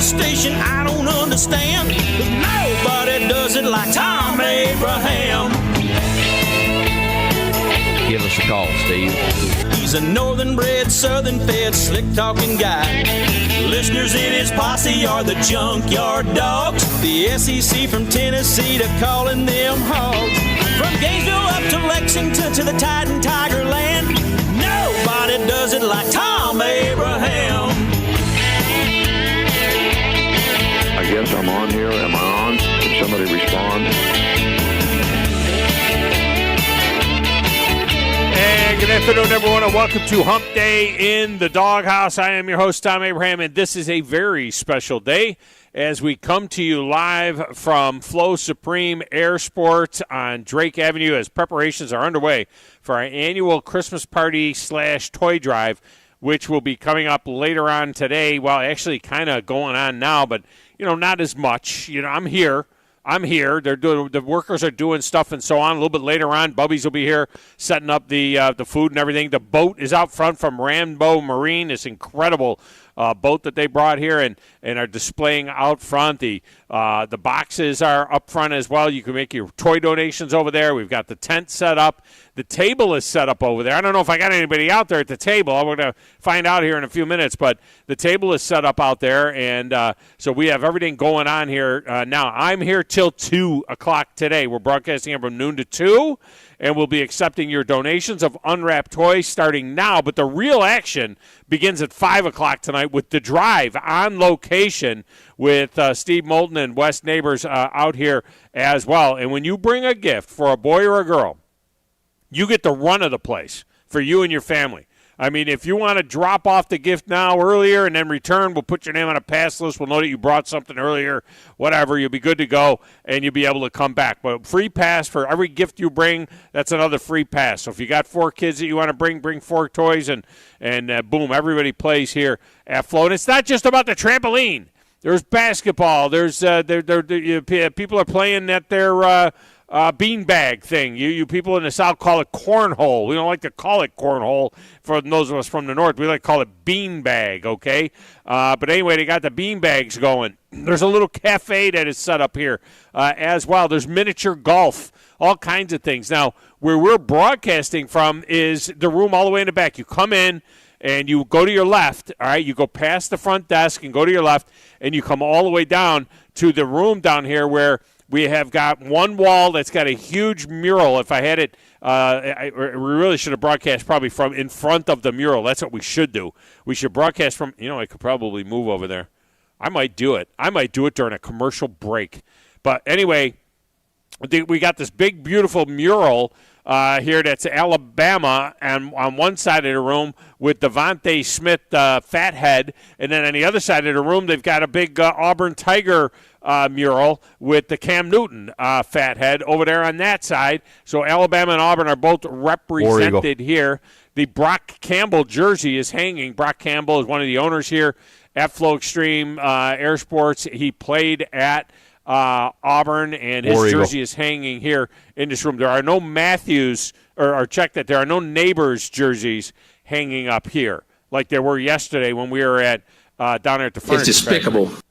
station I don't understand, but nobody does it like Thom Abraham. Give us a call, Steve. He's a northern-bred, southern-fed, slick-talking guy. Listeners in his posse are the junkyard dogs. The SEC from Tennessee to calling them hogs. From Gainesville up to Lexington to the Titan Tiger Land, nobody does it like Thom Abraham. I guess I'm on here. Am I on? Can somebody respond? And good afternoon, everyone, and welcome to Hump Day in the Doghouse. I am your host, Thom Abraham, and this is a very special day as we come to you live from Flow Supreme Air Sports on Drake Avenue as preparations are underway for our annual Christmas party / toy drive, which will be coming up later on today. Well, actually kind of going on now, but, not as much. I'm here. The workers are doing stuff and so on. A little bit later on, Bubbies will be here setting up the food and everything. The boat is out front from Rambo Marine. This incredible boat that they brought here and are displaying out front. The boxes are up front as well. You can make your toy donations over there. We've got the tent set up. The table is set up over there. I don't know if I got anybody out there at the table. I'm going to find out here in a few minutes, but the table is set up out there, and so we have everything going on here. Now, I'm here till 2 o'clock today. We're broadcasting from noon to 2, and we'll be accepting your donations of unwrapped toys starting now, but the real action begins at 5 o'clock tonight with the drive on location with Steve Moulton and West Neighbors out here as well. And when you bring a gift for a boy or a girl, you get the run of the place for you and your family. I mean, if you want to drop off the gift now earlier and then return, we'll put your name on a pass list. We'll know that you brought something earlier, whatever. You'll be good to go, and you'll be able to come back. But free pass for every gift you bring, that's another free pass. So if you got 4 kids that you want to bring 4 toys, and boom, everybody plays here at Flow. And it's not just about the trampoline. There's basketball. There's people are playing at their beanbag thing. You people in the South call it cornhole. We don't like to call it cornhole for those of us from the North. We like to call it beanbag, okay? But anyway, they got the beanbags going. There's a little cafe that is set up here as well. There's miniature golf, all kinds of things. Now, where we're broadcasting from is the room all the way in the back. You come in, and you go to your left, all right? You go past the front desk and go to your left, and you come all the way down to the room down here where we have got one wall that's got a huge mural. If I had it, we really should have broadcast probably from in front of the mural. That's what we should do. We should broadcast from, I could probably move over there. I might do it. During a commercial break. But anyway, we got this big, beautiful mural here that's Alabama, and on one side of the room with Devontae Smith, fathead, and then on the other side of the room they've got a big Auburn Tiger mural with the Cam Newton fathead over there on that side. So Alabama and Auburn are both represented here. The Brock Campbell jersey is hanging. Brock Campbell is one of the owners here at Flow Extreme Air Sports. He played at Auburn, and his jersey is hanging here in this room. There are no Matthews, or check that, there are no Neighbors jerseys hanging up here like there were yesterday when we were at down there at the Furniture despicable. Factory.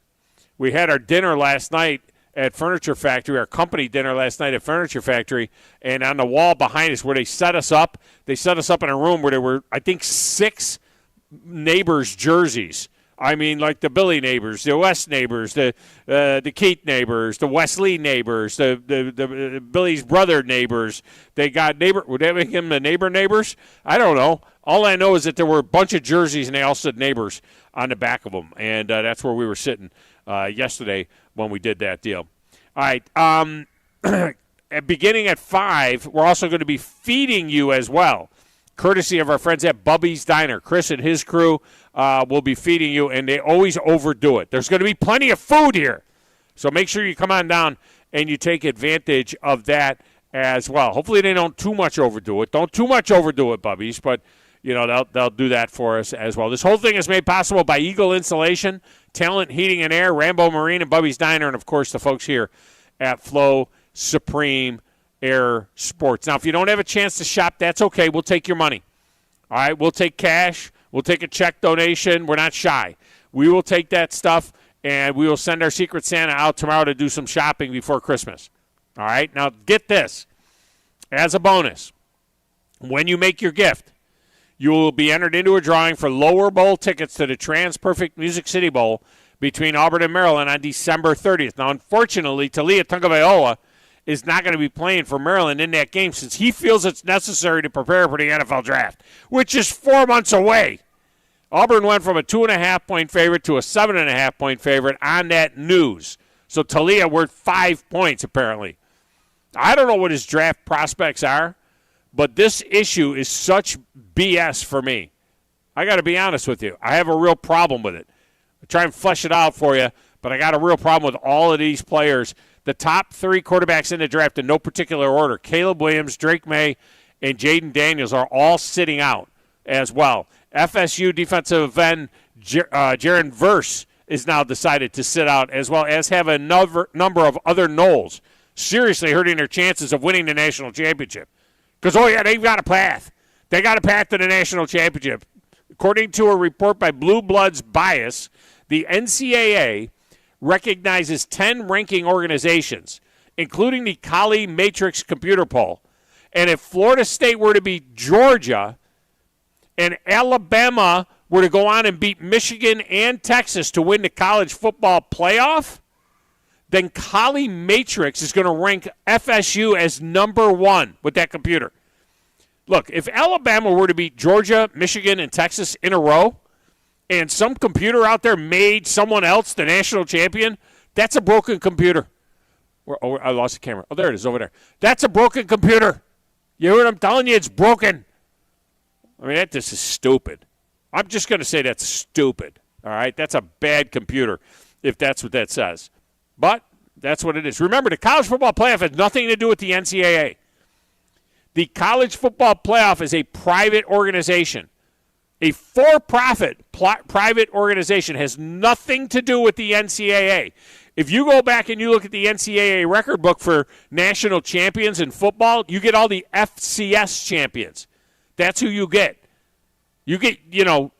We had our dinner last night at Furniture Factory, our company dinner last night at Furniture Factory, and on the wall behind us where they set us up in a room where there were, I think, 6 Neighbors jerseys. I mean, like the Billy Neighbors, the West Neighbors, the Keith Neighbors, the Wesley Neighbors, the Billy's brother Neighbors. They got neighbor. Would that make them the neighbors? I don't know. All I know is that there were a bunch of jerseys, and they all said Neighbors on the back of them, and that's where we were sitting yesterday when we did that deal. All right. Beginning at 5, we're also going to be feeding you as well, courtesy of our friends at Bubby's Diner. Chris and his crew will be feeding you, and they always overdo it. There's going to be plenty of food here, so make sure you come on down and you take advantage of that as well. Hopefully they don't too much overdo it. Don't too much overdo it, Bubbies, but they'll do that for us as well. This whole thing is made possible by Eagle Insulation, Talent Heating and Air, Rambo Marine, and Bubby's Diner, and, of course, the folks here at Flow Supreme Air Sports. Now, if you don't have a chance to shop, that's okay. We'll take your money. All right, we'll take cash. We'll take a check donation. We're not shy. We will take that stuff, and we will send our Secret Santa out tomorrow to do some shopping before Christmas. All right? Now, get this. As a bonus, when you make your gift, you will be entered into a drawing for lower bowl tickets to the Trans-Perfect Music City Bowl between Auburn and Maryland on December 30th. Now, unfortunately, Talia Tagovailoa is not going to be playing for Maryland in that game since he feels it's necessary to prepare for the NFL Draft, which is 4 months away. Auburn went from a 2.5-point favorite to a 7.5-point favorite on that news. So Talia worth 5 points, apparently. I don't know what his draft prospects are, but this issue is such BS for me. I got to be honest with you. I have a real problem with it. I'll try and flesh it out for you, but I got a real problem with all of these players. The top 3 quarterbacks in the draft in no particular order, Caleb Williams, Drake May, and Jaden Daniels, are all sitting out as well. FSU defensive end Jaron Verse is now decided to sit out, as well as have a number of other Noles, seriously hurting their chances of winning the national championship. Because, they've got a path. They got a path to the national championship. According to a report by Blue Bloods Bias, the NCAA recognizes 10 ranking organizations, including the Kali Matrix computer poll. And if Florida State were to beat Georgia and Alabama were to go on and beat Michigan and Texas to win the college football playoff, then Kali Matrix is going to rank FSU as number 1 with that computer. Look, if Alabama were to beat Georgia, Michigan, and Texas in a row, and some computer out there made someone else the national champion, that's a broken computer. I lost the camera. Oh, there it is over there. That's a broken computer. You hear what I'm telling you? It's broken. I mean, this is stupid. I'm just going to say that's stupid. All right? That's a bad computer if that's what that says. But that's what it is. Remember, the college football playoff has nothing to do with the NCAA. The college football playoff is a private organization. A for-profit private organization has nothing to do with the NCAA. If you go back and you look at the NCAA record book for national champions in football, you get all the FCS champions. That's who you get. You get, the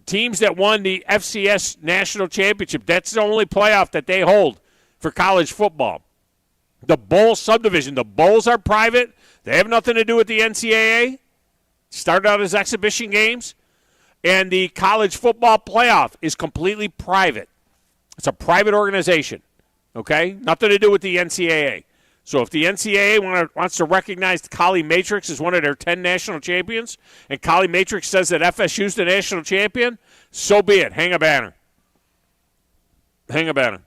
teams that won the FCS national championship. That's the only playoff that they hold for college football. The bowl subdivision, the bowls are private. They have nothing to do with the NCAA. Started out as exhibition games. And the college football playoff is completely private. It's a private organization, okay? Nothing to do with the NCAA. So if the NCAA wants to recognize Kali Matrix as one of their 10 national champions, and Kali Matrix says that FSU's the national champion, so be it. Hang a banner. Hang a banner.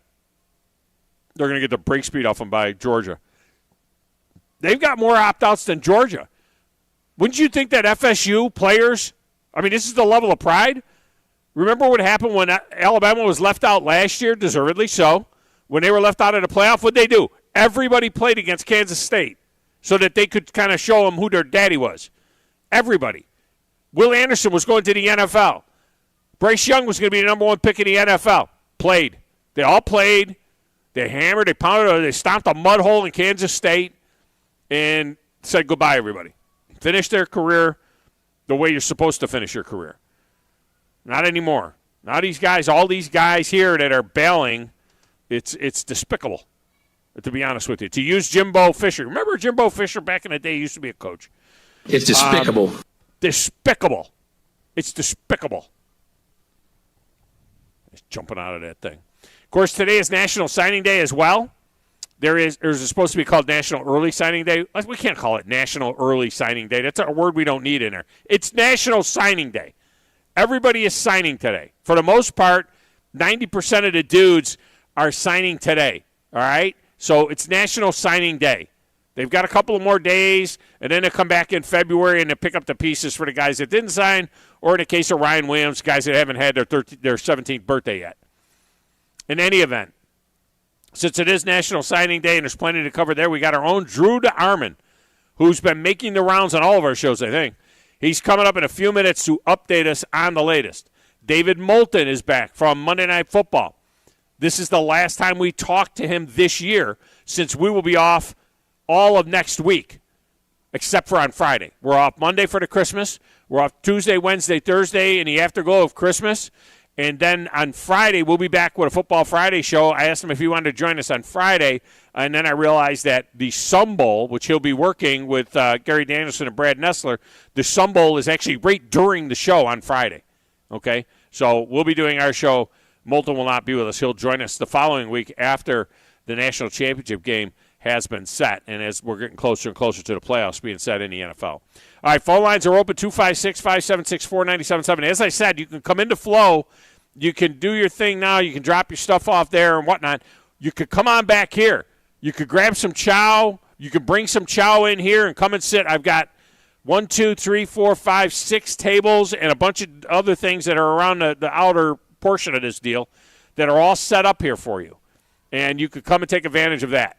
They're going to get the break speed off them by Georgia. They've got more opt-outs than Georgia. Wouldn't you think that FSU players, this is the level of pride? Remember what happened when Alabama was left out last year, deservedly so. When they were left out of the playoff, what'd they do? Everybody played against Kansas State so that they could kind of show them who their daddy was. Everybody. Will Anderson was going to the NFL. Bryce Young was going to be the number 1 pick in the NFL. Played. They all played. They hammered, they pounded, they stomped a mud hole in Kansas State and said goodbye, everybody. Finished their career the way you're supposed to finish your career. Not anymore. Now these guys, all these guys here that are bailing, it's despicable, to be honest with you. To use Jimbo Fisher. Remember Jimbo Fisher back in the day? He used to be a coach. It's despicable. Despicable. It's despicable. It's jumping out of that thing. Of course, today is National Signing Day as well. There's supposed to be called National Early Signing Day. We can't call it National Early Signing Day. That's a word we don't need in there. It's National Signing Day. Everybody is signing today. For the most part, 90% of the dudes are signing today. All right? So it's National Signing Day. They've got a couple of more days, and then they come back in February and they pick up the pieces for the guys that didn't sign, or in the case of Ryan Williams, guys that haven't had their 17th birthday yet. In any event, since it is National Signing Day and there's plenty to cover there, we got our own Drew DeArmond, who's been making the rounds on all of our shows, I think. He's coming up in a few minutes to update us on the latest. David Moulton is back from Monday Night Football. This is the last time we talk to him this year, since we will be off all of next week, except for on Friday. We're off Monday for the Christmas. We're off Tuesday, Wednesday, Thursday in the afterglow of Christmas. And then on Friday, we'll be back with a Football Friday show. I asked him if he wanted to join us on Friday, and then I realized that the Sun Bowl, which he'll be working with Gary Danielson and Brad Nessler, the Sun Bowl is actually right during the show on Friday. Okay? So we'll be doing our show. Moulton will not be with us. He'll join us the following week after the national championship game has been set, and as we're getting closer and closer to the playoffs being set in the NFL. All right, phone lines are open, 256-576-4977. As I said, you can come into Flow. You can do your thing now. You can drop your stuff off there and whatnot. You could come on back here. You could grab some chow. You could bring some chow in here and come and sit. I've got 1, 2, 3, 4, 5, 6 tables and a bunch of other things that are around the outer portion of this deal that are all set up here for you. And you could come and take advantage of that.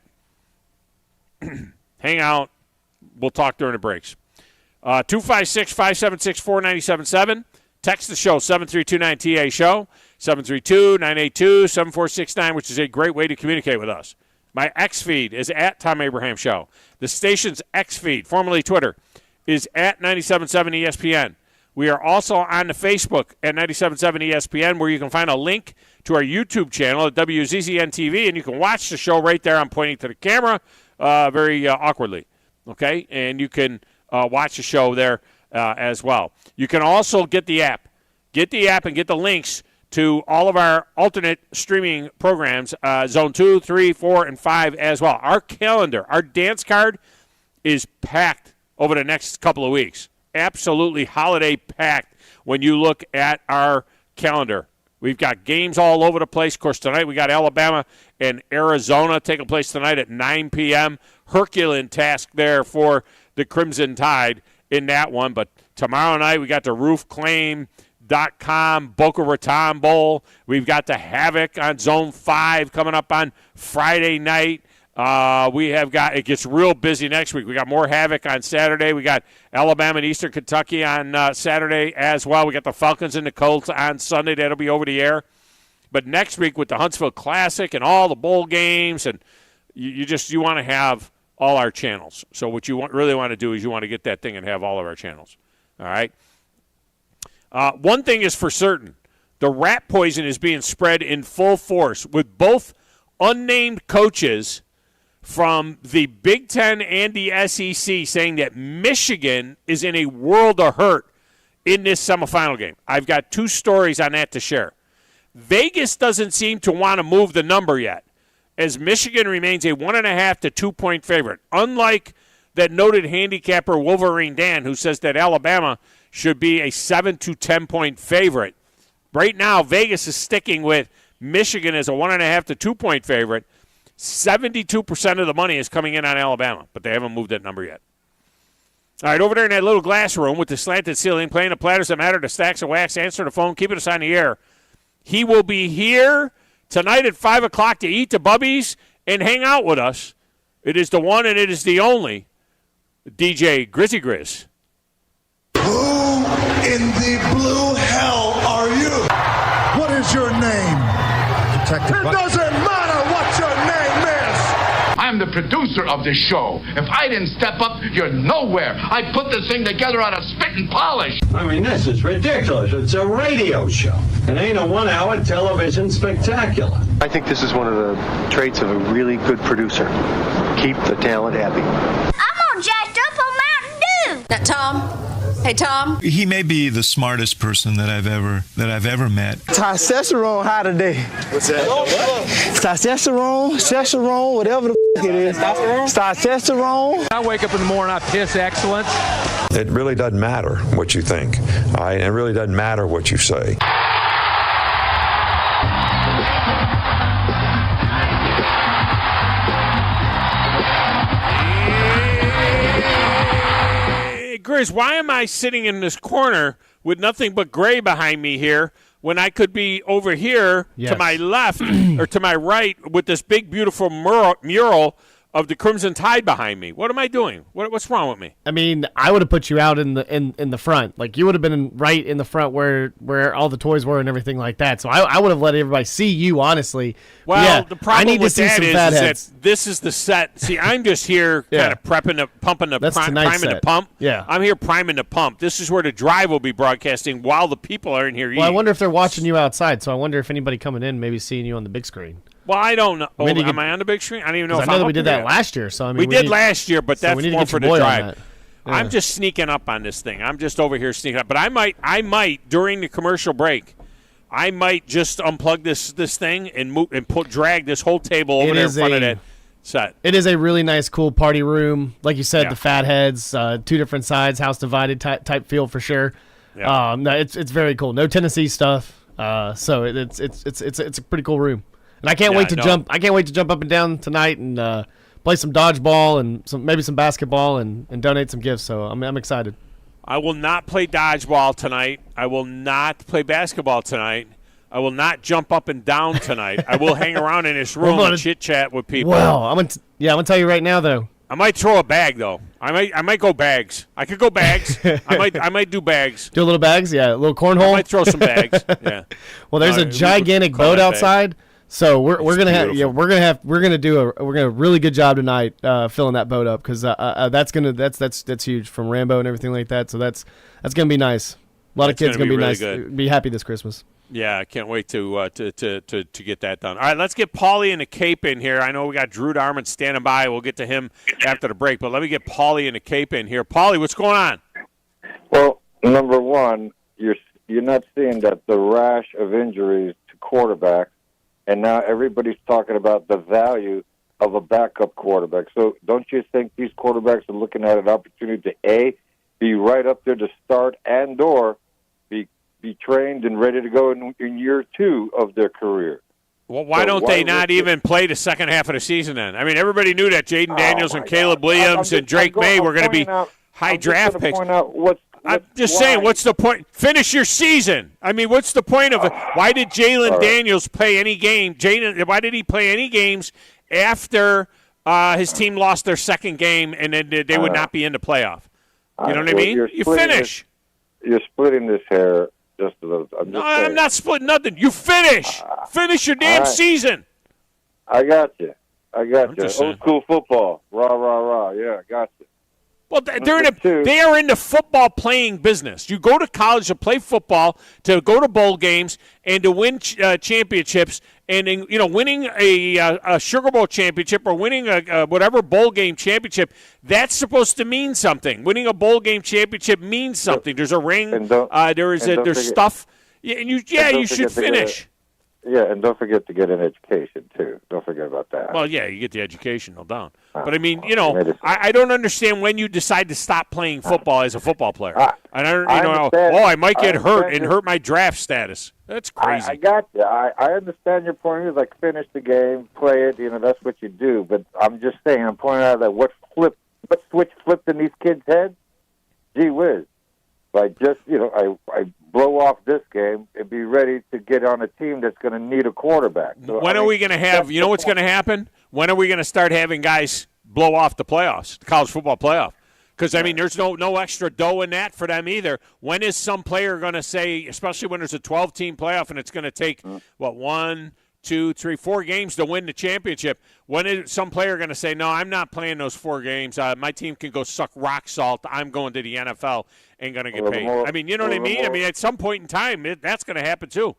Hang out. We'll talk during the breaks. 256-576-4977. Text the show, 732-9TA-SHOW, 732-982-7469, which is a great way to communicate with us. My X feed is at Thom Abraham Show. The station's X feed, formerly Twitter, is at 97.7 ESPN. We are also on the Facebook at 97.7 ESPN, where you can find a link to our YouTube channel at WZZN TV, and you can watch the show right there. I'm pointing to the camera very awkwardly, okay? And you can watch the show there as well. You can also get the app. Get the app and get the links to all of our alternate streaming programs, Zone 2, 3, 4, and 5 as well. Our calendar, our dance card is packed over the next couple of weeks. Absolutely holiday packed when you look at our calendar. We've got games all over the place. Of course, tonight we got Alabama and Arizona taking place tonight at 9 p.m. Herculean task there for the Crimson Tide in that one. But tomorrow night we got the roofclaim.com Boca Raton Bowl. We've got the Havoc on Zone 5 coming up on Friday night. We have got, it gets real busy next week. We got more Havoc on Saturday. We got Alabama and Eastern Kentucky on Saturday as well. We got the Falcons and the Colts on Sunday. That'll be over the air. But next week with the Huntsville Classic and all the bowl games, and you want to have all our channels. So what you really want to do is you want to get that thing and have all of our channels. All right? One thing is for certain. The rat poison is being spread in full force with both unnamed coaches from the Big Ten and the SEC saying that Michigan is in a world of hurt in this semifinal game. I've got 2 stories on that to share. Vegas doesn't seem to want to move the number yet, as Michigan remains a 1.5 to 2 point favorite, unlike that noted handicapper Wolverine Dan, who says that Alabama should be a 7 to 10 point favorite. Right now, Vegas is sticking with Michigan as a 1.5 to 2 point favorite. 72% of the money is coming in on Alabama, but they haven't moved that number yet. All right, over there in that little glass room with the slanted ceiling, playing the platters that matter, the stacks of wax, answer the phone, keeping us on the air. He will be here tonight at 5 o'clock to eat the bubbies and hang out with us. It is the one and it is the only DJ Grizzy Grizz. Who in the blue hell are you? What is your name? Detective. It doesn't matter what your name is. I'm the producer of this show. If I didn't step up, you're nowhere. I put this thing together out of spit and polish. I mean, this is ridiculous. It's a radio show. It ain't a 1-hour television spectacular. I think this is one of the traits of a really good producer. Keep the talent happy. I'm all jacked up on Mountain Dew. Now, Tom. Hey, Tom. He may be the smartest person that I've ever met. Testosterone high today. What's that? Testosterone, whatever the it is. Testosterone. I wake up in the morning, I piss excellence. It really doesn't matter what you think. All right? It really doesn't matter what you say. Grizz, why am I sitting in this corner with nothing but gray behind me here when I could be over here to my left or to my right with this big, beautiful mural of the Crimson Tide behind me. What am I doing? What's wrong with me? I mean, I would have put you out in the front. Like, you would have been right in the front where all the toys were and everything like that. So I would have let everybody see you, honestly. Well, yeah, the problem I need with to see that some is fatheads. that this is the set. See, I'm just here kind of pumping the priming the pump. Yeah. I'm here priming the pump. This is where the drive will be broadcasting while the people are in here eating. Well, I wonder if they're watching you outside. So I wonder if anybody coming in maybe seeing you on the big screen. Well, I don't know. Maybe am I on the big screen? I don't even know if I know I'm that we up did there that yet. last year. So I mean, we did last year, but that's more for the drive. Yeah. I'm just sneaking up on this thing. I'm just over here sneaking up. But I might during the commercial break, I might just unplug this thing and move and drag this whole table over there in front of that set. It is a really nice, cool party room. Like you said, the fatheads, two different sides, house divided type feel for sure. Yeah. No, it's very cool. No Tennessee stuff. So it's a pretty cool room. And I can't wait to jump. I can't wait to jump up and down tonight and play some dodgeball and maybe some basketball and donate some gifts. So I'm excited. I will not play dodgeball tonight. I will not play basketball tonight. I will not jump up and down tonight. I will hang around in this room and chit chat with people. Well, I'm gonna tell you right now though. I might throw a bag though. I might go bags. I could go bags. I might do bags. Do a little bags, yeah, a little cornhole. I might throw some bags. Yeah. Well, there's a gigantic boat outside. So we're gonna have we're gonna do a really good job tonight filling that boat up because that's huge from Rambo and everything like that. So that's gonna be nice. A lot of kids gonna be really nice, good. Be happy this Christmas. Yeah, I can't wait to get that done. All right, let's get Paulie in the Cape in here. I know we got Drew Darman standing by. We'll get to him after the break, but let me get Paulie in the Cape in here. Paulie, what's going on? Well, number one, you're not seeing that the rash of injuries to quarterbacks. And now everybody's talking about the value of a backup quarterback. So don't you think these quarterbacks are looking at an opportunity to, A, be right up there to start and or be trained and ready to go in year two of their career? Well, why don't they not even play the second half of the season then? I mean, everybody knew that Jaden Daniels and Caleb Williams and Drake May were going to be high draft picks. I'm just saying, what's the point? Finish your season. I mean, what's the point of it? Why did Jalen Daniels play any game? Why did he play any games after his team lost their second game and then they would not be in the playoff? You know what I mean? You finish. You're splitting this hair just a little. I'm not splitting nothing. You finish. Finish your damn season. I got you. Old school football. Rah, rah, rah. Yeah, I got you. Well, they are in the football playing business. You go to college to play football, to go to bowl games, and to win championships. And winning a Sugar Bowl championship or winning a whatever bowl game championship, that's supposed to mean something. Winning a bowl game championship means something. There's a ring. There's stuff. Yeah, and you should finish. Yeah, and don't forget to get an education, too. Don't forget about that. Well, yeah, you get the education, no doubt. But, I mean, I don't understand when you decide to stop playing football as a football player. I might get hurt and hurt my draft status. That's crazy. I got you. I understand your point of view, like finish the game, play it, that's what you do. But I'm just saying, I'm pointing out that what switch flipped in these kids' heads? Gee whiz. Like I blow off this game and be ready to get on a team that's going to need a quarterback. So, when are we going to have? You know what's going to happen? When are we going to start having guys blow off the playoffs, the college football playoff? Because I mean, there's no extra dough in that for them either. When is some player going to say, especially when there's a 12-team playoff and it's going to take 1, 2, 3, 4 games to win the championship? When is some player going to say, no, I'm not playing those 4 games. My team can go suck rock salt. I'm going to the NFL and going to get paid. I mean, you know what I mean? I mean, at some point in time, that's going to happen too.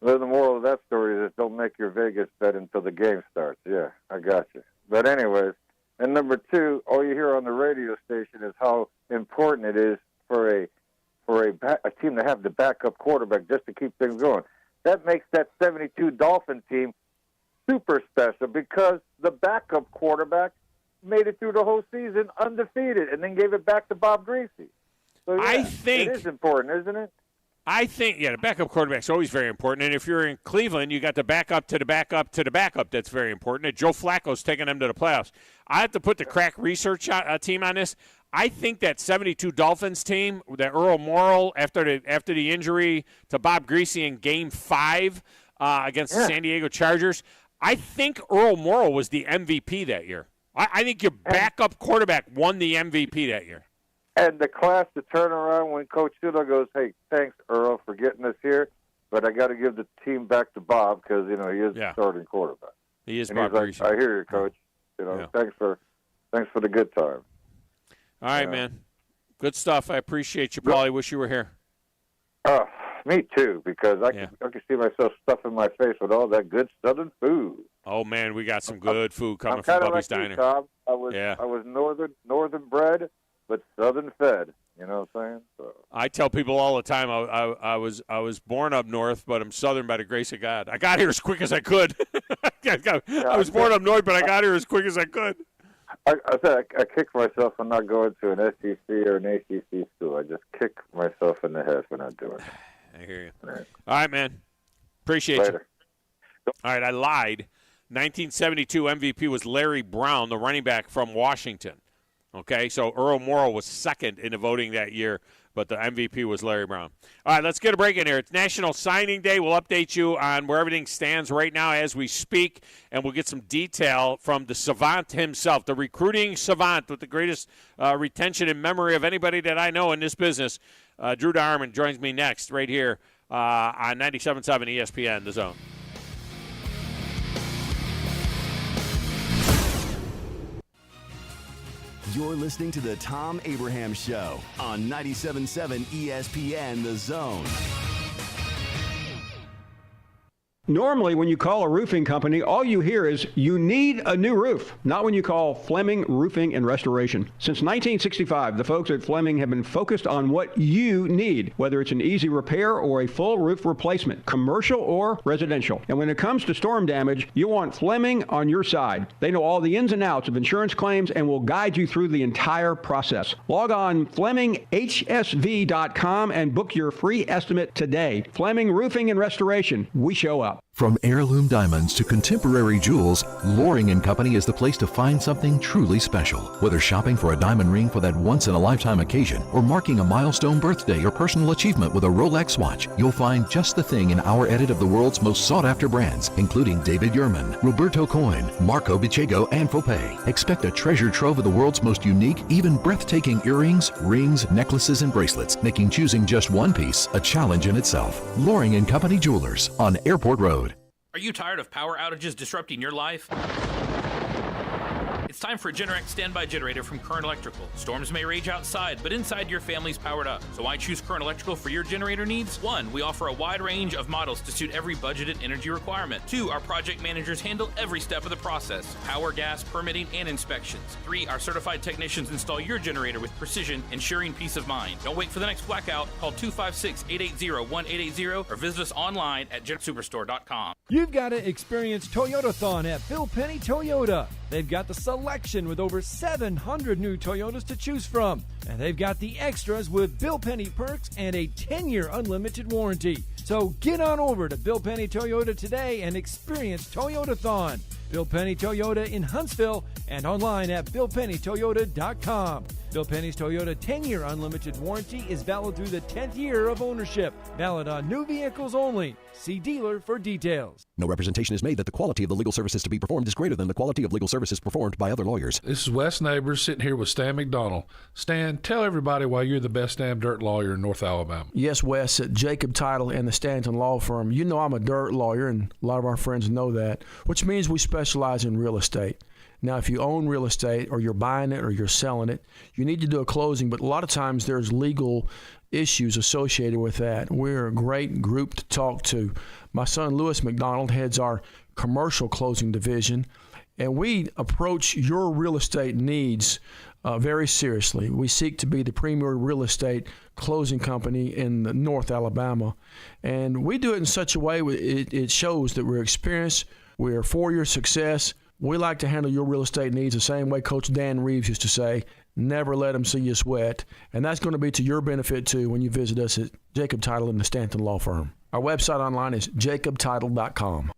Well, the moral of that story is don't make your Vegas bet until the game starts. Yeah, I got you. But anyways, and number 2, all you hear on the radio station is how important it is for a team to have the backup quarterback just to keep things going. That makes that 72 Dolphin team super special because the backup quarterback made it through the whole season undefeated and then gave it back to Bob Greasy. So, I think it is important, isn't it? I think, the backup quarterback's always very important. And if you're in Cleveland, you got the backup to the backup to the backup. That's very important. And Joe Flacco's taking them to the playoffs. I have to put the crack research team on this. I think that 72 Dolphins team, that Earl Morrall, after the injury to Bob Greasy in Game 5 against the San Diego Chargers, I think Earl Morrall was the MVP that year. I think your backup quarterback won the MVP that year. And the class to turn around when Coach Sula goes, hey, thanks, Earl, for getting us here, but I got to give the team back to Bob because, he is the starting quarterback. He is and Bob he's like, I hear you, Coach. Thanks for the good time. All right, man. Good stuff. I appreciate you, Paul. I wish you were here. Me too, because I can see myself stuffing my face with all that good Southern food. Oh man, we got some good food coming from Bubby's Diner. You, Tom. I was northern bred, but Southern fed. You know what I'm saying? So. I tell people all the time I was born up north, but I'm Southern by the grace of God. I got here as quick as I could. I was born up north, but I got here as quick as I could. I said I kick myself for not going to an SEC or an ACC school. I just kick myself in the head for not doing it. I hear you. All right, man. Appreciate you. All right, I lied. 1972 MVP was Larry Brown, the running back from Washington. Okay, so Earl Morrall was second in the voting that year, but the MVP was Larry Brown. All right, let's get a break in here. It's National Signing Day. We'll update you on where everything stands right now as we speak, and we'll get some detail from the savant himself, the recruiting savant with the greatest retention and memory of anybody that I know in this business. Drew Darman joins me next right here on 97.7 ESPN, The Zone. You're listening to the Thom Abraham Show on 97.7 ESPN, The Zone. Normally, when you call a roofing company, all you hear is, you need a new roof. Not when you call Fleming Roofing and Restoration. Since 1965, the folks at Fleming have been focused on what you need, whether it's an easy repair or a full roof replacement, commercial or residential. And when it comes to storm damage, you want Fleming on your side. They know all the ins and outs of insurance claims and will guide you through the entire process. Log on FlemingHSV.com and book your free estimate today. Fleming Roofing and Restoration. We show up. From heirloom diamonds to contemporary jewels, Loring & Company is the place to find something truly special. Whether shopping for a diamond ring for that once-in-a-lifetime occasion or marking a milestone birthday or personal achievement with a Rolex watch, you'll find just the thing in our edit of the world's most sought-after brands, including David Yurman, Roberto Coin, Marco Bicego, and Fopay. Expect a treasure trove of the world's most unique, even breathtaking earrings, rings, necklaces, and bracelets, making choosing just one piece a challenge in itself. Loring & Company Jewelers on Airport Road. Are you tired of power outages disrupting your life? It's time for a Generac standby generator from Current Electrical. Storms may rage outside, but inside your family's powered up. So why choose Current Electrical for your generator needs? 1, we offer a wide range of models to suit every budgeted energy requirement. 2, our project managers handle every step of the process: power, gas, permitting, and inspections. 3, our certified technicians install your generator with precision, ensuring peace of mind. Don't wait for the next blackout. Call 256-880-1880 or visit us online at GenSuperstore.com. You've got to experience Toyotathon at Bill Penny Toyota. They've got the selection with over 700 new Toyotas to choose from. And they've got the extras with Bill Penny perks and a 10-year unlimited warranty. So get on over to Bill Penny Toyota today and experience Toyotathon. Bill Penny Toyota in Huntsville and online at BillPennyToyota.com. Bill Penny's Toyota 10-year unlimited warranty is valid through the 10th year of ownership. Valid on new vehicles only. See dealer for details. No representation is made that the quality of the legal services to be performed is greater than the quality of legal services performed by other lawyers. This is Wes Neighbors sitting here with Stan McDonald. Stan, tell everybody why you're the best damn dirt lawyer in North Alabama. Yes, Wes, at Jacob Title and the Stanton Law Firm. You know I'm a dirt lawyer, and a lot of our friends know that, which means we specialize in real estate. Now, if you own real estate or you're buying it or you're selling it, you need to do a closing, but a lot of times there's legal issues associated with that. We're a great group to talk to. My son, Lewis McDonald, heads our commercial closing division, and we approach your real estate needs very seriously. We seek to be the premier real estate closing company in North Alabama, and we do it in such a way it shows that we're experienced, we're for your success. We like to handle your real estate needs the same way Coach Dan Reeves used to say, never let them see you sweat. And that's going to be to your benefit, too, when you visit us at Jacob Title and the Stanton Law Firm. Our website online is jacobtitle.com.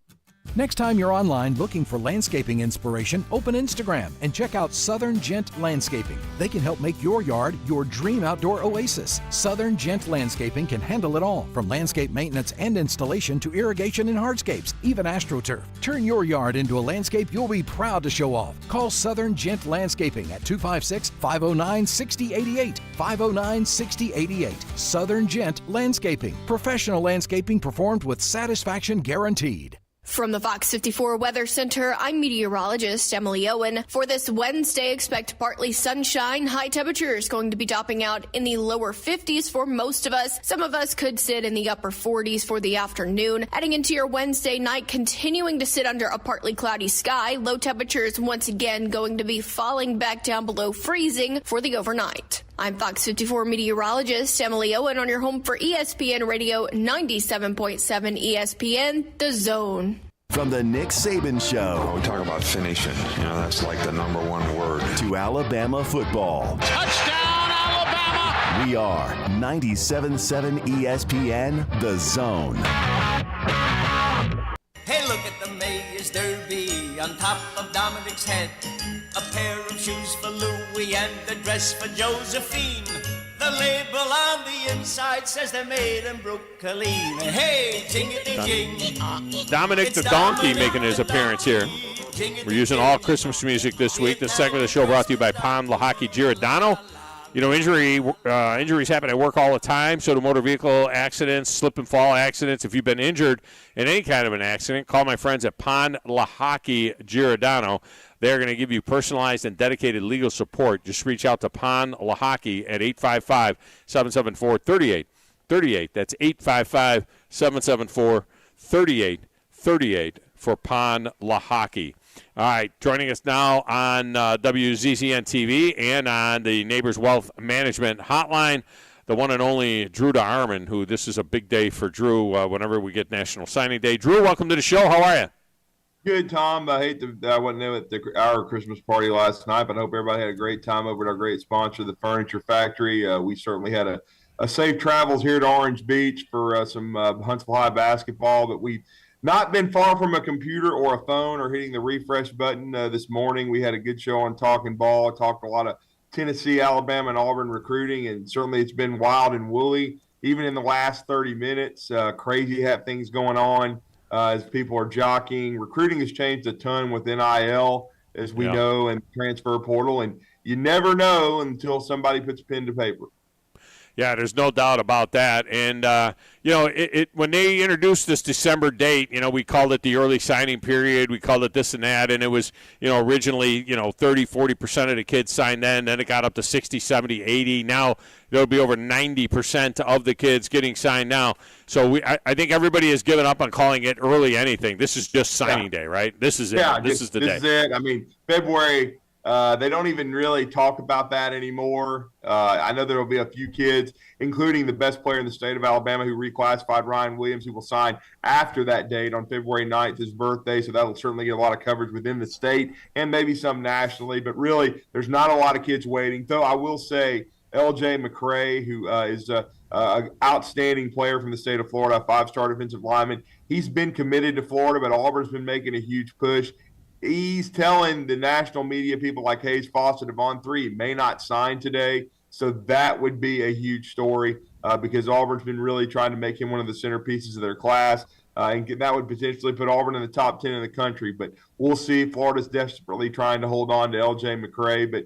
Next time you're online looking for landscaping inspiration, open Instagram and check out Southern Gent Landscaping. They can help make your yard your dream outdoor oasis. Southern Gent Landscaping can handle it all, from landscape maintenance and installation to irrigation and hardscapes, even AstroTurf. Turn your yard into a landscape you'll be proud to show off. Call Southern Gent Landscaping at 256-509-6088. 509-6088. Southern Gent Landscaping. Professional landscaping performed with satisfaction guaranteed. From the Fox 54 Weather Center, I'm meteorologist Emily Owen. For this Wednesday, expect partly sunshine. High temperatures going to be topping out in the lower 50s for most of us. Some of us could sit in the upper 40s for the afternoon. Heading into your Wednesday night, continuing to sit under a partly cloudy sky. Low temperatures once again going to be falling back down below freezing for the overnight. I'm Fox 54 meteorologist Emily Owen on your home for ESPN Radio 97.7 ESPN, The Zone. From the Nick Saban Show. We talk about finishing. That's like the number one word. To Alabama football. Touchdown, Alabama! We are 97.7 ESPN, The Zone. Hey, look at the Mayor's Derby on top of Dominic's head. A pair of shoes for Louie and a dress for Josephine. The label on the inside says they're made in Brooklyn. Hey, jingity-jing. Dominic the Donkey making his appearance here. We're using all Christmas music this week. This segment of the show brought to you by Pond Lahaki Giordano. Injuries happen at work all the time, so do motor vehicle accidents, slip and fall accidents. If you've been injured in any kind of an accident, call my friends at Pond Lahaki Giordano. They're going to give you personalized and dedicated legal support. Just reach out to Pond Lahaki at 855-774-3838. That's 855-774-3838 for Pond Lahaki. All right, joining us now on WZZN TV and on the Neighbors Wealth Management Hotline, the one and only Drew DeArmond, who this is a big day for Drew whenever we get National Signing Day. Drew, welcome to the show. How are you? Good, Tom. I wasn't at our Christmas party last night, but I hope everybody had a great time over at our great sponsor, the Furniture Factory. We certainly had a safe travels here to Orange Beach for some Huntsville High basketball, but we've not been far from a computer or a phone or hitting the refresh button this morning. We had a good show on Talking Ball. I talked a lot of Tennessee, Alabama, and Auburn recruiting, and certainly it's been wild and woolly. Even in the last 30 minutes, crazy things going on. As people are jockeying. Recruiting has changed a ton with NIL, as we know, and transfer portal, and you never know until somebody puts pen to paper. Yeah, there's no doubt about that. And, when they introduced this December date, we called it the early signing period. We called it this and that. And it was, originally, 30, 40% of the kids signed then. Then it got up to 60, 70, 80. Now there'll be over 90% of the kids getting signed now. So I think everybody has given up on calling it early anything. This is just signing day, right? This is it. This is the day. This is it. I mean, February – they don't even really talk about that anymore. I know there will be a few kids, including the best player in the state of Alabama who reclassified, Ryan Williams, who will sign after that date on February 9th, his birthday. So that will certainly get a lot of coverage within the state and maybe some nationally. But really, there's not a lot of kids waiting. Though I will say L.J. McCray, who is an outstanding player from the state of Florida, a 5-star defensive lineman, he's been committed to Florida, but Auburn's been making a huge push. He's telling the national media people like Hayes Foster, Devon 3 may not sign today. So that would be a huge story because Auburn's been really trying to make him one of the centerpieces of their class. And that would potentially put Auburn in the top 10 in the country. But we'll see. Florida's desperately trying to hold on to L.J. McCray. But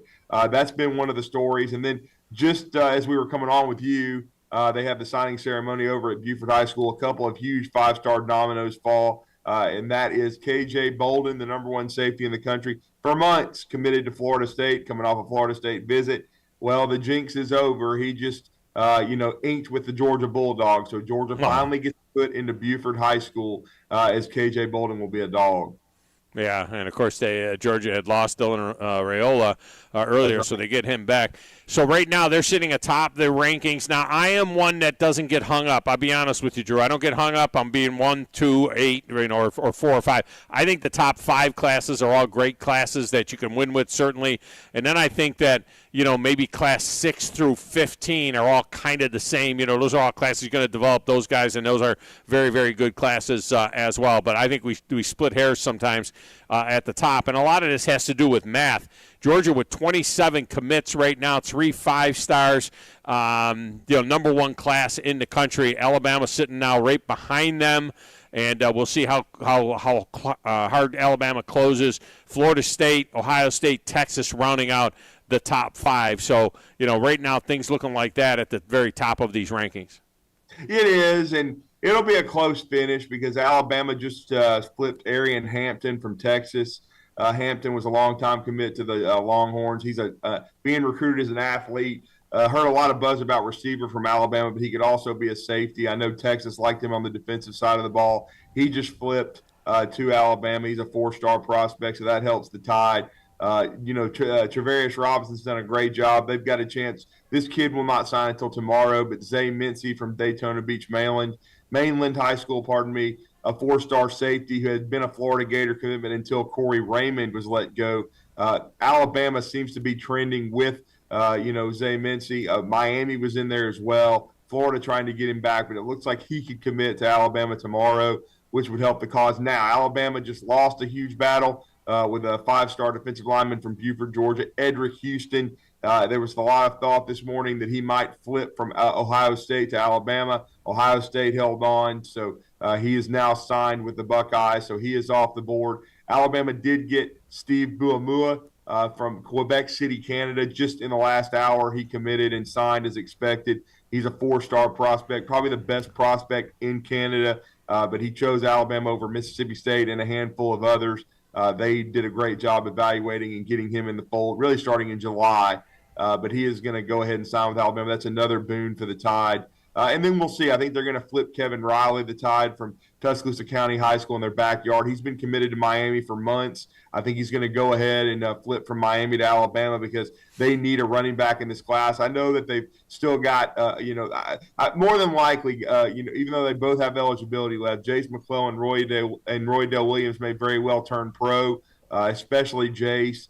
that's been one of the stories. And then just as we were coming on with you, they have the signing ceremony over at Buford High School. A couple of huge 5-star dominoes fall. And that is K.J. Bolden, the number 1 safety in the country, for months committed to Florida State, coming off a Florida State visit. Well, the jinx is over. He just, inked with the Georgia Bulldogs. So Georgia finally gets put into Buford High School as K.J. Bolden will be a dog. Yeah, and of course Georgia had lost Dylan Raiola earlier, so they get him back. So right now they're sitting atop the rankings. Now I am one that doesn't get hung up. I'll be honest with you, Drew. I don't get hung up on being 1, 2, 8, or 4 or 5. I think the top 5 classes are all great classes that you can win with, certainly. And then I think that maybe class 6 through 15 are all kind of the same. Those are all classes going to develop those guys, and those are very, very good classes as well. But I think we split hairs sometimes at the top, and a lot of this has to do with math. Georgia with 27 commits right now, 3 5-stars, number one class in the country. Alabama sitting now right behind them. And we'll see how hard Alabama closes. Florida State, Ohio State, Texas rounding out the top 5. So, right now things looking like that at the very top of these rankings. It is, and it'll be a close finish because Alabama just flipped Arian Hampton from Texas. Hampton was a long-time commit to the Longhorns. He's being recruited as an athlete. Heard a lot of buzz about receiver from Alabama, but he could also be a safety. I know Texas liked him on the defensive side of the ball. He just flipped to Alabama. He's a 4-star prospect, so that helps the Tide. Travarius Robinson's done a great job. They've got a chance. This kid will not sign until tomorrow, but Zay Mincy from Daytona Beach, Mainland High School, a 4-star safety who had been a Florida Gator commitment until Corey Raymond was let go. Alabama seems to be trending with Zay Mincy. Miami was in there as well. Florida trying to get him back, but it looks like he could commit to Alabama tomorrow, which would help the cause. Now, Alabama just lost a huge battle with a 5-star defensive lineman from Buford, Georgia, Edric Houston. There was a lot of thought this morning that he might flip from Ohio State to Alabama. Ohio State held on, so he is now signed with the Buckeyes, so he is off the board. Alabama did get Steve Buamua from Quebec City, Canada, just in the last hour. He committed and signed as expected. He's a 4-star prospect, probably the best prospect in Canada, but he chose Alabama over Mississippi State and a handful of others. They did a great job evaluating and getting him in the fold, really starting in July. But he is going to go ahead and sign with Alabama. That's another boon for the Tide. And then we'll see. I think they're going to flip Kevin Riley, the Tide, from Tuscaloosa County High School in their backyard. He's been committed to Miami for months. I think he's going to go ahead and flip from Miami to Alabama because they need a running back in this class. I know that they've still got, more than likely, even though they both have eligibility left, Jace McClellan and Roydell Williams may very well turn pro, especially Jace.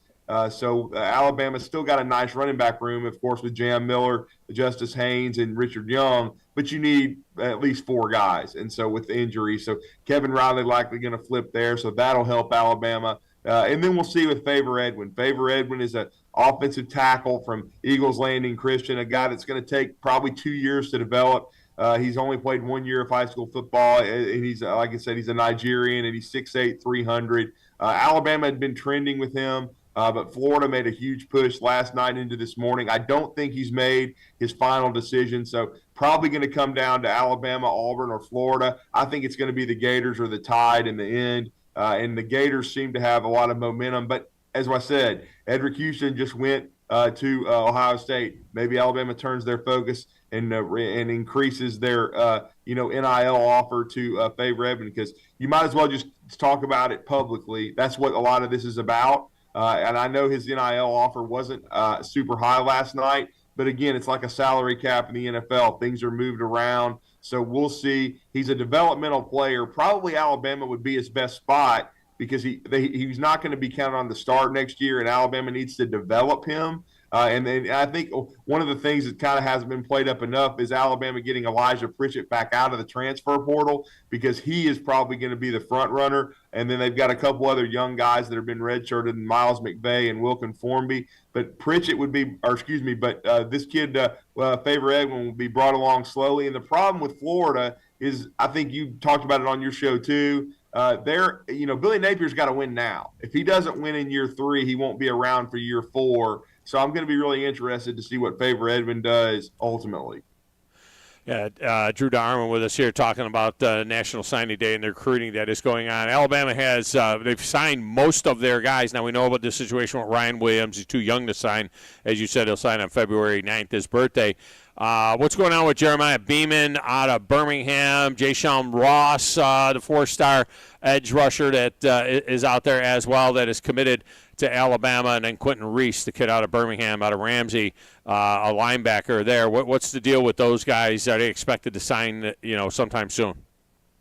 So Alabama's still got a nice running back room, of course, with Jam Miller, Justice Haynes, and Richard Young, but you need at least 4 guys. And so with the injury, so Kevin Riley likely going to flip there, so that'll help Alabama. And then we'll see with Favor Edwin. Favor Edwin is an offensive tackle from Eagles Landing Christian, a guy that's going to take probably 2 years to develop. He's only played 1 year of high school football, and he's, like I said, he's a Nigerian, and he's 6'8", 300. Alabama had been trending with him. But Florida made a huge push last night into this morning. I don't think he's made his final decision, so probably going to come down to Alabama, Auburn, or Florida. I think it's going to be the Gators or the Tide in the end, and the Gators seem to have a lot of momentum. But as I said, Edric Houston just went to Ohio State. Maybe Alabama turns their focus and increases their NIL offer to Favor Edwin, because you might as well just talk about it publicly. That's what a lot of this is about. And I know his NIL offer wasn't super high last night, but again, it's like a salary cap in the NFL. Things are moved around, so we'll see. He's a developmental player. Probably Alabama would be his best spot because he's not going to be counted on to start next year, and Alabama needs to develop him. And I think one of the things that kind of hasn't been played up enough is Alabama getting Elijah Pritchett back out of the transfer portal, because he is probably going to be the front runner. And then they've got a couple other young guys that have been redshirted, Miles McVay and Wilkin Formby. But Pritchett would be, this kid, Favor Edwin, will be brought along slowly. And the problem with Florida is, I think you talked about it on your show too, Billy Napier's got to win now. If he doesn't win in year 3, he won't be around for year 4. So I'm going to be really interested to see what Favor Edwin does ultimately. Yeah, Drew Darman with us here talking about National Signing Day and the recruiting that is going on. Alabama has they've signed most of their guys. Now we know about the situation with Ryan Williams. He's too young to sign. As you said, he'll sign on February 9th, his birthday. What's going on with Jeremiah Beeman out of Birmingham? Jayshon Ross, the 4-star edge rusher that is out there as well, that is committed to Alabama, and then Quentin Reese, the kid out of Birmingham, out of Ramsey, a linebacker there. What's the deal with those guys? Are they expected to sign, sometime soon?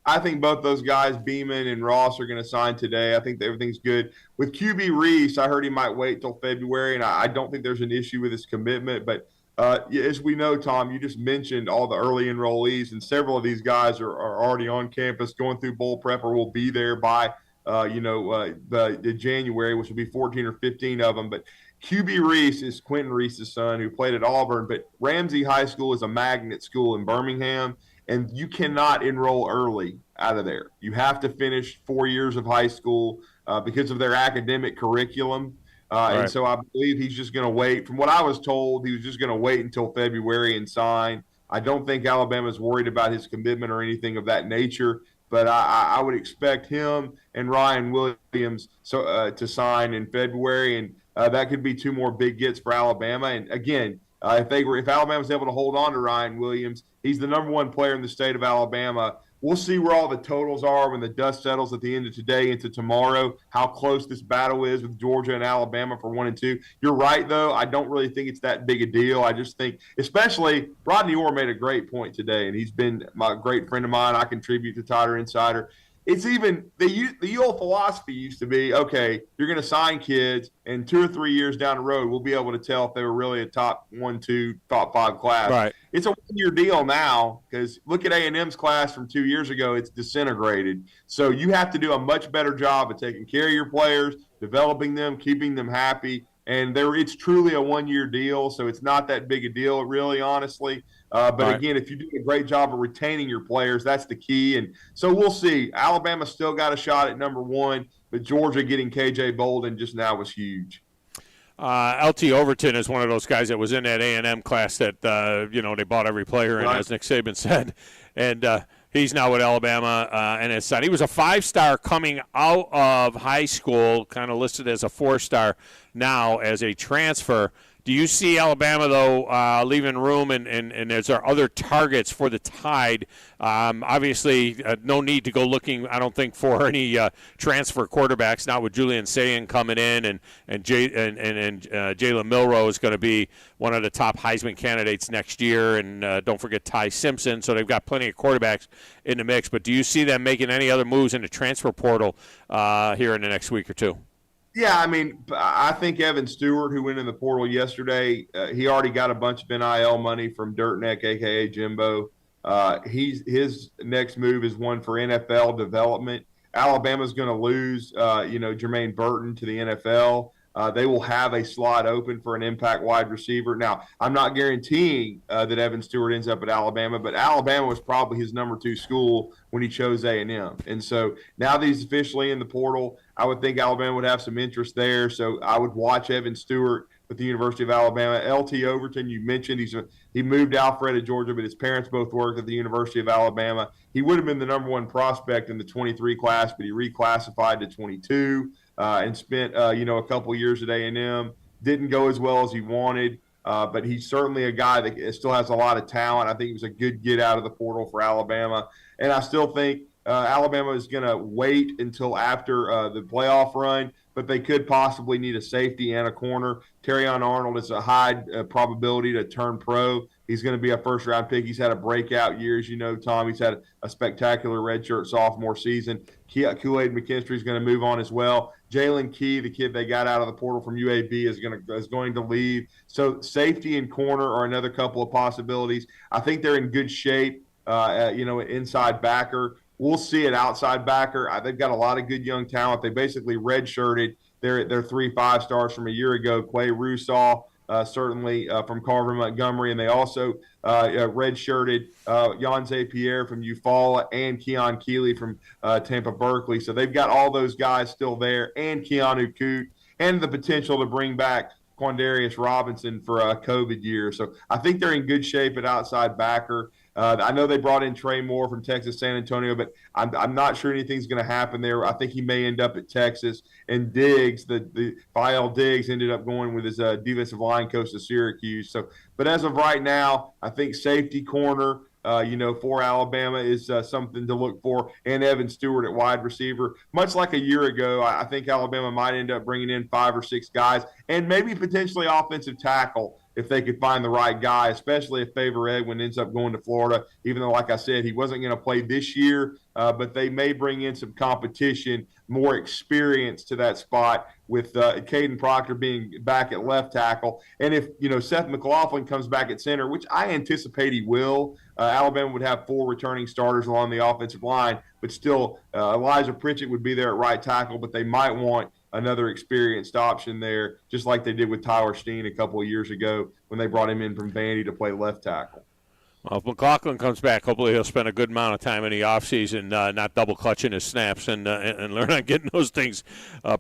I think both those guys, Beeman and Ross, are going to sign today. I think that everything's good. With QB Reese, I heard he might wait till February, and I don't think there's an issue with his commitment. But as we know, Tom, you just mentioned all the early enrollees, and several of these guys are already on campus going through bowl prep or will be there by the January, which will be 14 or 15 of them. But QB Reese is Quentin Reese's son, who played at Auburn, but Ramsey High School is a magnet school in Birmingham, and you cannot enroll early out of there. You have to finish 4 years of high school because of their academic curriculum. Right. And so I believe he's just going to wait. From what I was told, he was just going to wait until February and sign. I don't think Alabama's worried about his commitment or anything of that nature, but I would expect him and Ryan Williams to sign in February, and that could be two more big gets for Alabama. And again, if Alabama's able to hold on to Ryan Williams, he's the number one player in the state of Alabama. We'll see where all the totals are when the dust settles at the end of today into tomorrow, how close this battle is with Georgia and Alabama for 1 and 2. You're right, though. I don't really think it's that big a deal. I just think, especially Rodney Orr made a great point today, and he's been a great friend of mine. I contribute to Tiger Insider. It's even the old philosophy used to be, okay, you're going to sign kids, and 2 or 3 years down the road, we'll be able to tell if they were really a top 1, 2, top 5 class. Right. It's a 1-year deal now because look at A&M's class from 2 years ago. It's disintegrated. So you have to do a much better job of taking care of your players, developing them, keeping them happy. And it's truly a 1-year deal, so it's not that big a deal, really, honestly. But right. Again, if you do a great job of retaining your players, that's the key. And so we'll see. Alabama still got a shot at number 1, but Georgia getting KJ Bolden just now was huge. LT Overton is one of those guys that was in that A&M class that, they bought every player in, Right. as Nick Saban said. And he's now with Alabama and his son. He was a 5-star coming out of high school, kind of listed as a 4-star now as a transfer. Do you see Alabama, though, leaving room, and is there other targets for the Tide? Obviously, no need to go looking, I don't think, for any transfer quarterbacks, not with Julian Sayin coming in, and Jalen Milroe is going to be one of the top Heisman candidates next year, and don't forget Ty Simpson. So they've got plenty of quarterbacks in the mix. But do you see them making any other moves in the transfer portal here in the next week or two? Yeah, I mean, I think Evan Stewart, who went in the portal yesterday, he already got a bunch of NIL money from Dirtneck, a.k.a. Jimbo. His next move is one for NFL development. Alabama's going to lose, Jermaine Burton to the NFL. They will have a slot open for an impact wide receiver. Now, I'm not guaranteeing that Evan Stewart ends up at Alabama, but Alabama was probably his number 2 school when he chose A&M. And so now that he's officially in the portal, I would think Alabama would have some interest there. So I would watch Evan Stewart with the University of Alabama. LT Overton, you mentioned, he moved to Alpharetta, Georgia, but his parents both worked at the University of Alabama. He would have been the number 1 prospect in the 23 class, but he reclassified to 22 and spent, a couple years at A&M. Didn't go as well as he wanted, but he's certainly a guy that still has a lot of talent. I think he was a good get out of the portal for Alabama. And I still think Alabama is going to wait until after the playoff run, but they could possibly need a safety and a corner. Terrion Arnold is a high probability to turn pro. He's going to be a first-round pick. He's had a breakout year, as you know, Tom. He's had a spectacular redshirt sophomore season. Kool-Aid McKinstry is going to move on as well. Jalen Key, the kid they got out of the portal from UAB, is going to leave. So safety and corner are another couple of possibilities. I think they're in good shape, inside backer. We'll see at outside backer. They've got a lot of good young talent. They basically redshirted their 3 5-stars from a year ago, Quay Russaw, certainly from Carver Montgomery, and they also redshirted Yanze Pierre from Eufaula and Keon Keeley from Tampa Berkeley. So they've got all those guys still there, and Keanu Coote, and the potential to bring back Quandarius Robinson for a COVID year. So I think they're in good shape at outside backer. I know they brought in Trey Moore from Texas San Antonio, but I'm not sure anything's going to happen there. I think he may end up at Texas. And Diggs, the File Diggs, ended up going with his defensive line coach to Syracuse. So, but as of right now, I think safety corner, for Alabama is something to look for, and Evan Stewart at wide receiver. Much like a year ago, I think Alabama might end up bringing in 5 or 6 guys, and maybe potentially offensive tackle if they could find the right guy, especially if Favor Edwin ends up going to Florida, even though, like I said, he wasn't going to play this year, but they may bring in some competition, more experience to that spot with Caden Proctor being back at left tackle. And if, Seth McLaughlin comes back at center, which I anticipate he will, Alabama would have 4 returning starters along the offensive line, but still Elijah Pritchett would be there at right tackle, but they might want another experienced option there, just like they did with Tyler Steen a couple of years ago when they brought him in from Vandy to play left tackle. Well, if McLaughlin comes back, hopefully he'll spend a good amount of time in the offseason not double clutching his snaps and learn on getting those things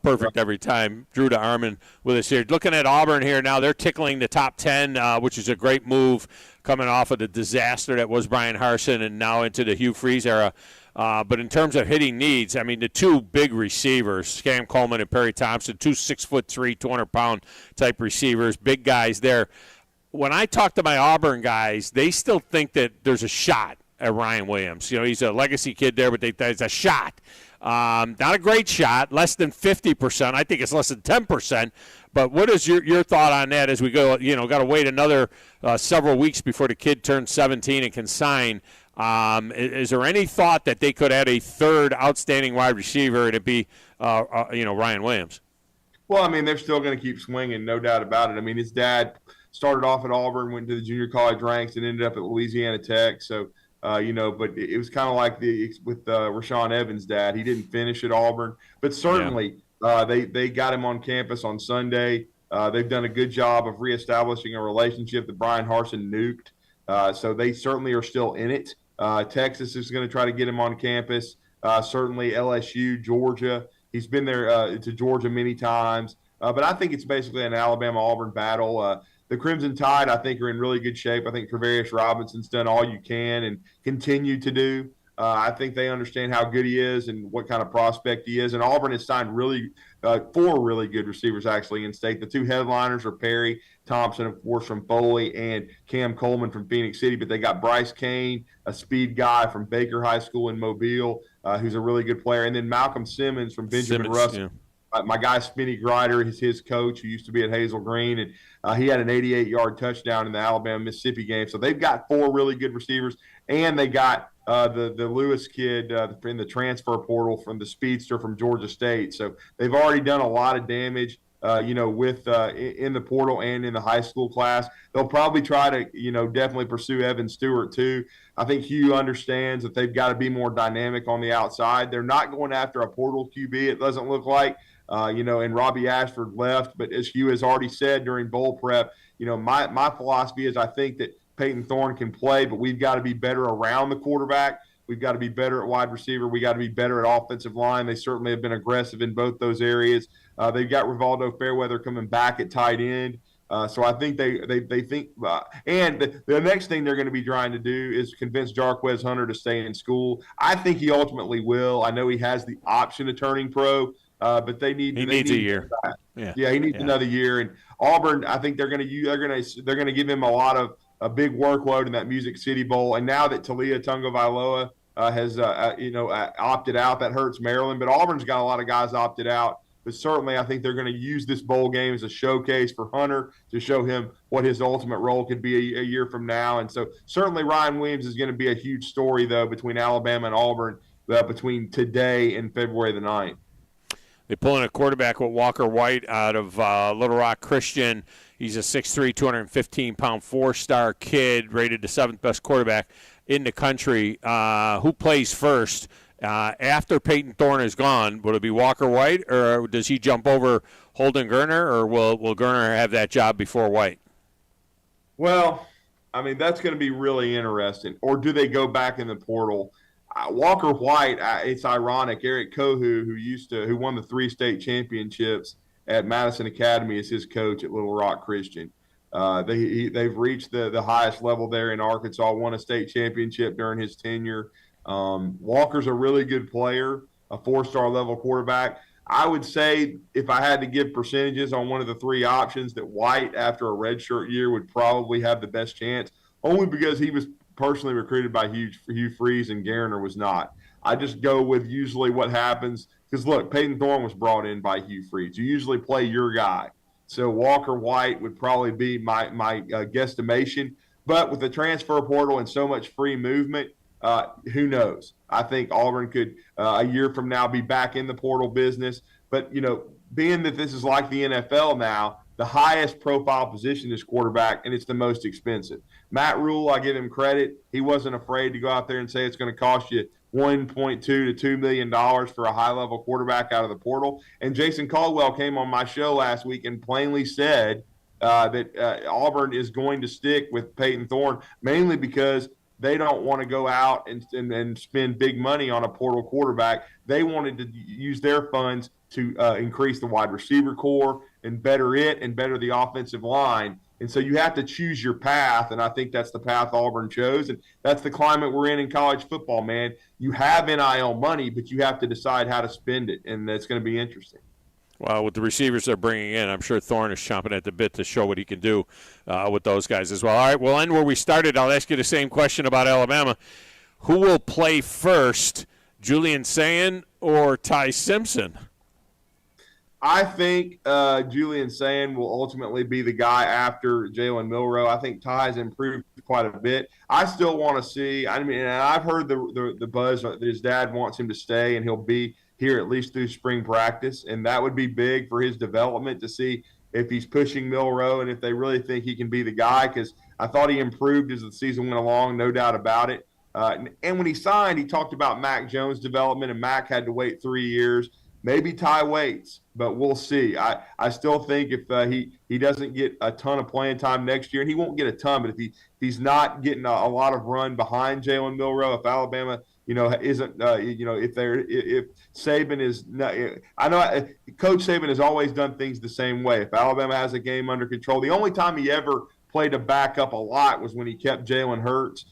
perfect every time. Drew DeArmond with us here. Looking at Auburn here now, they're tickling the top 10, which is a great move coming off of the disaster that was Brian Harsin and now into the Hugh Freeze era. But in terms of hitting needs, I mean, the 2 big receivers, Cam Coleman and Perry Thompson, 2 6'3", 200-pound type receivers, big guys there. When I talk to my Auburn guys, they still think that there's a shot at Ryan Williams. He's a legacy kid there, but there's a shot. Not a great shot, less than 50%. I think it's less than 10%. But what is your thought on that as we go, got to wait another several weeks before the kid turns 17 and can sign? Is there any thought that they could add a third outstanding wide receiver and it be, Ryan Williams? Well, I mean, they're still going to keep swinging, no doubt about it. I mean, his dad started off at Auburn, went to the junior college ranks, and ended up at Louisiana Tech. So, but it was kind of like with Rashawn Evans' dad. He didn't finish at Auburn, but certainly they got him on campus on Sunday. They've done a good job of reestablishing a relationship that Brian Harsin nuked. So they certainly are still in it. Texas is going to try to get him on campus. Certainly LSU, Georgia. He's been there to Georgia many times. But I think it's basically an Alabama-Auburn battle. The Crimson Tide, I think, are in really good shape. I think Travarius Robinson's done all you can and continue to do. I think they understand how good he is and what kind of prospect he is. And Auburn has signed 4 really good receivers, actually, in state. The 2 headliners are Perry Thompson, of course, from Foley, and Cam Coleman from Phoenix City. But they got Bryce Kane, a speed guy from Baker High School in Mobile, who's a really good player. And then Malcolm Simmons from Benjamin Russell. Yeah. My guy, Spinny Grider, is his coach, who used to be at Hazel Green, and he had an 88-yard touchdown in the Alabama-Mississippi game. So they've got 4 really good receivers, and they got the Lewis kid in the transfer portal from the speedster from Georgia State. So they've already done a lot of damage, with in the portal and in the high school class. They'll probably try to, definitely pursue Evan Stewart too. I think Hugh understands that they've got to be more dynamic on the outside. They're not going after a portal QB, it doesn't look like. And Robbie Ashford left. But as Hugh has already said during bowl prep, my philosophy is I think that Peyton Thorne can play, but we've got to be better around the quarterback. We've got to be better at wide receiver. We got to be better at offensive line. They certainly have been aggressive in both those areas. They've got Rivaldo Fairweather coming back at tight end. So I think they think and the next thing they're going to be trying to do is convince Jarquez Hunter to stay in school. I think he ultimately will. I know he has the option of turning pro. But they need. He needs a year. Yeah, he needs another year. And Auburn, I think they're going to give him a big workload in that Music City Bowl. And now that Talia Tagovailoa has opted out, that hurts Maryland. But Auburn's got a lot of guys opted out. But certainly, I think they're going to use this bowl game as a showcase for Hunter to show him what his ultimate role could be a year from now. And so certainly Ryan Williams is going to be a huge story, though, between Alabama and Auburn between today and February the 9th. They pull in a quarterback with Walker White out of Little Rock Christian. He's a 6'3", 215-pound, 4-star kid, rated the 7th best quarterback in the country. Who plays first? After Peyton Thorne is gone, will it be Walker White, or does he jump over Holden Gerner, or will Gerner have that job before White? Well, I mean, that's going to be really interesting. Or do they go back in the portal? Walker White, it's ironic. Eric Kohu, who won the 3 state championships at Madison Academy, is his coach at Little Rock Christian. They've reached the highest level there in Arkansas, won a state championship during his tenure. Walker's a really good player, a 4-star level quarterback. I would say if I had to give percentages on one of the 3 options, that White, after a redshirt year, would probably have the best chance, only because he was personally recruited by Hugh Freeze and Garner was not. I just go with usually what happens because, look, Peyton Thorne was brought in by Hugh Freeze. You usually play your guy. So Walker White would probably be my guesstimation. But with the transfer portal and so much free movement, who knows? I think Auburn could, a year from now, be back in the portal business. But, being that this is like the NFL now, the highest profile position is quarterback, and it's the most expensive. Matt Rule, I give him credit. He wasn't afraid to go out there and say it's going to cost you $1.2 to $2 million for a high-level quarterback out of the portal. And Jason Caldwell came on my show last week and plainly said that Auburn is going to stick with Peyton Thorne, mainly because they don't want to go out and spend big money on a portal quarterback. They wanted to use their funds to increase the wide receiver core and better the offensive line. And so you have to choose your path, and I think that's the path Auburn chose, and that's the climate we're in college football, man. You have NIL money, but you have to decide how to spend it, and that's going to be interesting. Well, with the receivers they're bringing in, I'm sure Thorne is chomping at the bit to show what he can do with those guys as well. All right, we'll end where we started. I'll ask you the same question about Alabama. Who will play first, Julian Sayin or Ty Simpson? I think Julian Sayin will ultimately be the guy after Jalen Milroe. I think Ty's improved quite a bit. I still want to see – and I've heard the buzz that his dad wants him to stay and he'll be here at least through spring practice, and that would be big for his development to see if he's pushing Milroe and if they really think he can be the guy, because I thought he improved as the season went along, no doubt about it. And when he signed, he talked about Mac Jones' development, and Mac had to wait 3 years. Maybe Ty waits, but we'll see. I still think if he doesn't get a ton of playing time next year, and he won't get a ton, but if he's not getting a lot of run behind Jalen Milroe, if Alabama isn't if Saban is not, I know Coach Saban has always done things the same way. If Alabama has a game under control, the only time he ever played a backup a lot was when he kept Jalen Hurts.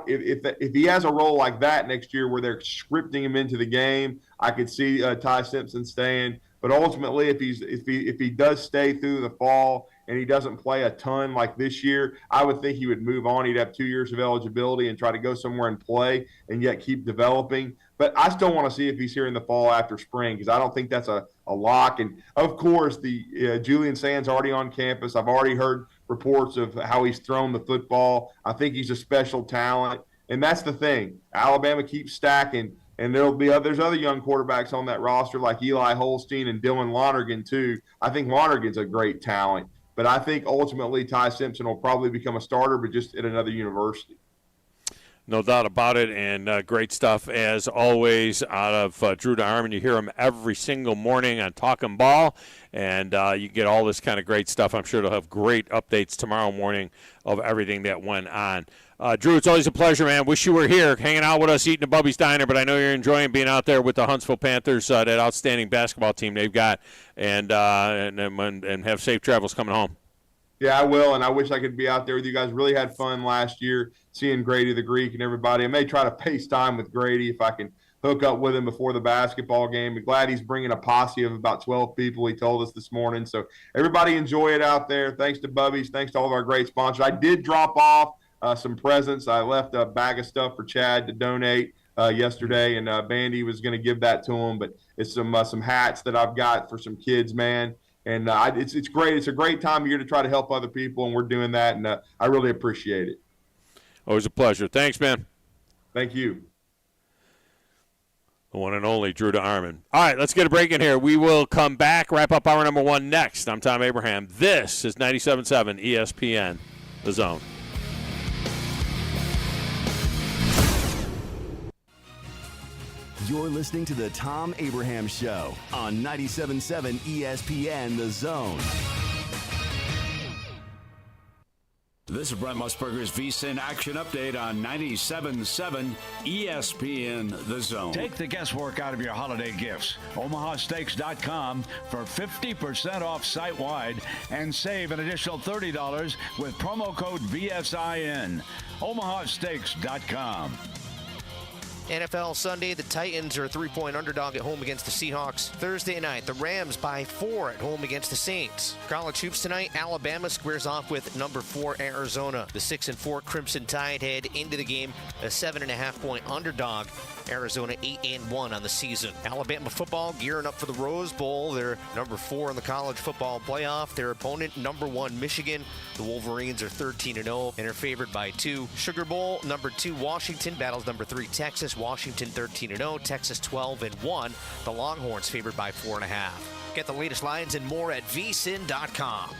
If he has a role like that next year where they're scripting him into the game, I could see Ty Simpson staying. But ultimately, if he does stay through the fall and he doesn't play a ton like this year, I would think he would move on. He'd have 2 years of eligibility and try to go somewhere and play and yet keep developing. But I still want to see if he's here in the fall after spring, because I don't think that's a lock. And, of course, the Julian Sayin's already on campus. I've already heard reports of how he's thrown the football. I think he's a special talent. And that's the thing. Alabama keeps stacking. And there's other young quarterbacks on that roster like Eli Holstein and Dylan Lonergan too. I think Lonergan's a great talent. But I think ultimately Ty Simpson will probably become a starter, but just at another university. No doubt about it, and great stuff as always out of Drew DeArmond. You hear him every single morning on Talkin' Ball, and you get all this kind of great stuff. I'm sure they'll have great updates tomorrow morning of everything that went on. Drew, it's always a pleasure, man. Wish you were here hanging out with us eating at Bubby's Diner, but I know you're enjoying being out there with the Huntsville Panthers, that outstanding basketball team they've got, and have safe travels coming home. Yeah, I will, and I wish I could be out there with you guys. Really had fun last year seeing Grady the Greek and everybody. I may try to pace time with Grady if I can hook up with him before the basketball game. But glad he's bringing a posse of about 12 people, he told us this morning. So everybody enjoy it out there. Thanks to Bubby's. Thanks to all of our great sponsors. I did drop off some presents. I left a bag of stuff for Chad to donate yesterday, and Bandy was going to give that to him. But it's some hats that I've got for some kids, man. And it's great. It's a great time of year to try to help other people, and we're doing that, and I really appreciate it. Always a pleasure. Thanks, man. Thank you. The one and only Drew DeArmond. All right, let's get a break in here. We will come back, wrap up hour number one next. I'm Thom Abraham. This is 97.7 ESPN, The Zone. You're listening to the Thom Abraham Show on 97.7 ESPN The Zone. This is Brent Musburger's VSiN Action Update on 97.7 ESPN The Zone. Take the guesswork out of your holiday gifts. OmahaSteaks.com for 50% off site-wide and save an additional $30 with promo code VSIN. OmahaSteaks.com. NFL Sunday, the Titans are a 3-point underdog at home against the Seahawks. Thursday night, the Rams by 4 at home against the Saints. College hoops tonight, Alabama squares off with number 4 Arizona. The 6-4 Crimson Tide head into the game a 7.5-point underdog. Arizona 8-1 on the season. Alabama football gearing up for the Rose Bowl. They're number 4 in the college football playoff. Their opponent, number 1 Michigan. The Wolverines are 13-0 and are favored by 2. Sugar Bowl, number 2 Washington battles number 3 Texas. Washington 13-0, Texas 12-1. The Longhorns favored by 4.5. Get the latest lines and more at vsin.com.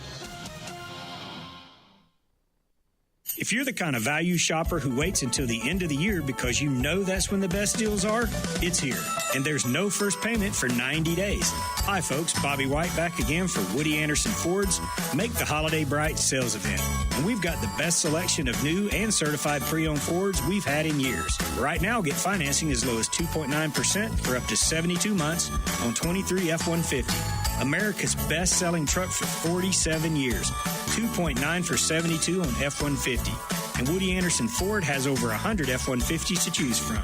If you're the kind of value shopper who waits until the end of the year because you know that's when the best deals are, it's here. And there's no first payment for 90 days. Hi, folks. Bobby White back again for Woody Anderson Ford's Make the Holiday Bright sales event. And we've got the best selection of new and certified pre-owned Fords we've had in years. Right now, get financing as low as 2.9% for up to 72 months on 23 F-150. America's best-selling truck for 47 years. 2.9 for 72 on F-150. And Woody Anderson Ford has over 100 F-150s to choose from.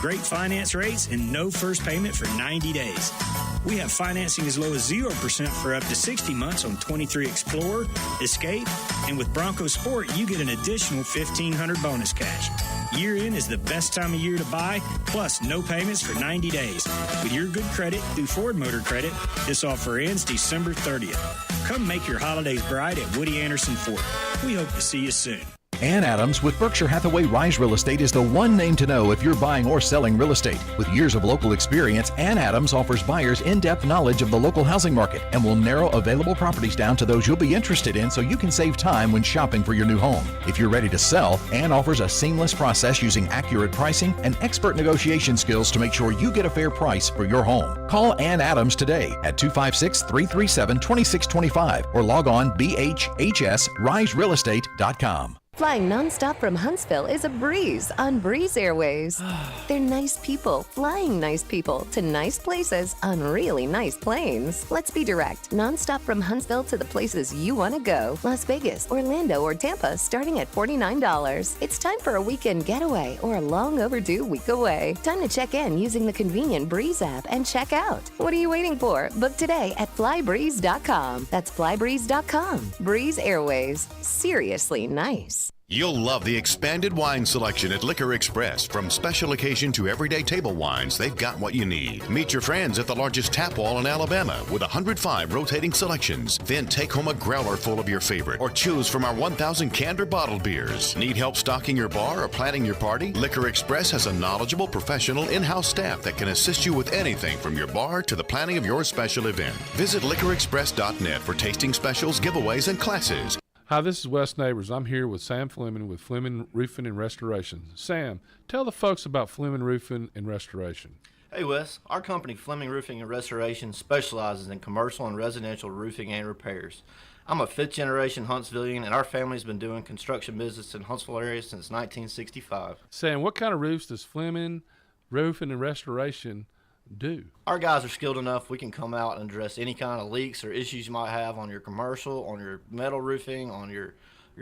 Great finance rates and no first payment for 90 days. We have financing as low as 0% for up to 60 months on 23 Explorer, Escape, and with Bronco Sport, you get an additional $1,500 bonus cash. Year-end is the best time of year to buy, plus no payments for 90 days. With your good credit through Ford Motor Credit, this offer ends December 30th. Come make your holidays bright at Woody Anderson Ford. We hope to see you soon. Ann Adams with Berkshire Hathaway Rise Real Estate is the one name to know if you're buying or selling real estate. With years of local experience, Ann Adams offers buyers in-depth knowledge of the local housing market and will narrow available properties down to those you'll be interested in so you can save time when shopping for your new home. If you're ready to sell, Ann offers a seamless process using accurate pricing and expert negotiation skills to make sure you get a fair price for your home. Call Ann Adams today at 256-337-2625 or log on bhhsriserealestate.com. Flying nonstop from Huntsville is a breeze on Breeze Airways. They're nice people flying nice people to nice places on really nice planes. Let's be direct. Nonstop from Huntsville to the places you want to go. Las Vegas, Orlando, or Tampa starting at $49. It's time for a weekend getaway or a long overdue week away. Time to check in using the convenient Breeze app and check out. What are you waiting for? Book today at flybreeze.com. That's flybreeze.com. Breeze Airways. Seriously nice. You'll love the expanded wine selection at Liquor Express. From special occasion to everyday table wines, they've got what you need. Meet your friends at the largest tap wall in Alabama with 105 rotating selections. Then take home a growler full of your favorite or choose from our 1,000 canned or bottled beers. Need help stocking your bar or planning your party? Liquor Express has a knowledgeable, professional in-house staff that can assist you with anything from your bar to the planning of your special event. Visit liquorexpress.net for tasting specials, giveaways, and classes. Hi, this is Wes Neighbors. I'm here with Sam Fleming with Fleming Roofing and Restoration. Sam, tell the folks about Fleming Roofing and Restoration. Hey, Wes. Our company, Fleming Roofing and Restoration, specializes in commercial and residential roofing and repairs. I'm a fifth-generation Huntsvillian, and our family's been doing construction business in Huntsville area since 1965. Sam, what kind of roofs does Fleming Roofing and Restoration do? Our guys are skilled enough. We can come out and address any kind of leaks or issues you might have on your commercial, on your metal roofing, on your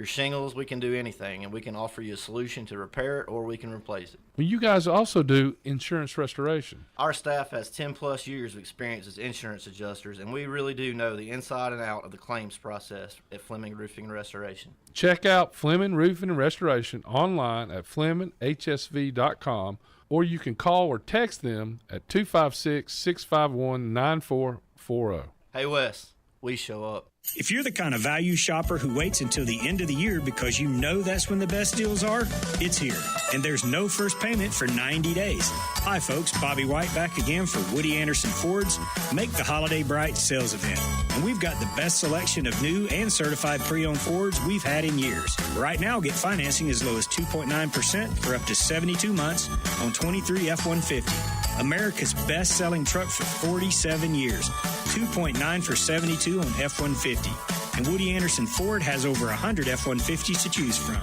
shingles. We can do anything, and we can offer you a solution to repair it, or we can replace it. Well, you guys also do insurance restoration. Our staff has 10-plus years of experience as insurance adjusters, and we really do know the inside and out of the claims process at Fleming Roofing and Restoration. Check out Fleming Roofing and Restoration online at FlemingHSV.com, or you can call or text them at 256-651-9440. Hey, Wes, we show up. If you're the kind of value shopper who waits until the end of the year because you know that's when the best deals are, it's here. And there's no first payment for 90 days. Hi, folks. Bobby White back again for Woody Anderson Ford's Make the Holiday Bright sales event. And we've got the best selection of new and certified pre-owned Fords we've had in years. Right now, get financing as low as 2.9% for up to 72 months on 23 F-150. America's best-selling truck for 47 years. 2.9 for 72 on F-150. And Woody Anderson Ford has over 100 F-150s to choose from.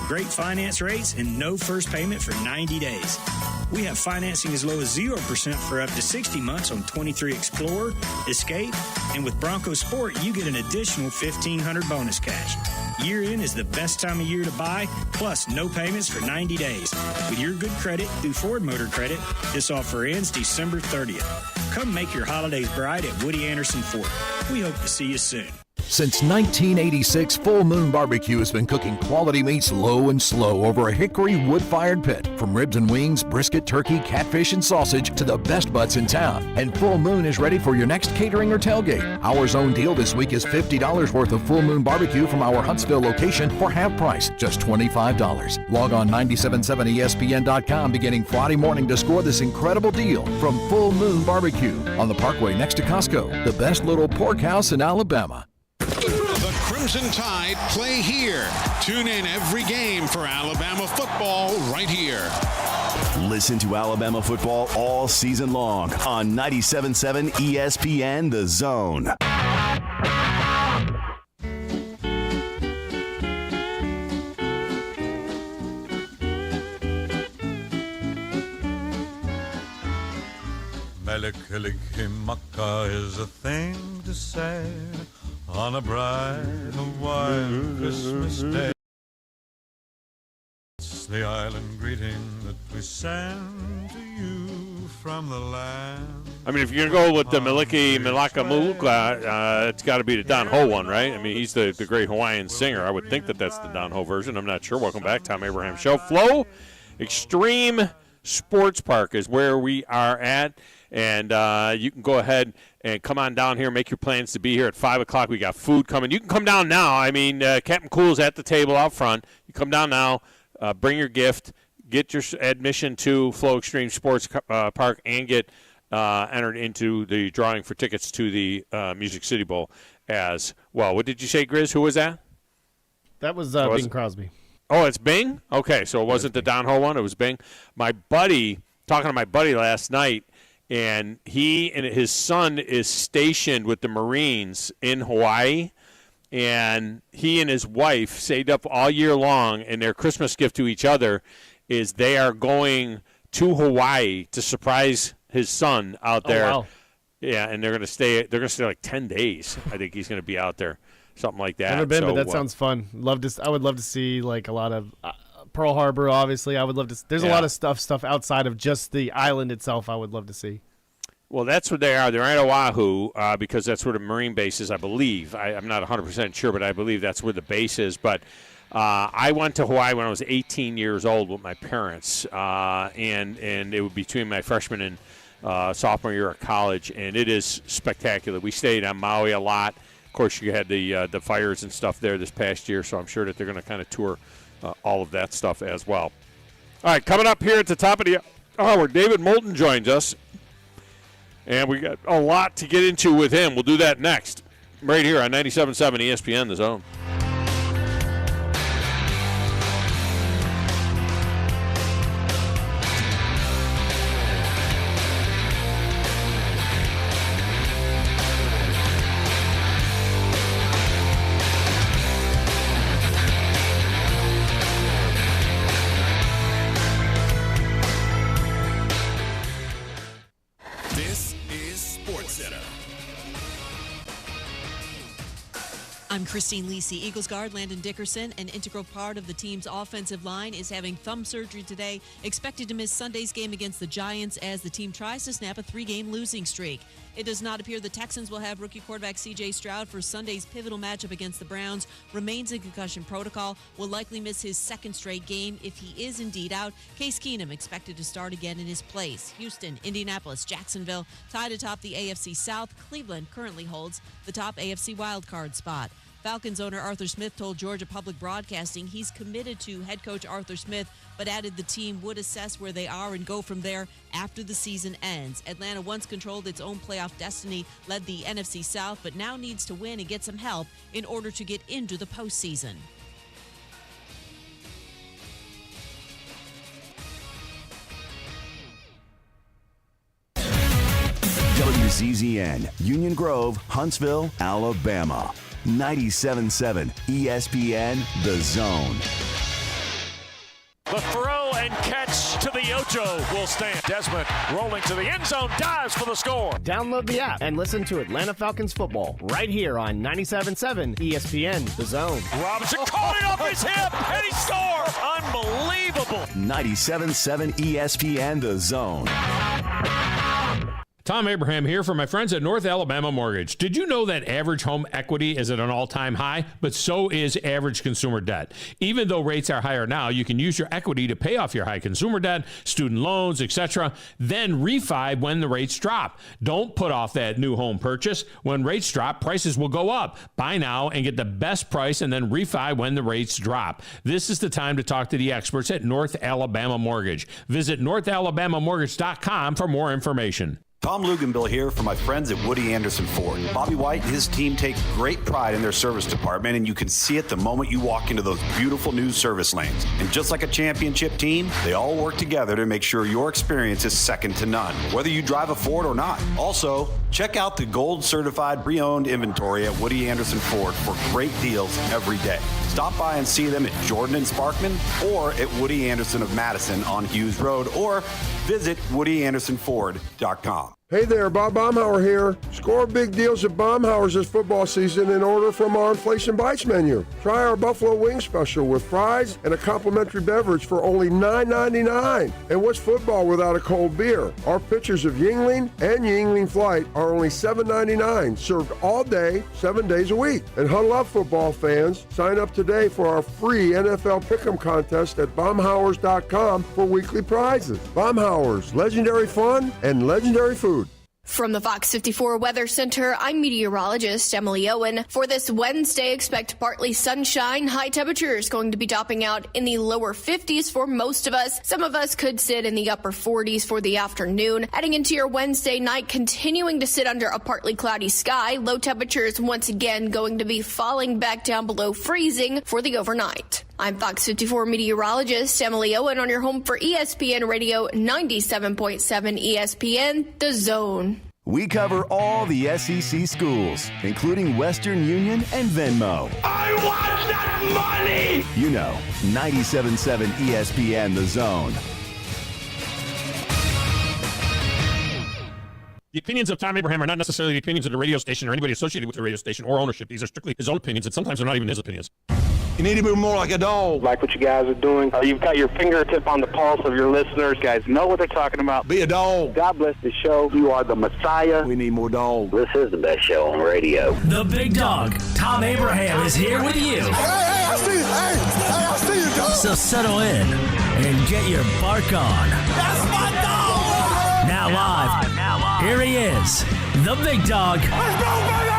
Great finance rates and no first payment for 90 days. We have financing as low as 0% for up to 60 months on 23 Explorer, Escape, and with Bronco Sport, you get an additional $1,500 bonus cash. Year-end is the best time of year to buy, plus no payments for 90 days. With your good credit through Ford Motor Credit, this offer ends December 30th. Come make your holidays bright at Woody Anderson Ford. We hope to see you soon. Since 1986, Full Moon Barbecue has been cooking quality meats low and slow over a hickory wood-fired pit. From ribs and wings, brisket, turkey, catfish, and sausage to the best butts in town. And Full Moon is ready for your next catering or tailgate. Our zone deal this week is $50 worth of Full Moon Barbecue from our Huntsville location for half price, just $25. Log on 977ESPN.com beginning Friday morning to score this incredible deal from Full Moon Barbecue on the Parkway next to Costco, the best little pork house in Alabama. The Crimson Tide play here. Tune in every game for Alabama football right here. Listen to Alabama football all season long on 97.7 ESPN The Zone. Melikilikimaka is a thing to say on a bright Hawaiian Christmas day. It's the island greeting that we send to you from the land. I mean, if you're going to go with the Miliki Malaka, it's got to be the Don Ho one, right? I mean, he's the great Hawaiian singer. I would think that that's the Don Ho version. I'm not sure. Welcome back, Thom Abraham Show. Flow Extreme Sports Park is where we are at. And you can go ahead and come on down here, make your plans to be here at 5 o'clock. We got food coming. You can come down now. I mean, Captain Cool's at the table out front. You come down now, bring your gift, get your admission to Flow Extreme Sports Park, and get entered into the drawing for tickets to the Music City Bowl as well. What did you say, Grizz? Who was that? That was Bing Crosby. Oh, it's Bing? Okay, so it wasn't the Don Ho one. It was Bing. Talking to my buddy last night, and he and his son is stationed with the Marines in Hawaii, and he and his wife saved up all year long, and their Christmas gift to each other is they are going to Hawaii to surprise his son out there. Oh, wow. Yeah, and they're going to stay like 10 days. I think he's going to be out there, something like that. Never been, but that sounds fun. I would love to see like a lot of Pearl Harbor, obviously. I would love to. There's a lot of stuff outside of just the island itself I would love to see. Well, that's where they are. They're at Oahu because that's where the Marine base is, I believe. I'm not 100% sure, but I believe that's where the base is. But I went to Hawaii when I was 18 years old with my parents, and it was between my freshman and sophomore year of college, and it is spectacular. We stayed on Maui a lot. Of course, you had the fires and stuff there this past year, so I'm sure that they're going to kind of tour all of that stuff as well. All right, coming up here at the top of the hour, David Moulton joins us. And we got a lot to get into with him. We'll do that next, right here on 97.7 ESPN, The Zone. I'm Christine Lisi. Eagles guard Landon Dickerson, an integral part of the team's offensive line, is having thumb surgery today, expected to miss Sunday's game against the Giants as the team tries to snap a 3-game losing streak. It does not appear the Texans will have rookie quarterback C.J. Stroud for Sunday's pivotal matchup against the Browns. Remains in concussion protocol, will likely miss his second straight game if he is indeed out. Case Keenum expected to start again in his place. Houston, Indianapolis, Jacksonville tied atop the AFC South. Cleveland currently holds the top AFC wildcard spot. Falcons owner Arthur Smith told Georgia Public Broadcasting he's committed to head coach Arthur Smith, but added the team would assess where they are and go from there after the season ends. Atlanta once controlled its own playoff destiny, led the NFC South, but now needs to win and get some help in order to get into the postseason. WCZN, Union Grove, Huntsville, Alabama. 97.7 ESPN, The Zone. The throw and catch to the Matty Ocho will stand. Desmond rolling to the end zone, dives for the score. Download the app and listen to Atlanta Falcons football right here on 97.7 ESPN, The Zone. Robinson caught it off his hip, and he scores. Unbelievable. 97.7 ESPN, The Zone. Thom Abraham here for my friends at North Alabama Mortgage. Did you know that average home equity is at an all-time high? But so is average consumer debt. Even though rates are higher now, you can use your equity to pay off your high consumer debt, student loans, etc., then refi when the rates drop. Don't put off that new home purchase. When rates drop, prices will go up. Buy now and get the best price and then refi when the rates drop. This is the time to talk to the experts at North Alabama Mortgage. Visit northalabamamortgage.com for more information. Tom Luganbill here for my friends at Woody Anderson Ford. Bobby White and his team take great pride in their service department, and you can see it the moment you walk into those beautiful new service lanes. And just like a championship team, they all work together to make sure your experience is second to none, whether you drive a Ford or not. Also, check out the gold certified pre-owned inventory at Woody Anderson Ford for great deals every day. Stop by and see them at Jordan and Sparkman or at Woody Anderson of Madison on Hughes Road, or visit WoodyAndersonFord.com. Hey there, Bob Baumhauer here. Score big deals at Baumhauer's this football season and order from our Inflation Bites menu. Try our Buffalo Wing Special with fries and a complimentary beverage for only $9.99. And what's football without a cold beer? Our pitchers of Yingling and Yingling Flight are only $7.99, served all day, 7 days a week. And huddle up, football fans. Sign up today for our free NFL Pick'em contest at Baumhauers.com for weekly prizes. Baumhauers, legendary fun and legendary food. From the Fox 54 Weather Center, I'm meteorologist Emily Owen. For this Wednesday, expect partly sunshine. High temperatures going to be topping out in the lower 50s for most of us. Some of us could sit in the upper 40s for the afternoon. Heading into your Wednesday night, continuing to sit under a partly cloudy sky. Low temperatures once again going to be falling back down below freezing for the overnight. I'm Fox 54 meteorologist Emily Owen on your home for ESPN Radio 97.7 ESPN, The Zone. We cover all the SEC schools, including Western Union and Venmo. I want that money! You know, 97.7 ESPN, The Zone. The opinions of Thom Abraham are not necessarily the opinions of the radio station or anybody associated with the radio station or ownership. These are strictly his own opinions, and sometimes they're not even his opinions. You need to be more like a dog. Like what you guys are doing. You've got your fingertip on the pulse of your listeners. Guys know what they're talking about. Be a dog. God bless the show. You are the Messiah. We need more dogs. This is the best show on radio. The big dog, Thom Abraham, is here with you. Hey, I see you. Hey, I see you, dog. So settle in and get your bark on. That's my dog. Now live. Here he is, the big dog. Let's go, baby!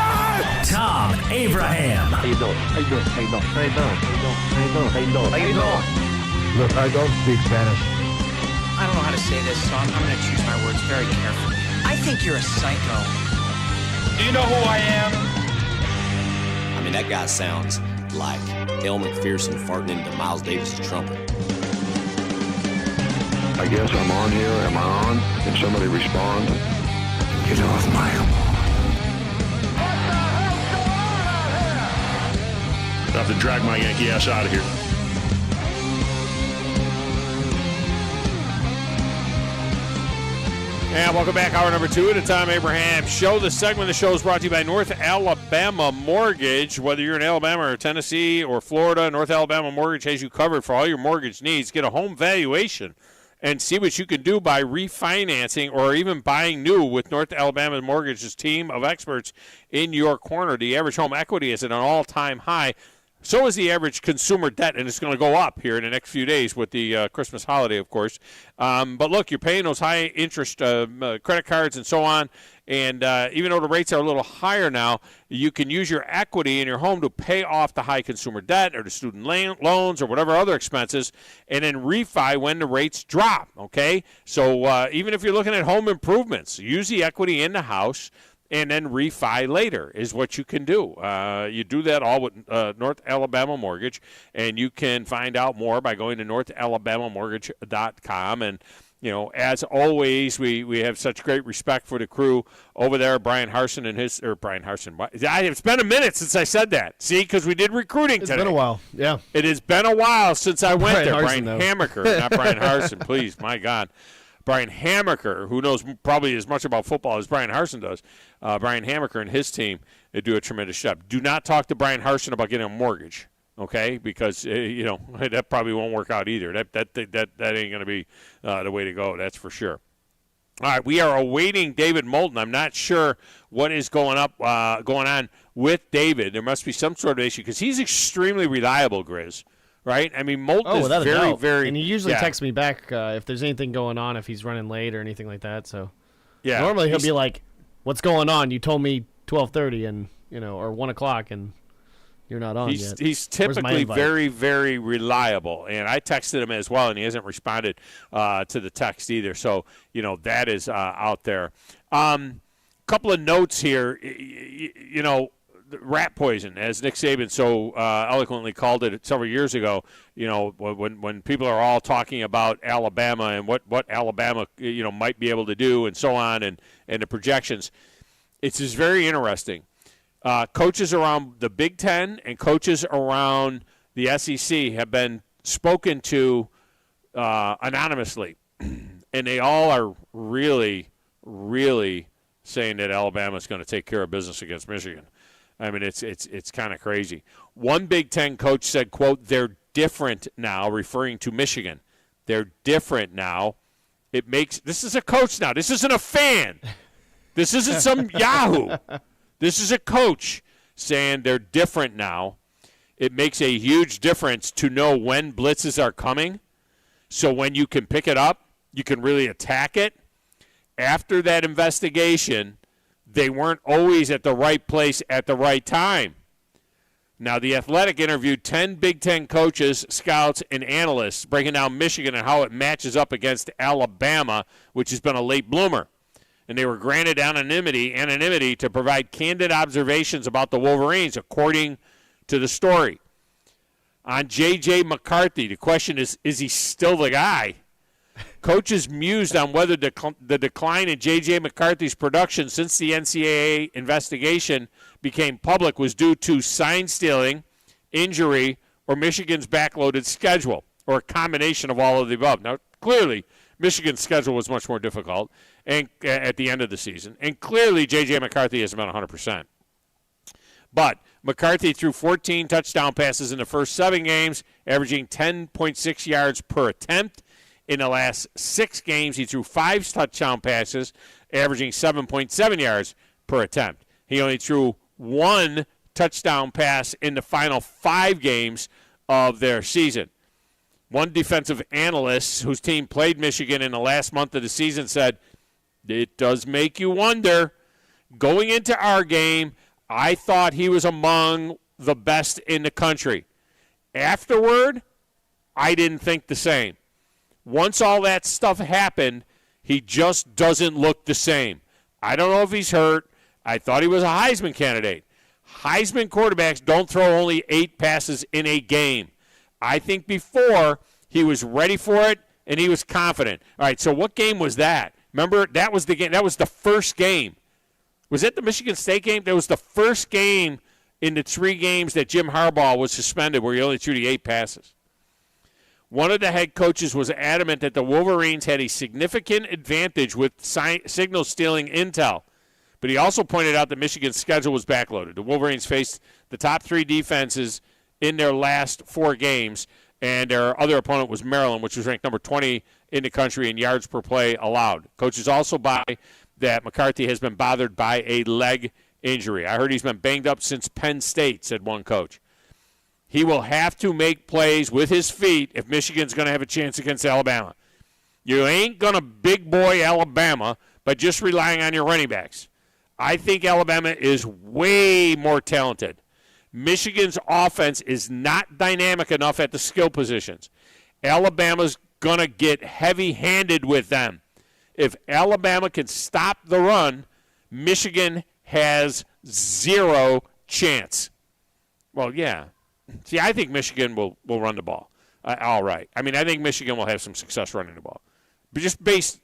Thom Abraham. How you doing? How you doing? How you doing? How you doing? How you doing? How you doing? How you doing? Look, I don't speak Spanish. I don't know how to say this, so I'm going to choose my words very carefully. I think you're a psycho. Do you know who I am? I mean, that guy sounds like El McPherson farting into Miles Davis' trumpet. I guess I'm on here. Am I on? If somebody responds, get off my lawn. I have to drag my Yankee ass out of here. And welcome back, hour number 2 of the Thom Abraham Show. This segment of the show is brought to you by North Alabama Mortgage. Whether you're in Alabama or Tennessee or Florida, North Alabama Mortgage has you covered for all your mortgage needs. Get a home valuation and see what you can do by refinancing or even buying new with North Alabama Mortgage's team of experts in your corner. The average home equity is at an all-time high. So is the average consumer debt, and it's going to go up here in the next few days with the Christmas holiday, of course. But look, you're paying those high-interest credit cards and so on, and even though the rates are a little higher now, you can use your equity in your home to pay off the high consumer debt or the student loans or whatever other expenses, and then refi when the rates drop, okay? So even if you're looking at home improvements, use the equity in the house and then refi later is what you can do. You do that all with North Alabama Mortgage, and you can find out more by going to NorthAlabamaMortgage.com. And as always, we have such great respect for the crew over there, Brian Harsin It's been a minute since I said that. See, because we did recruiting today. It's been a while, yeah. It has been a while since I went there. Brian Brian Hammaker, not Brian Harsin, please, my God. Brian Hammaker, who knows probably as much about football as Brian Harsin does. Brian Hammaker and his team, they do a tremendous job. Do not talk to Brian Harsin about getting a mortgage. Okay, because that probably won't work out either. That ain't going to be the way to go. That's for sure. All right, we are awaiting David Moulton. I'm not sure what is going on with David. There must be some sort of issue because he's extremely reliable, Grizz. Right? I mean, Moulton is very, very. And he usually texts me back if there's anything going on, if he's running late or anything like that. So normally he'll be like, "What's going on? You told me 12:30 and or 1 o'clock and." You're not on yet. He's typically very, very reliable, and I texted him as well, and he hasn't responded to the text either. So, that is out there. Couple of notes here. Rat poison, as Nick Saban so eloquently called it several years ago. When people are all talking about Alabama and what Alabama might be able to do and so on, and the projections, it's just very interesting. Coaches around the Big Ten and coaches around the SEC have been spoken to anonymously, and they all are really, really saying that Alabama is going to take care of business against Michigan. I mean, it's kind of crazy. One Big Ten coach said, quote, "They're different now," referring to Michigan. They're different now. This is a coach now. This isn't a fan. This isn't some Yahoo. This is a coach saying they're different now. It makes a huge difference to know when blitzes are coming. So when you can pick it up, you can really attack it. After that investigation, they weren't always at the right place at the right time. Now, The Athletic interviewed 10 Big Ten coaches, scouts, and analysts, breaking down Michigan and how it matches up against Alabama, which has been a late bloomer. And they were granted anonymity to provide candid observations about the Wolverines, according to the story. On J.J. McCarthy, the question is he still the guy? Coaches mused on whether the decline in J.J. McCarthy's production since the NCAA investigation became public was due to sign stealing, injury, or Michigan's backloaded schedule, or a combination of all of the above. Now, clearly, Michigan's schedule was much more difficult and at the end of the season. And clearly, J.J. McCarthy is about 100%. But McCarthy threw 14 touchdown passes in the first 7 games, averaging 10.6 yards per attempt. In the last 6 games, he threw 5 touchdown passes, averaging 7.7 yards per attempt. He only threw 1 touchdown pass in the final 5 games of their season. One defensive analyst whose team played Michigan in the last month of the season said, "It does make you wonder. Going into our game, I thought he was among the best in the country. Afterward, I didn't think the same. Once all that stuff happened, he just doesn't look the same. I don't know if he's hurt. I thought he was a Heisman candidate. Heisman quarterbacks don't throw only 8 passes in a game. I think before he was ready for it and he was confident." All right, so what game was that? Remember, that was the game. That was the first game. Was it the Michigan State game? That was the first game in the 3 games that Jim Harbaugh was suspended where he only threw the 8 passes. One of the head coaches was adamant that the Wolverines had a significant advantage with signal stealing intel. But he also pointed out that Michigan's schedule was backloaded. The Wolverines faced the top 3 defenses in their last 4 games, and their other opponent was Maryland, which was ranked number 20 in the country in yards per play allowed. Coaches also buy that McCarthy has been bothered by a leg injury. I heard he's been banged up since Penn State, said one coach. He will have to make plays with his feet if Michigan's going to have a chance against Alabama. You ain't going to big boy Alabama by just relying on your running backs. I think Alabama is way more talented. Michigan's offense is not dynamic enough at the skill positions. Alabama's going to get heavy-handed with them. If Alabama can stop the run, Michigan has 0 chance. Well, yeah. See, I think Michigan will run the ball. All right. I mean, I think Michigan will have some success running the ball. but just based,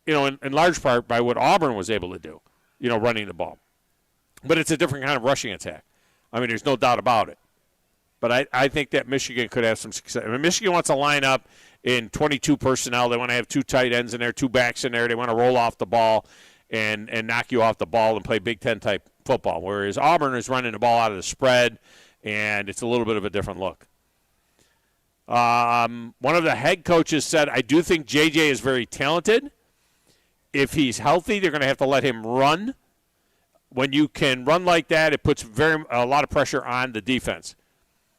in large part by what Auburn was able to do, running the ball. But it's a different kind of rushing attack. I mean, there's no doubt about it. But I think that Michigan could have some success. I mean, Michigan wants to line up in 22 personnel. They want to have 2 tight ends in there, 2 backs in there. They want to roll off the ball and knock you off the ball and play Big Ten-type football, whereas Auburn is running the ball out of the spread, and it's a little bit of a different look. One of the head coaches said, I do think J.J. is very talented. If he's healthy, they're going to have to let him run. When you can run like that, it puts a lot of pressure on the defense.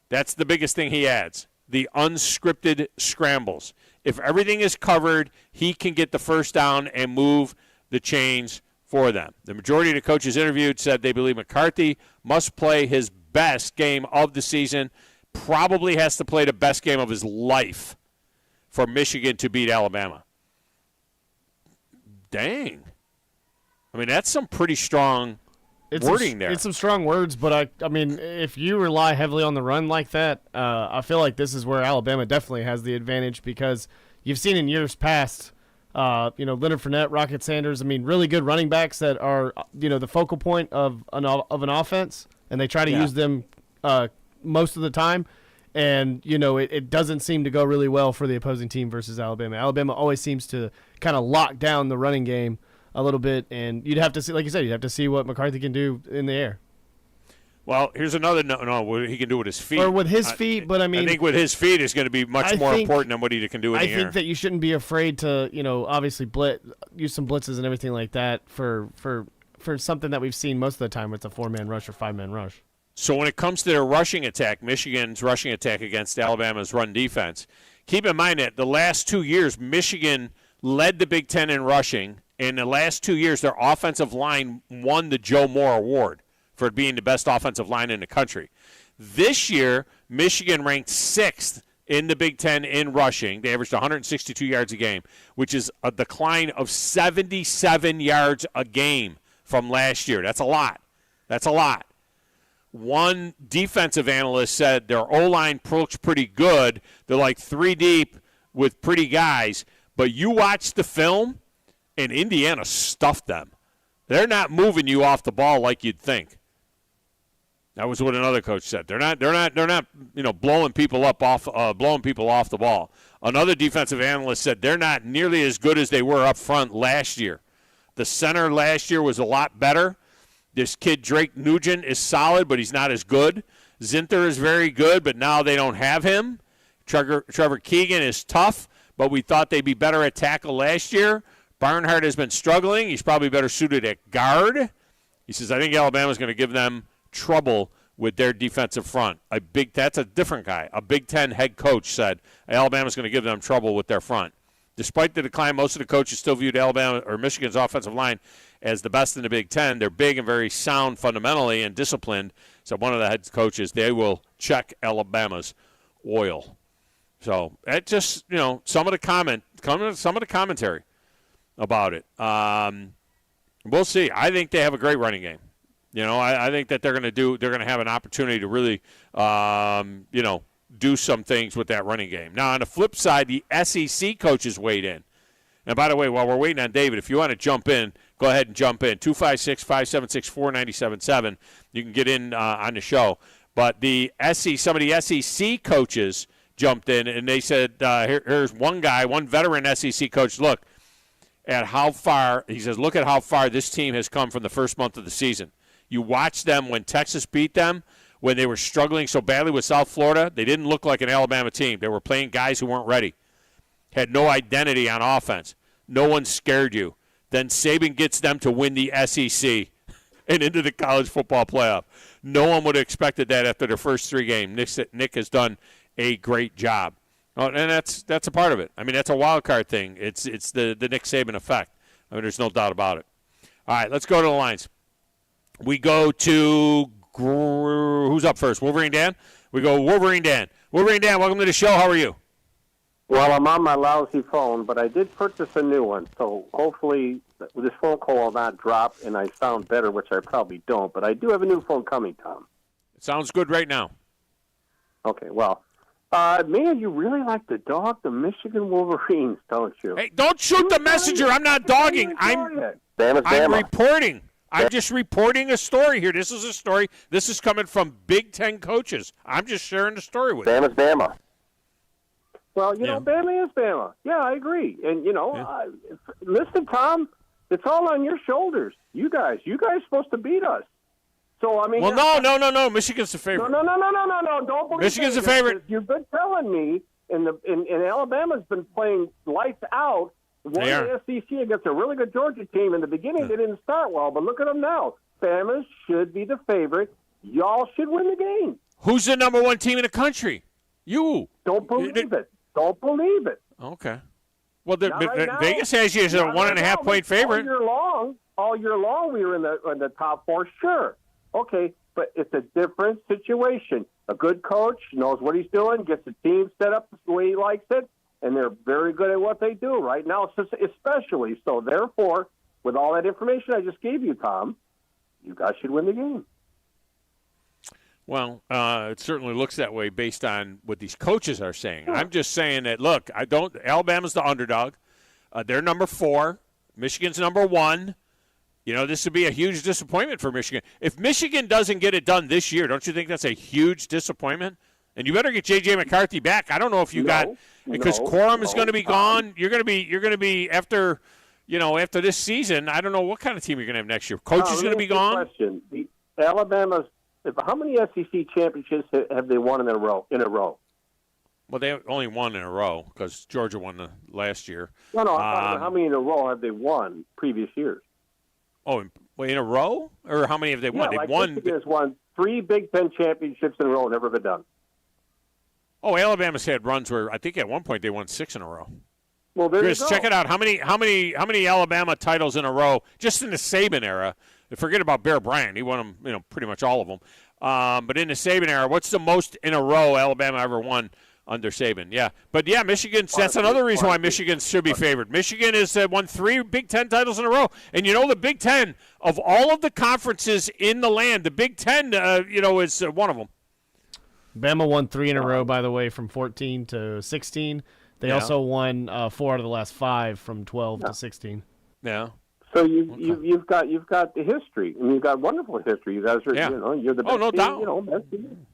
That's the biggest thing he adds, the unscripted scrambles. If everything is covered, he can get the first down and move the chains for them. The majority of the coaches interviewed said they believe McCarthy must play his best game of the season, probably has to play the best game of his life for Michigan to beat Alabama. Dang. I mean, that's some pretty strong wording there. It's some strong words, but I mean, if you rely heavily on the run like that, I feel like this is where Alabama definitely has the advantage because you've seen in years past, Leonard Fournette, Rocket Sanders, I mean, really good running backs that are, the focal point of an offense, and they try to use them most of the time. And, it doesn't seem to go really well for the opposing team versus Alabama. Alabama always seems to kind of lock down the running game a little bit, and you'd have to see, like you said, you'd have to see what McCarthy can do in the air. Well, here's another what he can do with his feet. Or with his feet, but I mean, I think with his feet is going to be much more important than what he can do in the air. I think that you shouldn't be afraid to, obviously use some blitzes and everything like that for something that we've seen most of the time. It's a 4-man rush or 5-man rush. So when it comes to their rushing attack, Michigan's rushing attack against Alabama's run defense, keep in mind that the last 2 years, Michigan led the Big Ten in rushing. In the last 2 years, their offensive line won the Joe Moore Award for being the best offensive line in the country. This year, Michigan ranked 6th in the Big Ten in rushing. They averaged 162 yards a game, which is a decline of 77 yards a game from last year. That's a lot. That's a lot. One defensive analyst said their O-line looks pretty good. They're like 3 deep with pretty guys. But you watch the film, and Indiana stuffed them. They're not moving you off the ball like you'd think. That was what another coach said. They're not blowing people off the ball. Another defensive analyst said they're not nearly as good as they were up front last year. The center last year was a lot better. This kid Drake Nugent is solid, but he's not as good. Zinter is very good, but now they don't have him. Trevor Keegan is tough, but we thought they'd be better at tackle last year. Barnhart has been struggling. He's probably better suited at guard. He says, I think Alabama's going to give them trouble with their defensive front. That's a different guy. A Big Ten head coach said Alabama's going to give them trouble with their front. Despite the decline, most of the coaches still viewed Alabama or Michigan's offensive line as the best in the Big Ten. They're big and very sound fundamentally and disciplined. So one of the head coaches, they will check Alabama's oil. So that just, some of the commentary about it. We'll see. I think they have a great running game. I think that they're going to have an opportunity to really, do some things with that running game. Now, on the flip side, the SEC coaches weighed in. And by the way, while we're waiting on David, if you want to jump in, go ahead and jump in. 256-576-4977. You can get in on the show. But some of the SEC coaches jumped in, and they said, here's one guy, one veteran SEC coach, look at how far this team has come from the first month of the season. You watch them when Texas beat them, when they were struggling so badly with South Florida, they didn't look like an Alabama team. They were playing guys who weren't ready, had no identity on offense. No one scared you. Then Saban gets them to win the SEC and into the college football playoff. No one would have expected that after their first 3 games. Nick has done a great job. Oh, and that's a part of it. I mean, that's a wild card thing. It's the Nick Saban effect. I mean, there's no doubt about it. All right, let's go to the lines. We go to who's up first? Wolverine Dan? We go Wolverine Dan. Wolverine Dan, welcome to the show. How are you? Well, I'm on my lousy phone, but I did purchase a new one, so hopefully this phone call will not drop and I sound better, which I probably don't. But I do have a new phone coming, Tom. It sounds good right now. Okay, well, Man, you really like to dog the Michigan Wolverines, don't you? Hey, don't shoot the messenger. I'm not dogging. I'm reporting. I'm just reporting a story here. This is a story. This is coming from Big Ten coaches. I'm just sharing the story with you. Bama's Bama. Well, you know, Bama is Bama. Yeah, I agree. And, you know, listen, Tom, it's all on your shoulders. You guys supposed to beat us. So, I mean. Well, no. Michigan's the favorite. No. Don't believe Michigan's the favorite. You've been telling me, and Alabama's been playing lights out. Won the SEC against a really good Georgia team. In the beginning, they didn't start well, but look at them now. Bama should be the favorite. Y'all should win the game. Who's the number one team in the country? You. Don't believe it. Don't believe it. Okay. Well, right now, Vegas has you as a 1.5 point favorite. All year long, we were in the top four. Sure. Okay, but it's a different situation. A good coach knows what he's doing, gets the team set up the way he likes it, and they're very good at what they do right now, especially. So, therefore, with all that information I just gave you, Tom, you guys should win the game. Well, it certainly looks that way based on what these coaches are saying. I'm just saying that, look, Alabama's the underdog. They're number 4. Michigan's number 1. You know, this would be a huge disappointment for Michigan. If Michigan doesn't get it done this year, don't you think that's a huge disappointment? And you better get J.J. McCarthy back. I don't know if you because Quorum is going to be gone. You're going to be after this season. I don't know what kind of team you're going to have next year. Coach is going to be gone. Question: Alabama's. How many SEC championships have they won in a row? Well, they only won in a row because Georgia won the last year. No. How many in a row have they won previous years? Oh, in a row? Or how many have they won? They've won. Michigan has won 3 Big Ten championships in a row, never been done. Oh, Alabama's had runs where I think at one point they won 6 in a row. Well, there Chris, you go. Check it out. How many Alabama titles in a row just in the Saban era? Forget about Bear Bryant. He won them, pretty much all of them. But in the Saban era, what's the most in a row Alabama ever won under Saban? Yeah. But, yeah, Michigan, that's another reason why Michigan should be favored. Michigan has won 3 Big Ten titles in a row. And, the Big Ten, of all of the conferences in the land, the Big Ten, is one of them. Bama won 3 in a row, by the way, from 14 to 16. They also won 4 out of the last 5 from 12 to 16. Yeah. So you've got the history, and you've got wonderful history. You guys are, you're the best no team, doubt. Best team.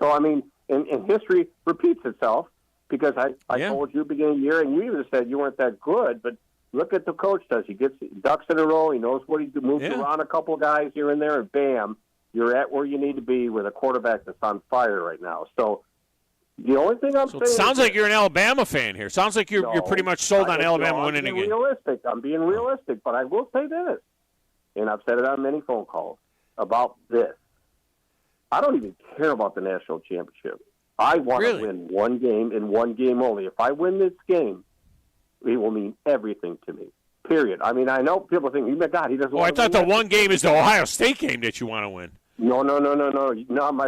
So I mean, and history repeats itself because I told you at the beginning of the year, and you even said you weren't that good, but look at the coach does. He gets ducks in a row. He knows what he moves around a couple of guys here and there, and bam, you're at where you need to be with a quarterback that's on fire right now. So. The only thing I'm saying it sounds like you're an Alabama fan here. Sounds like you're pretty much sold on Alabama winning again. I'm being realistic, but I will say this, and I've said it on many phone calls about this. I don't even care about the national championship. I want to win one game and one game only. If I win this game, it will mean everything to me. Period. I mean, I know people think, oh my God, he doesn't. I thought the one game is the Ohio State game that you want to win. No.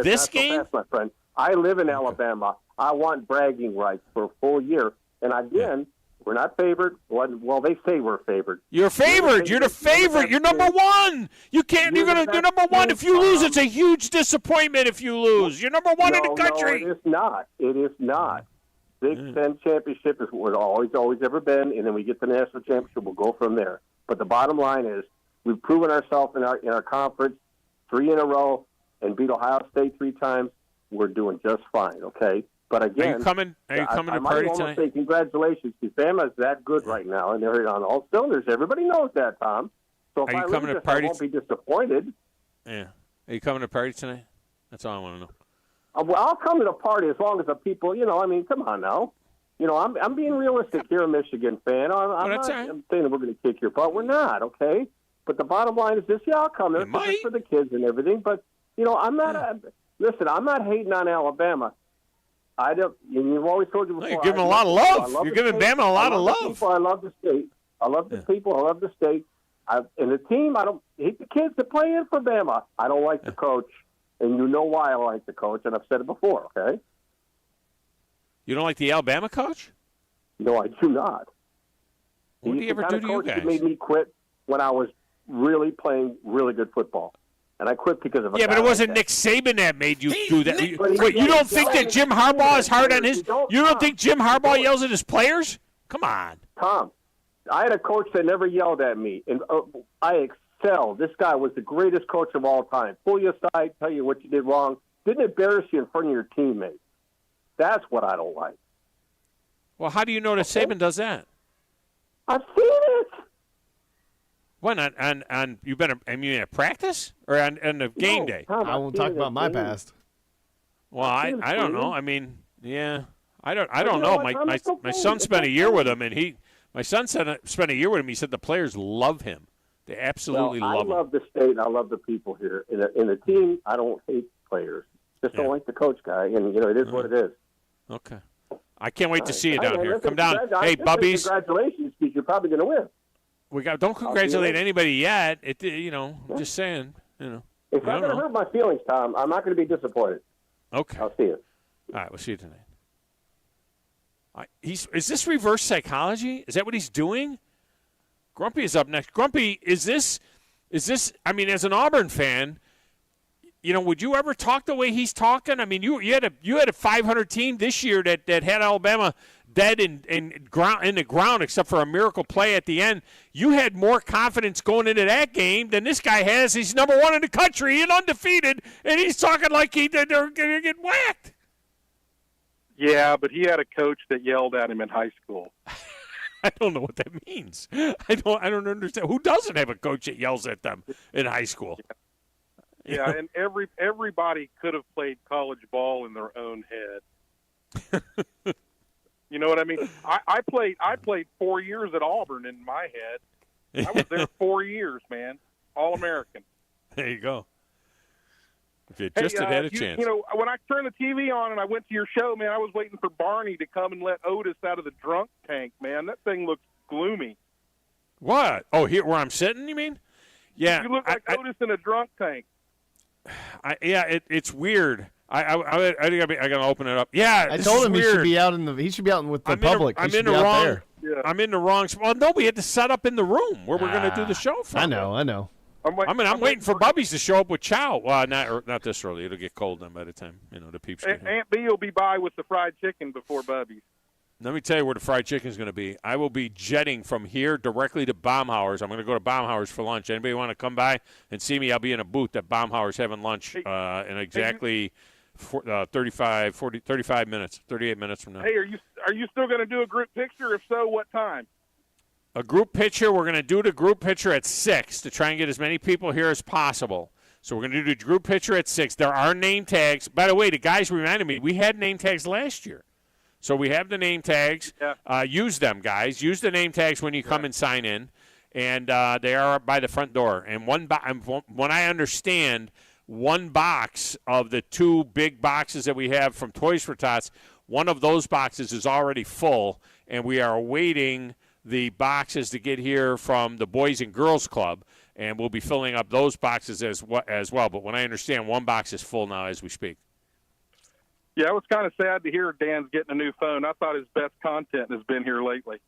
This game, so fast, my friend. I live in Alabama. I want bragging rights for a full year. And again, we're not favored. Well, they say we're favored. You're favored. You're the favorite. You're number 1. You can't. You're number 1. If you lose, it's a huge disappointment. If you lose, you're number 1 in the country. No, it is not. It is not. Big Ten championship is what it's always ever been. And then we get the national championship. We'll go from there. But the bottom line is, we've proven ourselves in our conference 3 in a row and beat Ohio State 3 times. We're doing just fine, okay? But again, are you coming to party I might almost say congratulations because Bama's that good right now, and they're on all cylinders. Everybody knows that, Tom. So if I lose this, I won't be disappointed. Yeah. Are you coming to party tonight? That's all I want to know. Well, I'll come to the party as long as the people, come on now. I'm being realistic here, a Michigan fan. I'm not saying that we're going to kick your butt. We're not, okay? But the bottom line is this: I'll come there for the kids and everything. But I'm not. Listen, I'm not hating on Alabama. I don't. And you've always told you before. You're giving a lot of love. You're giving Bama a lot of love. I love the state. I love the people. I love the state. And the team. I don't hate the kids that play in for Bama. I don't like the coach, and you know why I like the coach. And I've said it before. Okay. You don't like the Alabama coach? No, I do not. What did he ever do to you guys? He made me quit when I was really playing really good football. And I quit because of a but guy it wasn't like Nick Saban that made you do that. Wait, you don't think that Jim Harbaugh is hard on his? You don't think Jim Harbaugh yells at his players? Come on, Tom. I had a coach that never yelled at me, and I excelled. This guy was the greatest coach of all time. Pull you aside, tell you what you did wrong. Didn't embarrass you in front of your teammates. That's what I don't like. Well, how do you know that Saban does that? I've seen it. When on you've been at practice or on the game day? I won't talk about my past. Well, I don't know. I mean, yeah, I don't know. My son spent a year with him, and my son spent a year with him. He said the players love him. They absolutely love him. I love the state. And I love the people here. In the team, I don't hate players. Just don't like the coach guy, and it is what it is. Okay. I can't wait to see you down here. Come down. Hey, Bubbies. Congratulations, because you're probably going to win. Don't congratulate anybody yet. Just saying. It's not going to hurt my feelings, Tom. I'm not going to be disappointed. Okay. I'll see you. All right, we'll see you tonight. Is this reverse psychology? Is that what he's doing? Grumpy is up next. Grumpy, is this? I mean, as an Auburn fan, would you ever talk the way he's talking? I mean, you had a 500 team this year that had Alabama dead in the ground, except for a miracle play at the end. You had more confidence going into that game than this guy has. He's number one in the country and undefeated, and he's talking like they're going to get whacked. Yeah, but he had a coach that yelled at him in high school. I don't know what that means. I don't understand. Who doesn't have a coach that yells at them in high school? Yeah, and everybody could have played college ball in their own head. You know what I mean? I played 4 years at Auburn in my head. I was there 4 years, man. All-American. There you go. If you just had a chance. When I turned the TV on and I went to your show, man, I was waiting for Barney to come and let Otis out of the drunk tank, man. That thing looks gloomy. What? Oh, here where I'm sitting, you mean? Yeah. You look like Otis in a drunk tank. It's weird. I think I gotta open it up. Yeah, I told him he should be out with the public. I'm in the wrong. Yeah. I'm in the wrong spot. Well, no, we had to set up in the room where we're going to do the show from. I know. I'm waiting for Bubbies to show up with chow. Well, not this early. It'll get cold then by the time the peeps get here. Aunt B will be by with the fried chicken before Bubbies. Let me tell you where the fried chicken is going to be. I will be jetting from here directly to Baumhauer's. I'm going to go to Baumhauer's for lunch. Anybody want to come by and see me? I'll be in a booth at Baumhauer's having lunch in exactly 38 minutes from now. Hey, are you still going to do a group picture? If so, what time? A group picture, we're going to do the group picture at 6 to try and get as many people here as possible. So we're going to do the group picture at 6. There are name tags. By the way, the guys reminded me, we had name tags last year. So we have the name tags. Yeah. Use them, guys. Use the name tags when you come and sign in. And they are by the front door. And when I understand, one box of the two big boxes that we have from Toys for Tots, one of those boxes is already full, and we are awaiting the boxes to get here from the Boys and Girls Club, and we'll be filling up those boxes as well. But when I understand, one box is full now as we speak. Yeah, it was kind of sad to hear Dan's getting a new phone. I thought his best content has been here lately.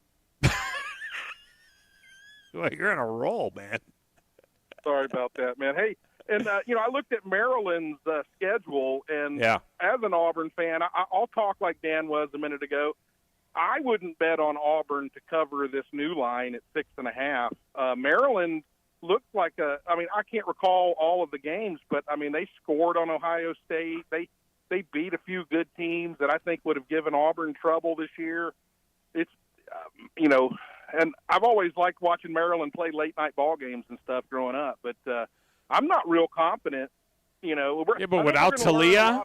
Well, you're on a roll, man. Sorry about that, man. Hey, and, I looked at Maryland's schedule, and as an Auburn fan, I'll talk like Dan was a minute ago. I wouldn't bet on Auburn to cover this new line at 6.5. Maryland looks like I can't recall all of the games, but, they scored on Ohio State. They beat a few good teams that I think would have given Auburn trouble this year. It's, and I've always liked watching Maryland play late-night ball games and stuff growing up, but I'm not real confident. But without Talia?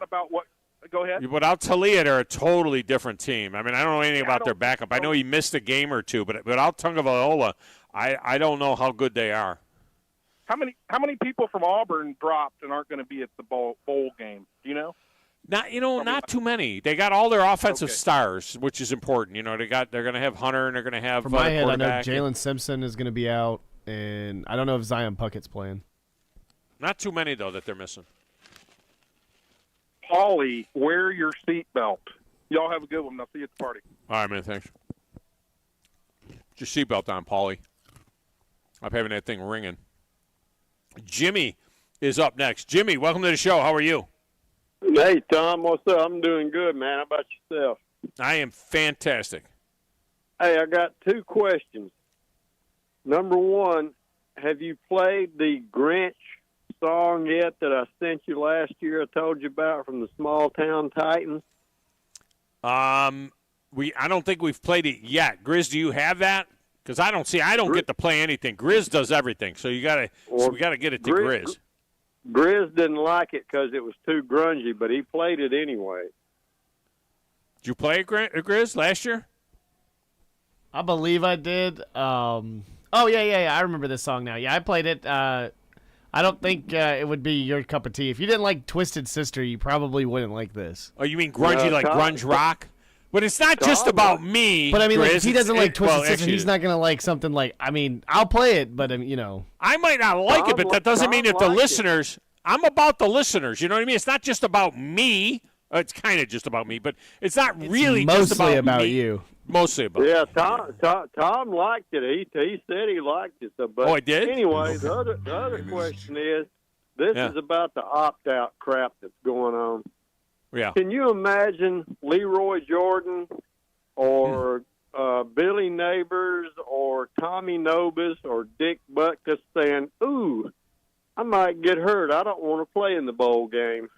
Go ahead. Without Talia, they're a totally different team. I don't know anything about their backup. I know he missed a game or two, but without Tagovailoa, I don't know how good they are. How many people from Auburn dropped and aren't going to be at the bowl game? Do you know? Not too many. They got all their offensive stars, which is important. They're going to have Hunter and they're going to have. From my head, I know Jalen Simpson is going to be out, and I don't know if Zion Puckett's playing. Not too many though that they're missing. Paulie, wear your seatbelt. Y'all have a good one. I'll see you at the party. All right, man. Thanks. Get your seatbelt on, Paulie. I'm having that thing ringing. Jimmy is up next. Jimmy, welcome to the show. How are you? Hey, Tom. What's up? I'm doing good, man. How about yourself? I am fantastic. Hey, I got 2 questions. Number one, have you played the Grinch song yet that I sent you last year? I told you about from the Small Town Titans. I don't think we've played it yet. Grizz, do you have that? Because I don't get to play anything. Grizz does everything, so we got to get it to Grizz. Grizz didn't like it because it was too grungy, but he played it anyway. Did you play it, Grizz, last year? I believe I did. Oh yeah. I remember this song now. Yeah, I played it. I don't think it would be your cup of tea. If you didn't like Twisted Sister, you probably wouldn't like this. Oh, you mean grungy, like grunge rock? But it's not just about me. But I mean, Grizz, like, if he doesn't like Twisted Sister, he's not gonna like something like. I mean, I'll play it, but I might not like it, but that doesn't mean that the listeners. I'm about the listeners. You know what I mean? It's not just about me. It's kind of just about me, but it's not really just about me. You. Mostly about Tom liked it. He said he liked it. So, but I did? Anyway, the other question is, this is about the opt-out crap that's going on. Yeah. Can you imagine Leroy Jordan or Billy Neighbors or Tommy Nobis or Dick Butkus saying, ooh, I might get hurt. I don't want to play in the bowl game.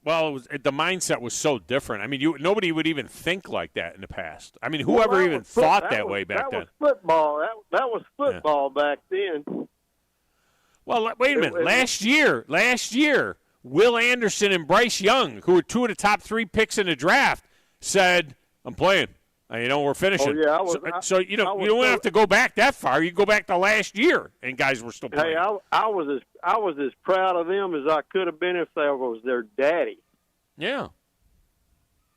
Well, the mindset was so different. I mean, nobody would even think like that in the past. I mean, whoever even thought that way back then. That was football. That was football back then. Well, wait a minute. Last year, Will Anderson and Bryce Young, who were 2 of the top 3 picks in the draft, said, I'm playing. We're finishing. Oh, yeah, you don't have to go back that far. You go back to last year, and guys were still playing. Hey, I was as proud of them as I could have been if I was their daddy. Yeah.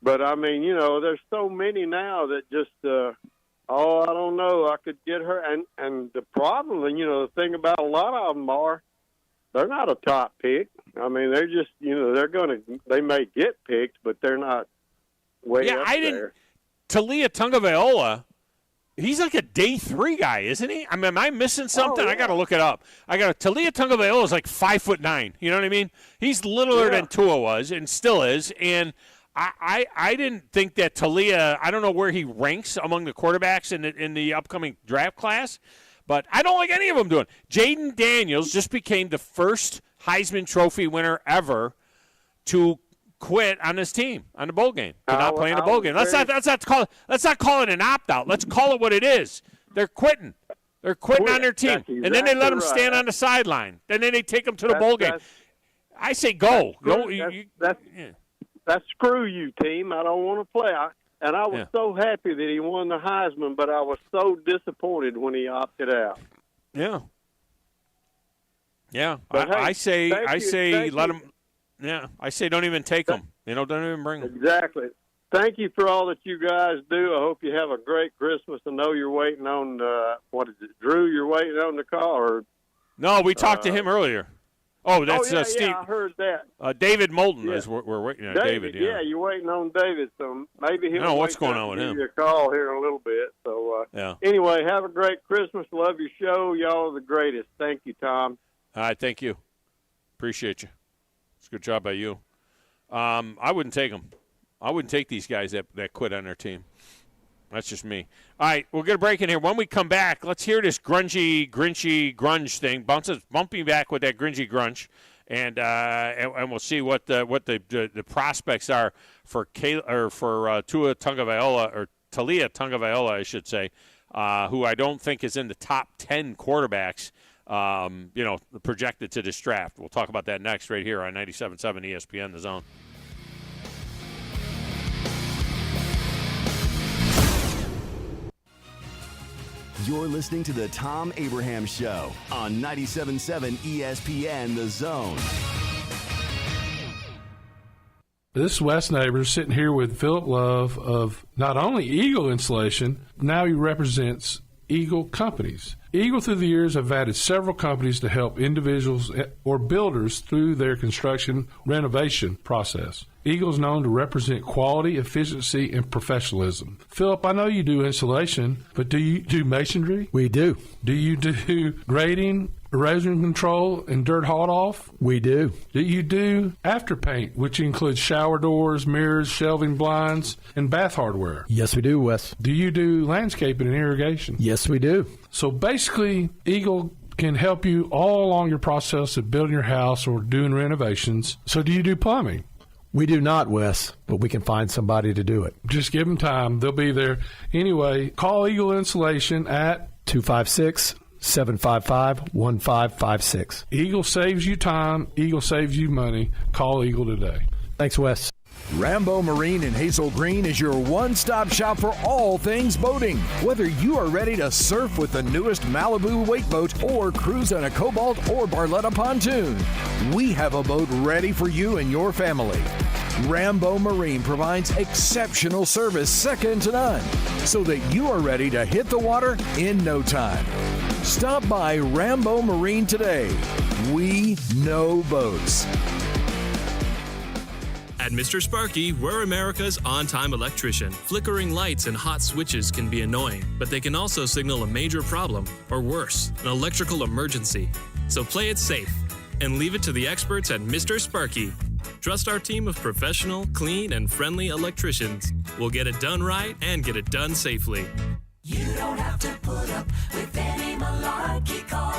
But, I mean, there's so many now that just, I don't know, I could get hurt. And the problem, the thing about a lot of them they're not a top pick. I mean, they're just, they may get picked, but they're not way up there. Talia Tungavailoa, he's like a day 3 guy, isn't he? I mean, am I missing something? I got to look it up. Talia Tungavailoa is like 5'9". You know what I mean? He's littler than Tua was and still is. And I didn't think that Talia, I don't know where he ranks among the quarterbacks in the upcoming draft class, but I don't like any of them doing. Jaden Daniels just became the first Heisman Trophy winner ever to quit on this team, on the bowl game. They're not playing the bowl game. Let's not call it an opt-out. Let's call it what it is. They're quitting. They're quitting on their team. Exactly, and then they let them stand on the sideline. And then they take them to the bowl game. I say go. That's screw you, team. I don't want to play. I was so happy that he won the Heisman, but I was so disappointed when he opted out. Yeah. Yeah. I say let him. Yeah, I say don't even take them. Don't even bring them. Exactly. Thank you for all that you guys do. I hope you have a great Christmas. I know you're waiting on, Drew, you're waiting on the call? Or, no, we talked to him earlier. Oh, that's Steve. Yeah, I heard that. David Moulton is we're waiting on. David, yeah, you're waiting on David. So maybe he'll what's going on with him. Give you a call here in a little bit. So anyway, have a great Christmas. Love your show. Y'all are the greatest. Thank you, Tom. All right, thank you. Appreciate you. It's a good job by you. I wouldn't take them. I wouldn't take these guys that quit on their team. That's just me. All right, we'll get a break in here. When we come back, let's hear this grinchy, grunge thing. Bumping back with that grinchy grunge, and we'll see what the prospects are for Tua Tagovailoa, or Talia Tungavailoa, I should say, who I don't think is in the top 10 quarterbacks. Projected to this draft. We'll talk about that next right here on 97.7 ESPN, The Zone. You're listening to the Thom Abraham Show on 97.7 ESPN, The Zone. This is Wes Neighbors sitting here with Philip Love of not only Eagle Installation, now he represents Eagle Companies. Eagle through the years have added several companies to help individuals or builders through their construction renovation process. Eagle is known to represent quality, efficiency, and professionalism. Philip, I know you do insulation, but do you do masonry? We do. Do you do grading, erosion control, and dirt hauled off? We do. Do you do afterpaint, which includes shower doors, mirrors, shelving blinds, and bath hardware? Yes, we do, Wes. Do you do landscaping and irrigation? Yes, we do. So basically, Eagle can help you all along your process of building your house or doing renovations. So do you do plumbing? We do not, Wes, but we can find somebody to do it. Just give them time. They'll be there. Anyway, call Eagle Insulation at 256-755-1556. Eagle saves you time. Eagle saves you money. Call Eagle today. Thanks, Wes. Rambo Marine in Hazel Green is your one-stop shop for all things boating. Whether you are ready to surf with the newest Malibu wake boat or cruise on a Cobalt or Barletta pontoon, we have a boat ready for you and your family. Rambo Marine provides exceptional service second to none, so that you are ready to hit the water in no time. Stop by Rambo Marine today. We know boats. At Mr. Sparky, we're America's on-time electrician. Flickering lights and hot switches can be annoying, but they can also signal a major problem, or worse, an electrical emergency. So play it safe and leave it to the experts at Mr. Sparky. Trust our team of professional, clean, and friendly electricians. We'll get it done right and get it done safely. You don't have to put up with any malarkey. Call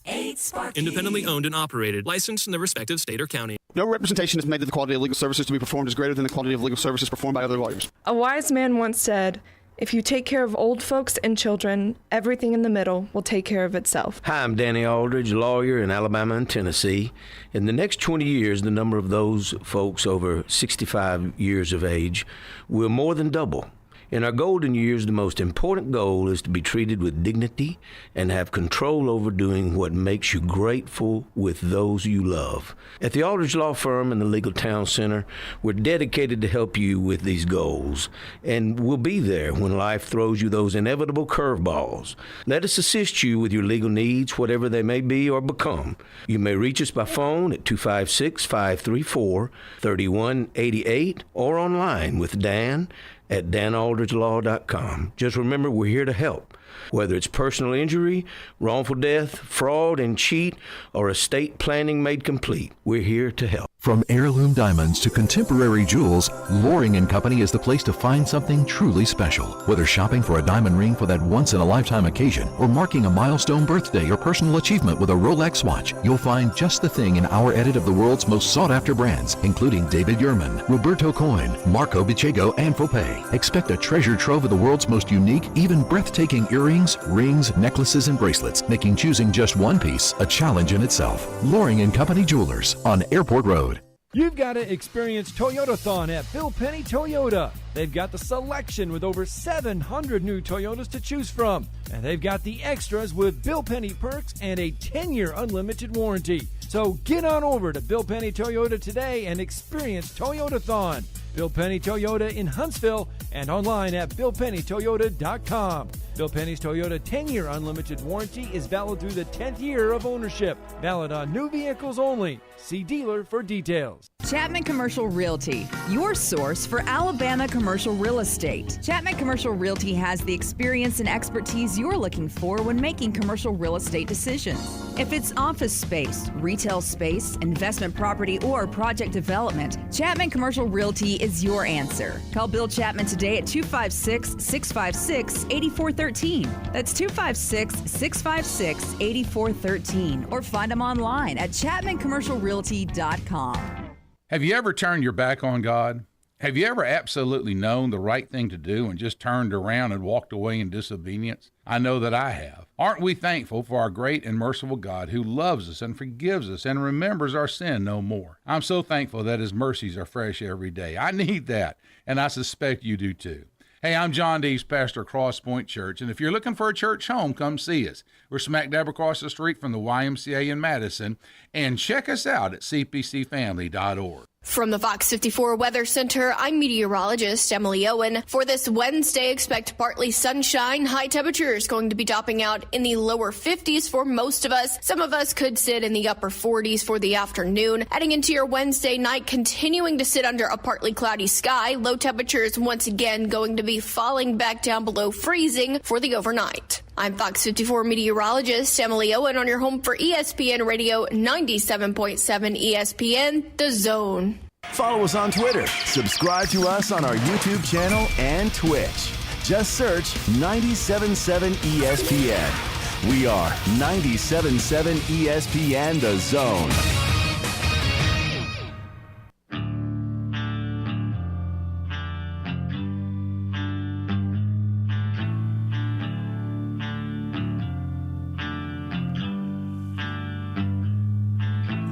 888-8-SPARKY. Independently owned and operated, licensed in the respective state or county. No representation is made that the quality of legal services to be performed is greater than the quality of legal services performed by other lawyers. A wise man once said, if you take care of old folks and children, everything in the middle will take care of itself. Hi, I'm Danny Aldridge, lawyer in Alabama and Tennessee. In the next 20 years, the number of those folks over 65 years of age will more than double. In our golden years, the most important goal is to be treated with dignity and have control over doing what makes you grateful with those you love. At the Aldridge Law Firm and the Legal Town Center, we're dedicated to help you with these goals, and we'll be there when life throws you those inevitable curveballs. Let us assist you with your legal needs, whatever they may be or become. You may reach us by phone at 256-534-3188 or online with Dan at danaldridgelaw.com. Just remember, we're here to help. Whether it's personal injury, wrongful death, fraud and cheat, or estate planning made complete, we're here to help. From heirloom diamonds to contemporary jewels, Loring & Company is the place to find something truly special. Whether shopping for a diamond ring for that once-in-a-lifetime occasion or marking a milestone birthday or personal achievement with a Rolex watch, you'll find just the thing in our edit of the world's most sought-after brands, including David Yurman, Roberto Coin, Marco Bicego, and Fopay. Expect a treasure trove of the world's most unique, even breathtaking earrings, rings, necklaces, and bracelets, making choosing just one piece a challenge in itself. Loring & Company Jewelers on Airport Road. You've got to experience Toyotathon at Bill Penny Toyota. They've got the selection with over 700 new Toyotas to choose from. And they've got the extras with Bill Penny perks and a 10-year unlimited warranty. So get on over to Bill Penny Toyota today and experience Toyotathon. Bill Penny Toyota in Huntsville and online at BillPennyToyota.com. Bill Penny's Toyota 10-year unlimited warranty is valid through the 10th year of ownership. Valid on new vehicles only. See dealer for details. Chapman Commercial Realty, your source for Alabama commercial real estate. Chapman Commercial Realty has the experience and expertise you're looking for when making commercial real estate decisions. If it's office space, retail space, investment property, or project development, Chapman Commercial Realty is your answer. Call Bill Chapman today at 256-656-8413. That's 256-656-8413. Or find them online at ChapmanCommercialRealty.com. Have you ever turned your back on God? Have you ever absolutely known the right thing to do and just turned around and walked away in disobedience? I know that I have. Aren't we thankful for our great and merciful God who loves us and forgives us and remembers our sin no more? I'm so thankful that His mercies are fresh every day. I need that, and I suspect you do too. Hey, I'm John Dees, pastor of Cross Point Church, and if you're looking for a church home, come see us. We're smack dab across the street from the YMCA in Madison, and check us out at cpcfamily.org. From the Fox 54 Weather Center, I'm meteorologist Emily Owen. For this Wednesday, expect partly sunshine. High temperatures going to be topping out in the lower 50s for most of us. Some of us could sit in the upper 40s for the afternoon. Heading into your Wednesday night, continuing to sit under a partly cloudy sky. Low temperatures once again going to be falling back down below freezing for the overnight. I'm Fox 54 meteorologist Emily Owen on your home for ESPN Radio 97.7 ESPN, The Zone. Follow us on Twitter. Subscribe to us on our YouTube channel and Twitch. Just search 97.7 ESPN. We are 97.7 ESPN, The Zone.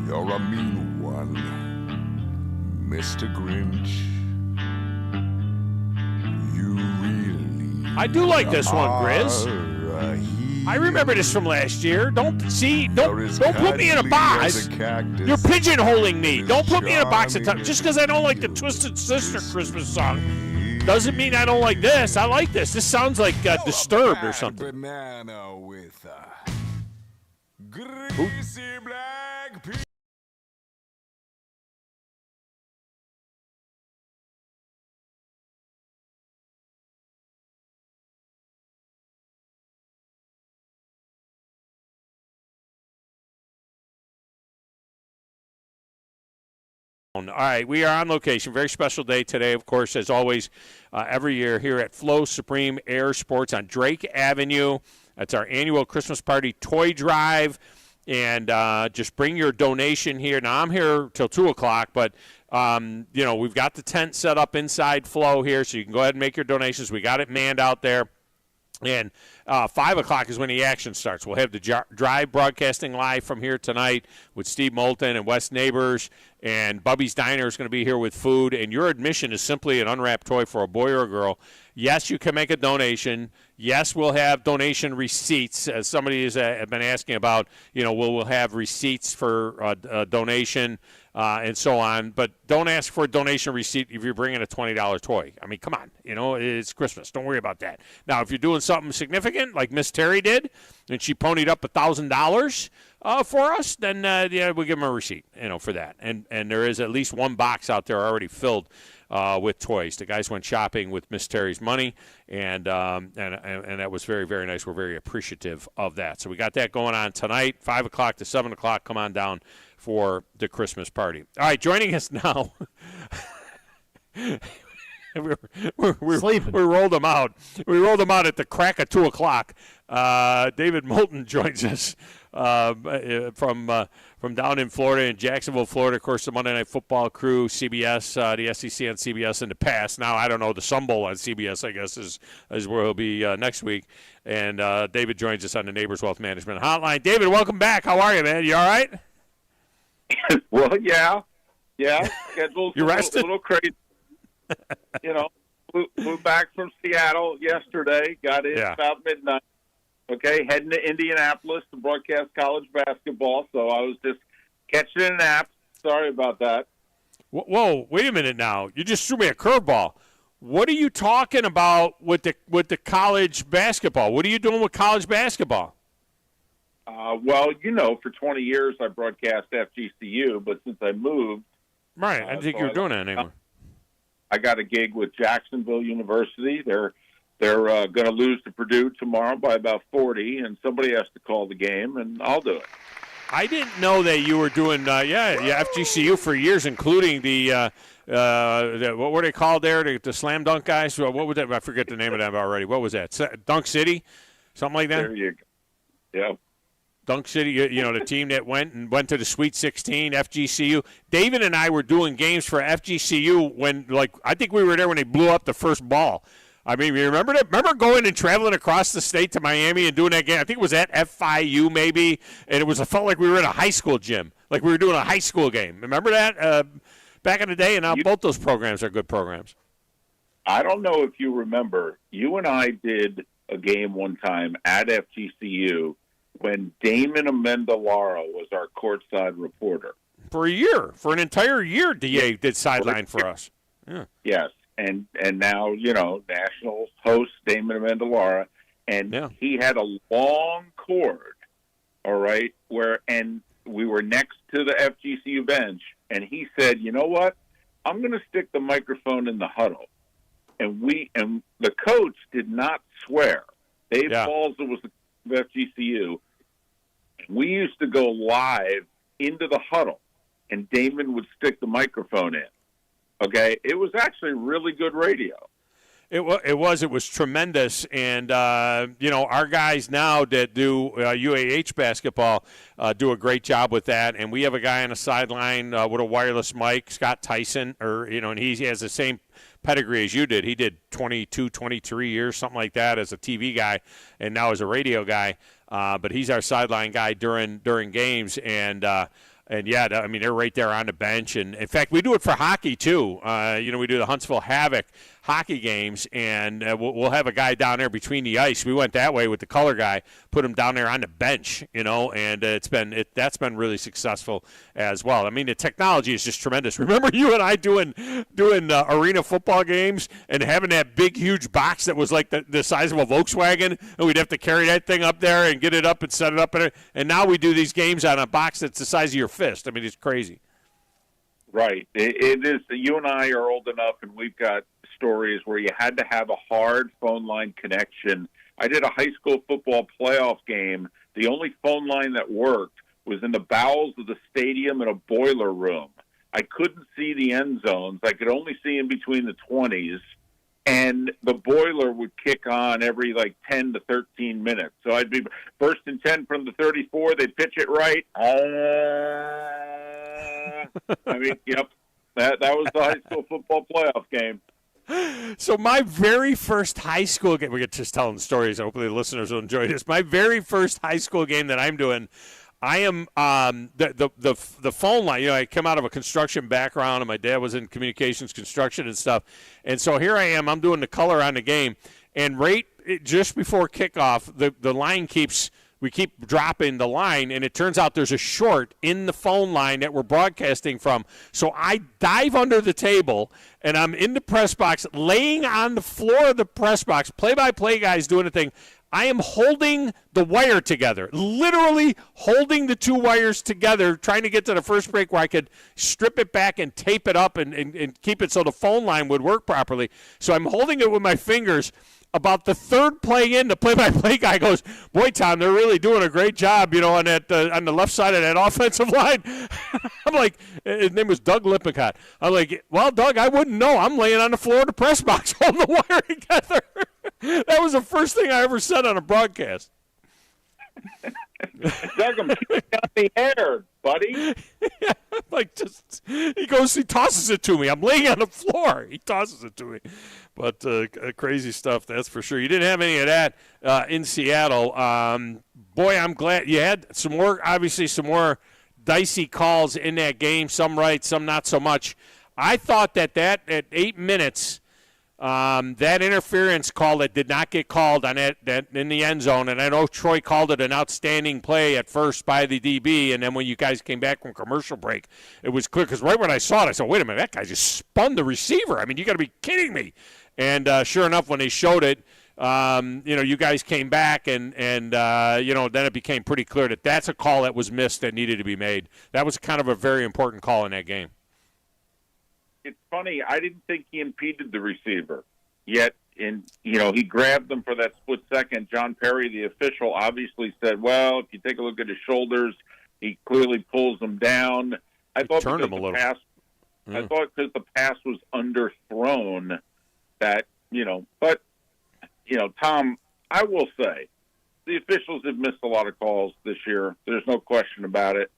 You're a mean one, Mr. Grinch. You really I do like this one, Grizz. I remember this from last year. Don't put me in a box. You're pigeonholing me. Don't put me in a box of time. Just because I don't like the Twisted Sister Christmas song doesn't mean I don't like this. I like this. This sounds like Disturbed or something. Banana with a greasy black pea. All right, we are on location. Very special day today, of course, as always, every year here at Flow Supreme Air Sports on Drake Avenue. That's our annual Christmas party toy drive, and just bring your donation here. Now, I'm here till 2 o'clock, but, we've got the tent set up inside Flow here, so you can go ahead and make your donations. We got it manned out there. And 5 o'clock is when the action starts. We'll have the drive broadcasting live from here tonight with Steve Moulton and West Neighbors. And Bubby's Diner is going to be here with food. And your admission is simply an unwrapped toy for a boy or a girl. Yes, you can make a donation. Yes, we'll have donation receipts. As somebody has been asking about, we'll have receipts for donation and so on. But don't ask for a donation receipt if you're bringing a $20 toy. I mean, come on. It's Christmas. Don't worry about that. Now, if you're doing something significant like Miss Terry did, and she ponied up $1,000 for us, then we'll give them a receipt, for that. And there is at least one box out there already filled with toys. The guys went shopping with Miss Terry's money, and that was very, very nice. We're very appreciative of that. So we got that going on tonight, 5 o'clock to 7 o'clock. Come on down for the Christmas party. All right, joining us now. We rolled them out. We rolled them out at the crack of 2 o'clock. David Moulton joins us from down in Florida, in Jacksonville, Florida. Of course, the Monday Night Football crew, CBS, the SEC on CBS in the past. Now, I don't know, the Sun Bowl on CBS, I guess, is where he'll be next week. And David joins us on the Neighbors Wealth Management Hotline. David, welcome back. How are you, man? You all right? Well, yeah. Schedule's you rested? A little crazy. Flew back from Seattle yesterday. Got in about midnight. Okay, heading to Indianapolis to broadcast college basketball. So I was just catching a nap. Sorry about that. Whoa, wait a minute now. You just threw me a curveball. What are you talking about with the college basketball? What are you doing with college basketball? Well, for 20 years I broadcast FGCU, but since I moved, right, I didn't think you were doing that anymore. I got a gig with Jacksonville University. They're going to lose to Purdue tomorrow by about 40, and somebody has to call the game, and I'll do it. I didn't know that you were doing FGCU for years, including the what were they called there? The slam dunk guys. What was that? I forget the name of them already. What was that? Dunk City, something like that. There you go. Yeah. Dunk City, the team that went to the Sweet 16, FGCU. David and I were doing games for FGCU when, I think we were there when they blew up the first ball. I mean, you remember that? Remember going and traveling across the state to Miami and doing that game? I think it was at FIU maybe, and it felt like we were in a high school gym, like we were doing a high school game. Remember that back in the day? And now both those programs are good programs. I don't know if you remember. You and I did a game one time at FGCU when Damon Amendolara was our courtside reporter. for a year, for an entire year. DA did sideline for us. Yeah. Yes, and now national host Damon Amendola, and he had a long cord. All right, and we were next to the FGCU bench, and he said, "You know what? I'm going to stick the microphone in the huddle." And the coach did not swear. Dave Balza was the FGCU. We used to go live into the huddle, and Damon would stick the microphone in. Okay? It was actually really good radio. It was tremendous, and our guys now that do UAH basketball do a great job with that. And we have a guy on the sideline with a wireless mic, Scott Tyson, and he has the same pedigree as you did. He did 22, 23 years, something like that, as a TV guy, and now as a radio guy. But he's our sideline guy during games, and yeah, I mean, they're right there on the bench. And, in fact, we do it for hockey, too. We do the Huntsville Havoc hockey games, and we'll have a guy down there between the ice. We went that way with the color guy, put him down there on the bench, and that's been really successful as well. I mean, the technology is just tremendous. Remember you and I doing arena football games and having that big, huge box that was like the size of a Volkswagen, and we'd have to carry that thing up there and get it up and set it up. And now we do these games on a box that's the size of your fist. I mean, it's crazy. Right. It is. You and I are old enough, and we've got stories where you had to have a hard phone line connection. I did a high school football playoff game. The only phone line that worked was in the bowels of the stadium in a boiler room. I couldn't see the end zones. I could only see in between the 20s, and the boiler would kick on every 10 to 13 minutes. So I'd be first and 10 from the 34. They'd pitch it right. I mean, yep, that was the high school football playoff game. So my very first high school game, we're just telling stories. Hopefully the listeners will enjoy this. My very first high school game that I'm doing, I am the phone line. I come out of a construction background, and my dad was in communications, construction, and stuff. And so here I am. I'm doing the color on the game, and just before kickoff, the line we keep dropping the line, and it turns out there's a short in the phone line that we're broadcasting from. So I dive under the table, and I'm in the press box, laying on the floor of the press box. Play-by-play guys doing a thing. I am holding the wire together, literally holding the two wires together, trying to get to the first break where I could strip it back and tape it up and keep it so the phone line would work properly. So I'm holding it with my fingers. About the third play in, the play-by-play guy goes, "Boy, Tom, they're really doing a great job, on that on the left side of that offensive line." I'm like, his name was Doug Lippincott. I'm like, "Well, Doug, I wouldn't know. I'm laying on the floor of the press box holding the wire together." That was the first thing I ever said on a broadcast. Doug, I'm shooting down the air, buddy. He tosses it to me. I'm laying on the floor. He tosses it to me. But crazy stuff, that's for sure. You didn't have any of that in Seattle. Boy, I'm glad you had some more dicey calls in that game. Some right, some not so much. I thought that at 8 minutes, that interference call that did not get called on that in the end zone, and I know Troy called it an outstanding play at first by the DB, and then when you guys came back from commercial break, it was clear, because right when I saw it, I said, wait a minute, that guy just spun the receiver. I mean, you got to be kidding me. And sure enough, when they showed it, you guys came back, and then it became pretty clear that that's a call that was missed that needed to be made. That was kind of a very important call in that game. It's funny. I didn't think he impeded the receiver, yet he grabbed them for that split second. John Perry, the official, obviously said, "Well, if you take a look at his shoulders, he clearly pulls them down." I thought turned him a little. I thought because the pass was underthrown, that But Tom, I will say, the officials have missed a lot of calls this year. There's no question about it.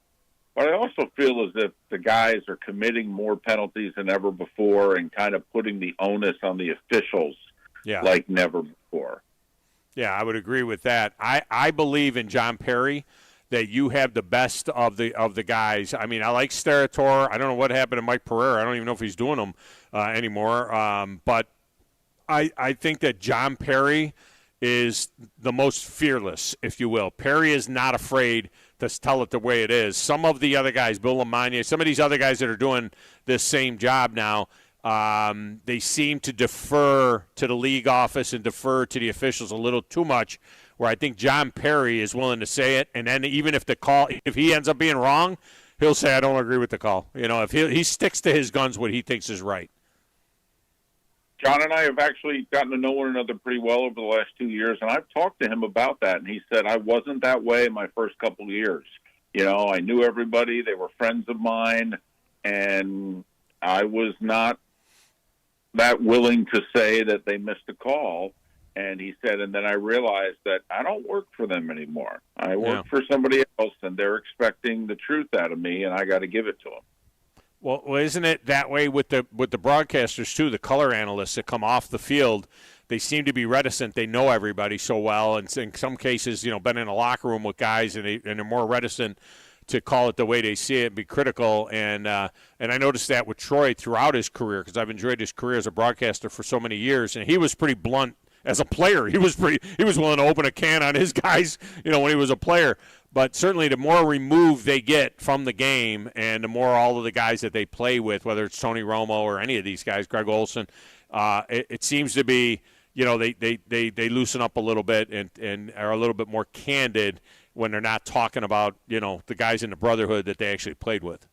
But I also feel as if the guys are committing more penalties than ever before and kind of putting the onus on the officials like never before. Yeah, I would agree with that. I believe in John Perry that you have the best of the guys. I mean, I like Sterator. I don't know what happened to Mike Pereira. I don't even know if he's doing them anymore. But I think that John Perry is the most fearless, if you will. Perry is not afraid to tell it the way it is. Some of the other guys, Bill Lamagna, some of these other guys that are doing this same job now, they seem to defer to the league office and defer to the officials a little too much, where I think John Perry is willing to say it, and then even if he ends up being wrong, he'll say, I don't agree with the call. If he sticks to his guns, what he thinks is right. John and I have actually gotten to know one another pretty well over the last 2 years, and I've talked to him about that, and he said, I wasn't that way in my first couple of years. I knew everybody. They were friends of mine, and I was not that willing to say that they missed a call. And he said, and then I realized that I don't work for them anymore. I work for somebody else, and they're expecting the truth out of me, and I got to give it to them. Well, isn't it that way with the broadcasters too? The color analysts that come off the field, they seem to be reticent. They know everybody so well, and in some cases, been in a locker room with guys, and they're more reticent to call it the way they see it and be critical. And I noticed that with Troy throughout his career, because I've enjoyed his career as a broadcaster for so many years, and he was pretty blunt as a player. He was willing to open a can on his guys, when he was a player. But certainly the more removed they get from the game and the more all of the guys that they play with, whether it's Tony Romo or any of these guys, Greg Olson, it seems to be, they loosen up a little bit and are a little bit more candid when they're not talking about, the guys in the brotherhood that they actually played with.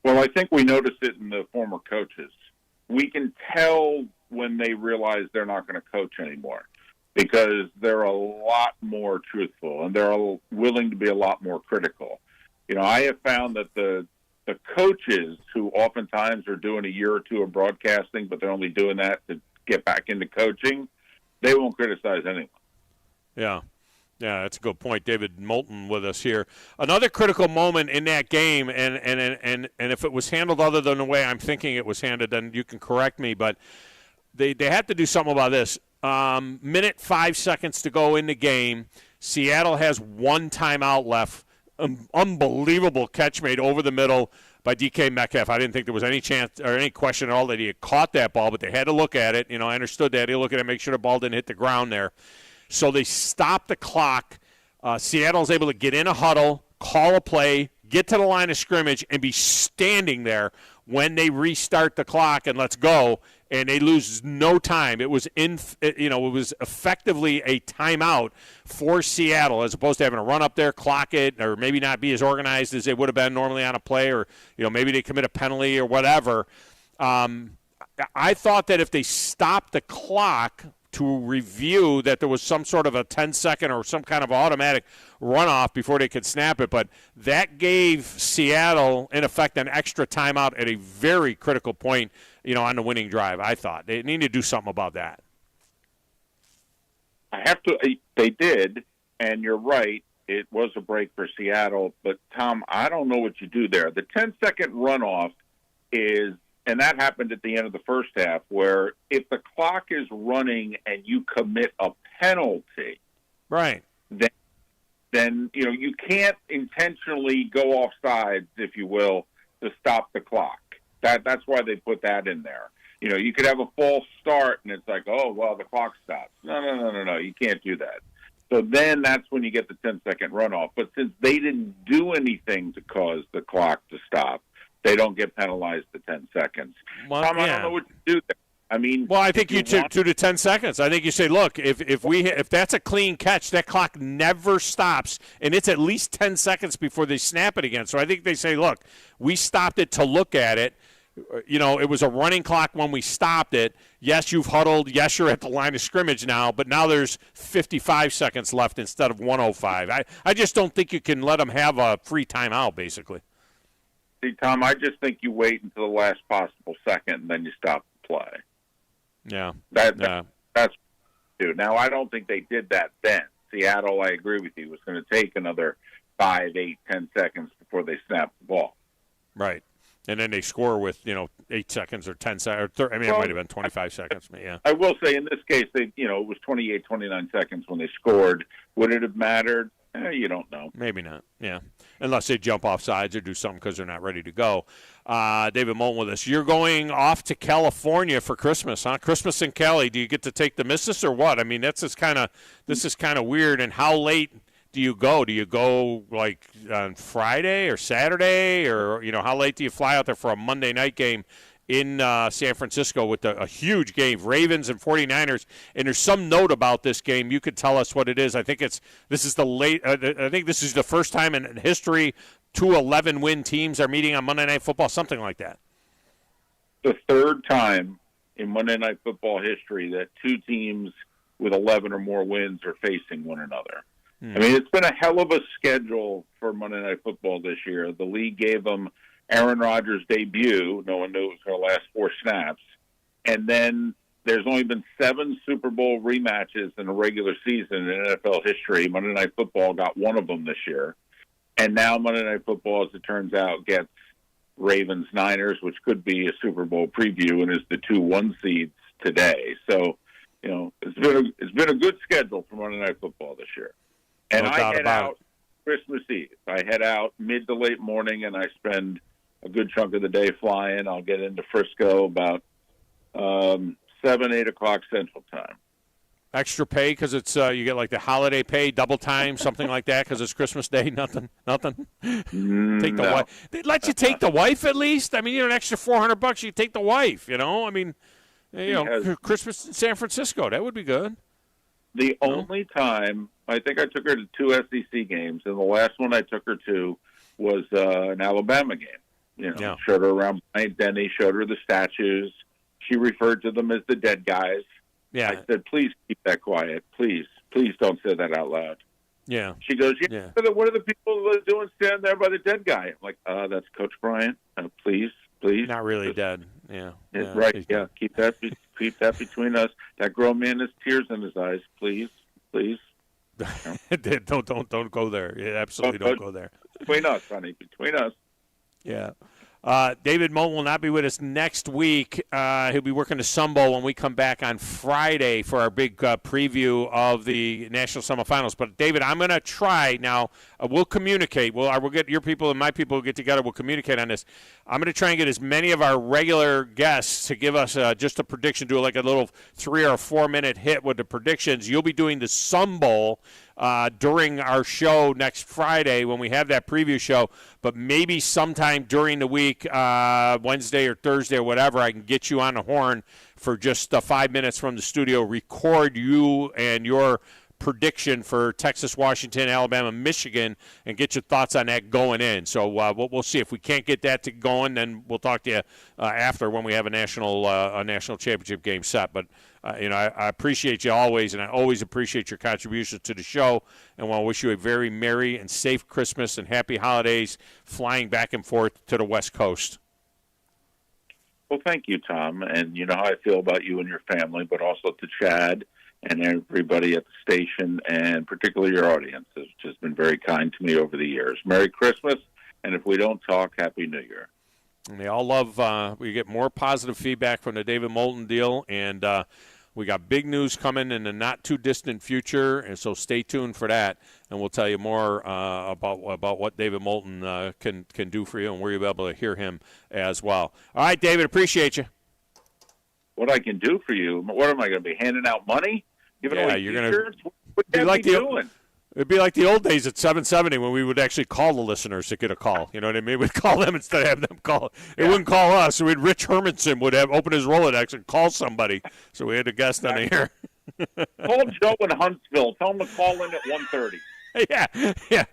Well, I think we noticed it in the former coaches. We can tell when they realize they're not going to coach anymore, because they're a lot more truthful and they're willing to be a lot more critical. I have found that the coaches who oftentimes are doing a year or two of broadcasting, but they're only doing that to get back into coaching, they won't criticize anyone. Yeah, that's a good point. David Moulton with us here. Another critical moment in that game, and if it was handled other than the way I'm thinking it was handled, then you can correct me, but they had to do something about this. Minute 5 seconds to go in the game. Seattle has one timeout left. Unbelievable catch made over the middle by DK Metcalf. I didn't think there was any chance or any question at all that he had caught that ball, but they had to look at it. I understood that. They look at it, make sure the ball didn't hit the ground there. So they stopped the clock. Seattle's able to get in a huddle, call a play, get to the line of scrimmage, and be standing there when they restart the clock and let's go. And they lose no time. It was it was effectively a timeout for Seattle, as opposed to having to run up there, clock it, or maybe not be as organized as they would have been normally on a play, or maybe they commit a penalty or whatever. I thought that if they stopped the clock to review, that there was some sort of a 10-second or some kind of automatic runoff before they could snap it, but that gave Seattle, in effect, an extra timeout at a very critical point, on the winning drive. I thought they need to do something about that. They did, and you're right, it was a break for Seattle, but Tom, I don't know what you do there. The 10-second runoff is, and that happened at the end of the first half, where if the clock is running and you commit a penalty, right, then you can't intentionally go off sides, if you will, to stop the clock. That's why they put that in there. You could have a false start, and it's like, oh, well, the clock stops. No, you can't do that. So then that's when you get the 10-second runoff. But since they didn't do anything to cause the clock to stop, they don't get penalized the 10 seconds. Well, Tom, I don't know what to do there. I mean, well, I think you do the 10 seconds. I think you say, look, if that's a clean catch, that clock never stops, and it's at least 10 seconds before they snap it again. So I think they say, look, we stopped it to look at it. It was a running clock when we stopped it. Yes, you've huddled. Yes, you're at the line of scrimmage now, but now there's 55 seconds left instead of 105. I just don't think you can let them have a free timeout, basically. See, Tom, I just think you wait until the last possible second, and then you stop the play. Yeah. That's what they do. Now, I don't think they did that then. Seattle, I agree with you, was going to take another 5, 8, 10 seconds before they snapped the ball. Right. And then they score with, 8 seconds or 10 seconds. It might have been 25 seconds. Yeah. I will say in this case, it was 28, 29 seconds when they scored. Would it have mattered? You don't know. Maybe not, yeah. Unless they jump off sides or do something because they're not ready to go. David Moulton with us. You're going off to California for Christmas, huh? Christmas in Cali. Do you get to take the missus or what? I mean, this is kind of weird. And how late do you go? Do you go like on Friday or Saturday, or how late do you fly out there for a Monday night game in San Francisco with a huge game, Ravens and 49ers? And there's some note about this game. You could tell us what it is. I think this is the first time in history 2 11-win teams are meeting on Monday Night Football, something like that. The third time in Monday Night Football history that two teams with 11 or more wins are facing one another. I mean, it's been a hell of a schedule for Monday Night Football this year. The league gave them Aaron Rodgers' debut. No one knew it was going to last 4 snaps. And then there's only been 7 Super Bowl rematches in a regular season in NFL history. Monday Night Football got one of them this year. And now Monday Night Football, as it turns out, gets Ravens-Niners, which could be a Super Bowl preview, and is the 2 1 seeds today. So, it's been a good schedule for Monday Night Football this year. And I head out Christmas Eve. I head out mid to late morning, and I spend a good chunk of the day flying. I'll get into Frisco about 7, 8 o'clock Central Time. Extra pay because it's you get like the holiday pay, double time, something like that because it's Christmas Day. Nothing. Take the wife. They let you take the wife at least. I mean, an extra $400. You take the wife. I mean, Christmas in San Francisco. That would be good. The only time I think I took her to 2 SEC games, and the last one I took her to was an Alabama game. Showed her around Bryant Denny, showed her the statues. She referred to them as the dead guys. Yeah. I said, please keep that quiet. Please don't say that out loud. Yeah. She goes, what are the people doing standing there by the dead guy? I'm like, that's Coach Bryant. Please. Not really dead. Yeah. Right. Yeah. Keep that between us. That grown man has tears in his eyes. Please. Don't go there. Yeah, absolutely don't go there. Between us, honey. Between us. Yeah. David Moulton will not be with us next week. He'll be working the Sun Bowl when we come back on Friday for our big preview of the National Semifinals. But, David, I'm going to try now. We'll communicate. We'll get your people and my people will get together. We'll communicate on this. I'm going to try and get as many of our regular guests to give us just a prediction, do like a little 3 or 4 minute hit with the predictions. You'll be doing the Sun Bowl during our show next Friday when we have that preview show, but maybe sometime during the week, Wednesday or Thursday or whatever, I can get you on the horn for just 5 minutes from the studio, record you and your prediction for Texas, Washington, Alabama, Michigan, and get your thoughts on that going in. So we'll see. If we can't get that to going, then we'll talk to you after when we have a national championship game set. But I appreciate you always, and I always appreciate your contributions to the show, and want to wish you a very merry and safe Christmas and happy holidays flying back and forth to the West Coast. Well, thank you, Tom. And you know how I feel about you and your family, but also to Chad and everybody at the station, and particularly your audience has just been very kind to me over the years. Merry Christmas, and if we don't talk, Happy New Year. And they all love, we get more positive feedback from the David Moulton deal, and we got big news coming in the not-too-distant future, and so stay tuned for that, and we'll tell you more about what David Moulton can do for you and where you'll be able to hear him as well. All right, David, appreciate you. What I can do for you? What am I going to be, handing out money? Giving away T-shirts? What be like be doing? It'd be like the old days at 770 when we would actually call the listeners to get a call. You know what I mean? We'd call them instead of having them call. They wouldn't call us. So Rich Hermanson would have open his Rolodex and call somebody. So we had a guest on the air. Call Joe in Huntsville. Tell him to call in at 1:30. Yeah.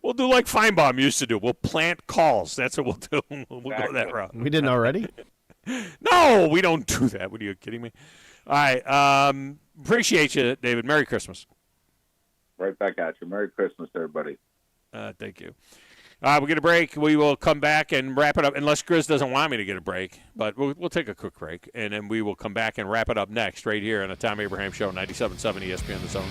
We'll do like Feinbaum used to do. We'll plant calls. That's what we'll do. We'll go that route. We didn't already? No, we don't do that. What are you kidding me? All right. Appreciate you, David. Merry Christmas. Right back at you. Merry Christmas, everybody. Thank you. We'll get a break. We will come back and wrap it up, unless Grizz doesn't want me to get a break. But we'll take a quick break, and then we will come back and wrap it up next right here on the Thom Abraham Show, 97.7 ESPN The Zone.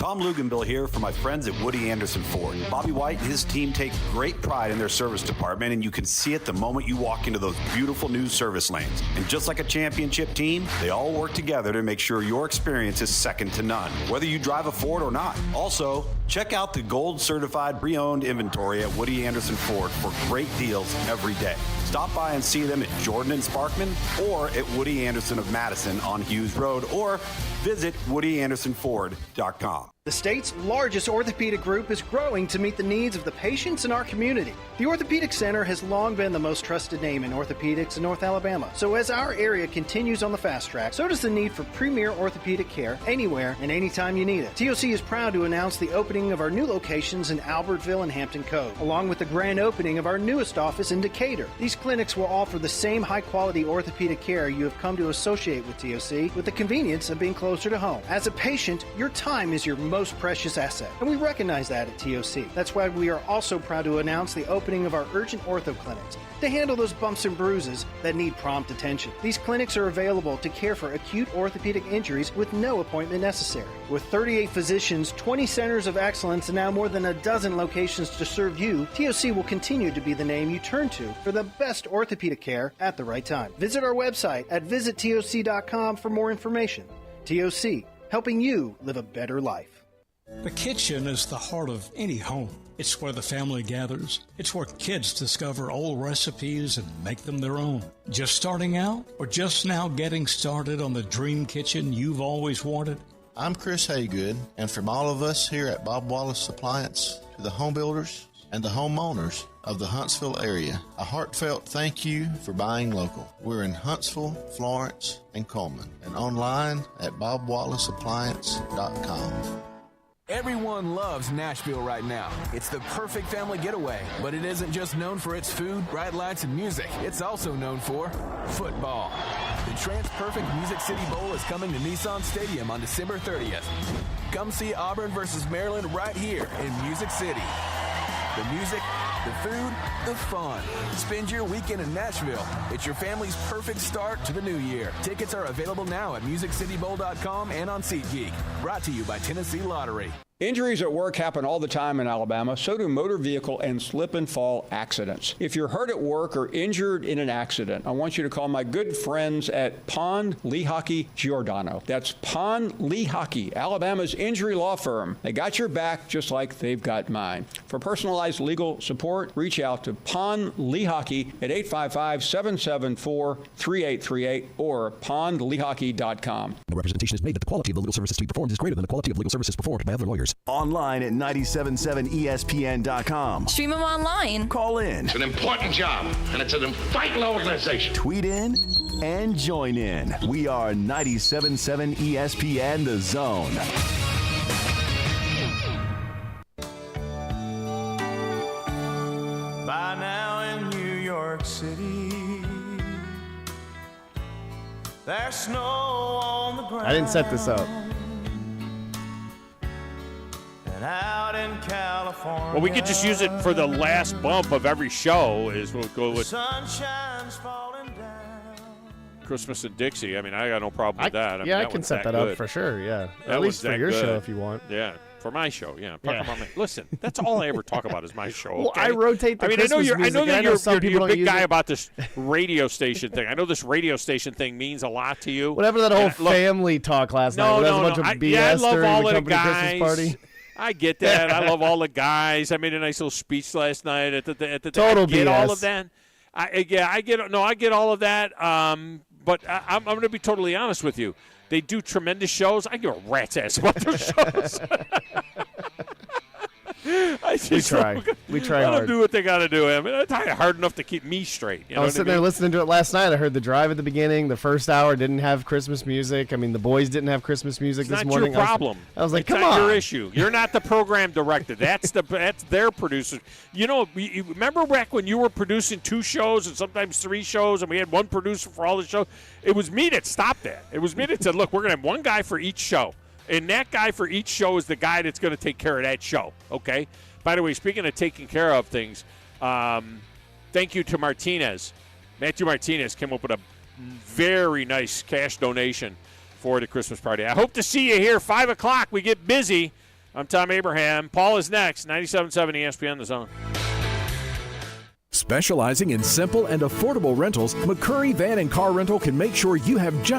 Tom Luganbill here for my friends at Woody Anderson Ford. Bobby White and his team take great pride in their service department, and you can see it the moment you walk into those beautiful new service lanes. And just like a championship team, they all work together to make sure your experience is second to none, whether you drive a Ford or not. Also, check out the gold certified pre-owned inventory at Woody Anderson Ford for great deals every day. Stop by and see them at Jordan and Sparkman or at Woody Anderson of Madison on Hughes Road, or visit WoodyAndersonFord.com. The state's largest orthopedic group is growing to meet the needs of the patients in our community. The Orthopedic Center has long been the most trusted name in orthopedics in North Alabama. So as our area continues on the fast track, so does the need for premier orthopedic care anywhere and anytime you need it. TOC is proud to announce the opening of our new locations in Albertville and Hampton Cove, along with the grand opening of our newest office in Decatur. These clinics will offer the same high-quality orthopedic care you have come to associate with TOC, with the convenience of being closer to home. As a patient, your time is your most precious asset, and we recognize that at TOC. That's why we are also proud to announce the opening of our urgent ortho clinics to handle those bumps and bruises that need prompt attention. These clinics are available to care for acute orthopedic injuries with no appointment necessary. With 38 physicians, 20 centers of excellence, and now more than a dozen locations to serve you, TOC will continue to be the name you turn to for the best orthopedic care at the right time. Visit our website at visittoc.com for more information. TOC, helping you live a better life. The kitchen is the heart of any home. It's where the family gathers. It's where kids discover old recipes and make them their own. Just starting out or just now getting started on the dream kitchen you've always wanted? I'm Chris Haygood, and from all of us here at Bob Wallace Appliance to the home builders and the homeowners of the Huntsville area, a heartfelt thank you for buying local. We're in Huntsville, Florence, and Coleman, and online at bobwallaceappliance.com. Everyone loves Nashville right now. It's the perfect family getaway, but it isn't just known for its food, bright lights, and music. It's also known for football. The Trans-Perfect Music City Bowl is coming to Nissan Stadium on December 30th. Come see Auburn versus Maryland right here in Music City. The music, the food, the fun. Spend your weekend in Nashville. It's your family's perfect start to the new year. Tickets are available now at MusicCityBowl.com and on SeatGeek. Brought to you by Tennessee Lottery. Injuries at work happen all the time in Alabama, so do motor vehicle and slip and fall accidents. If you're hurt at work or injured in an accident, I want you to call my good friends at Pond Lehocky Giordano. That's Pond Lehocky, Alabama's injury law firm. They got your back just like they've got mine. For personalized legal support, reach out to Pond Lehocky at 855-774-3838 or pondlehocky.com. No representation is made that the quality of the legal services to be performed is greater than the quality of legal services performed by other lawyers. Online at 977ESPN.com. Stream them online. Call in. It's an important job, and it's an vital organization. Tweet in and join in. We are 97.7 ESPN The Zone. By now in New York City, there's snow on the ground. I didn't set this up. And out in California, Well, we could just use it for the last bump of every show. Is we'll go with sunshine's falling down. Christmas in Dixie. I mean, I got no problem with that. I mean, I that can one's set that good. up for sure, yeah. That At least one's for your that show good. if you want. Yeah, for my show, yeah. Talk Yeah. about listen, that's all I ever talk about is my show. Well, Okay? I rotate the Christmas Christmas I know music, that and I know some people you're a don't big use guy it. about this radio station thing. I know this radio station thing means a lot to you. Whatever that whole And, look, family talk last night. No, There no, was a bunch no. of BS I love during all the of the company guys. Christmas party. I get that. I love all the guys. I made a nice little speech last night at the Total I get BS. all of that. I get all of that. But I'm going to be totally honest with you. They do tremendous shows. I give a rat's ass about their shows. We try Let hard. them do what they got to do. I mean, I try hard enough to keep me straight. You know I was sitting there listening to it last night. I heard the drive at the beginning. The first hour didn't have Christmas music. I mean, the boys didn't have Christmas music It's this not morning. your problem. I was like, it's come not on. your issue. You're not the program director. That's their producer. You know, you remember back when you were producing 2 shows and sometimes 3 shows, and we had one producer for all the shows? It was me that stopped that. It was me that said, look, we're going to have one guy for each show. And that guy for each show is the guy that's going to take care of that show, okay? By the way, speaking of taking care of things, thank you to Martinez. Matthew Martinez came up with a very nice cash donation for the Christmas party. I hope to see you here 5 o'clock. We get busy. I'm Thom Abraham. Paul is next. 97.7 ESPN, The Zone. Specializing in simple and affordable rentals, McCurry Van and Car Rental can make sure you have just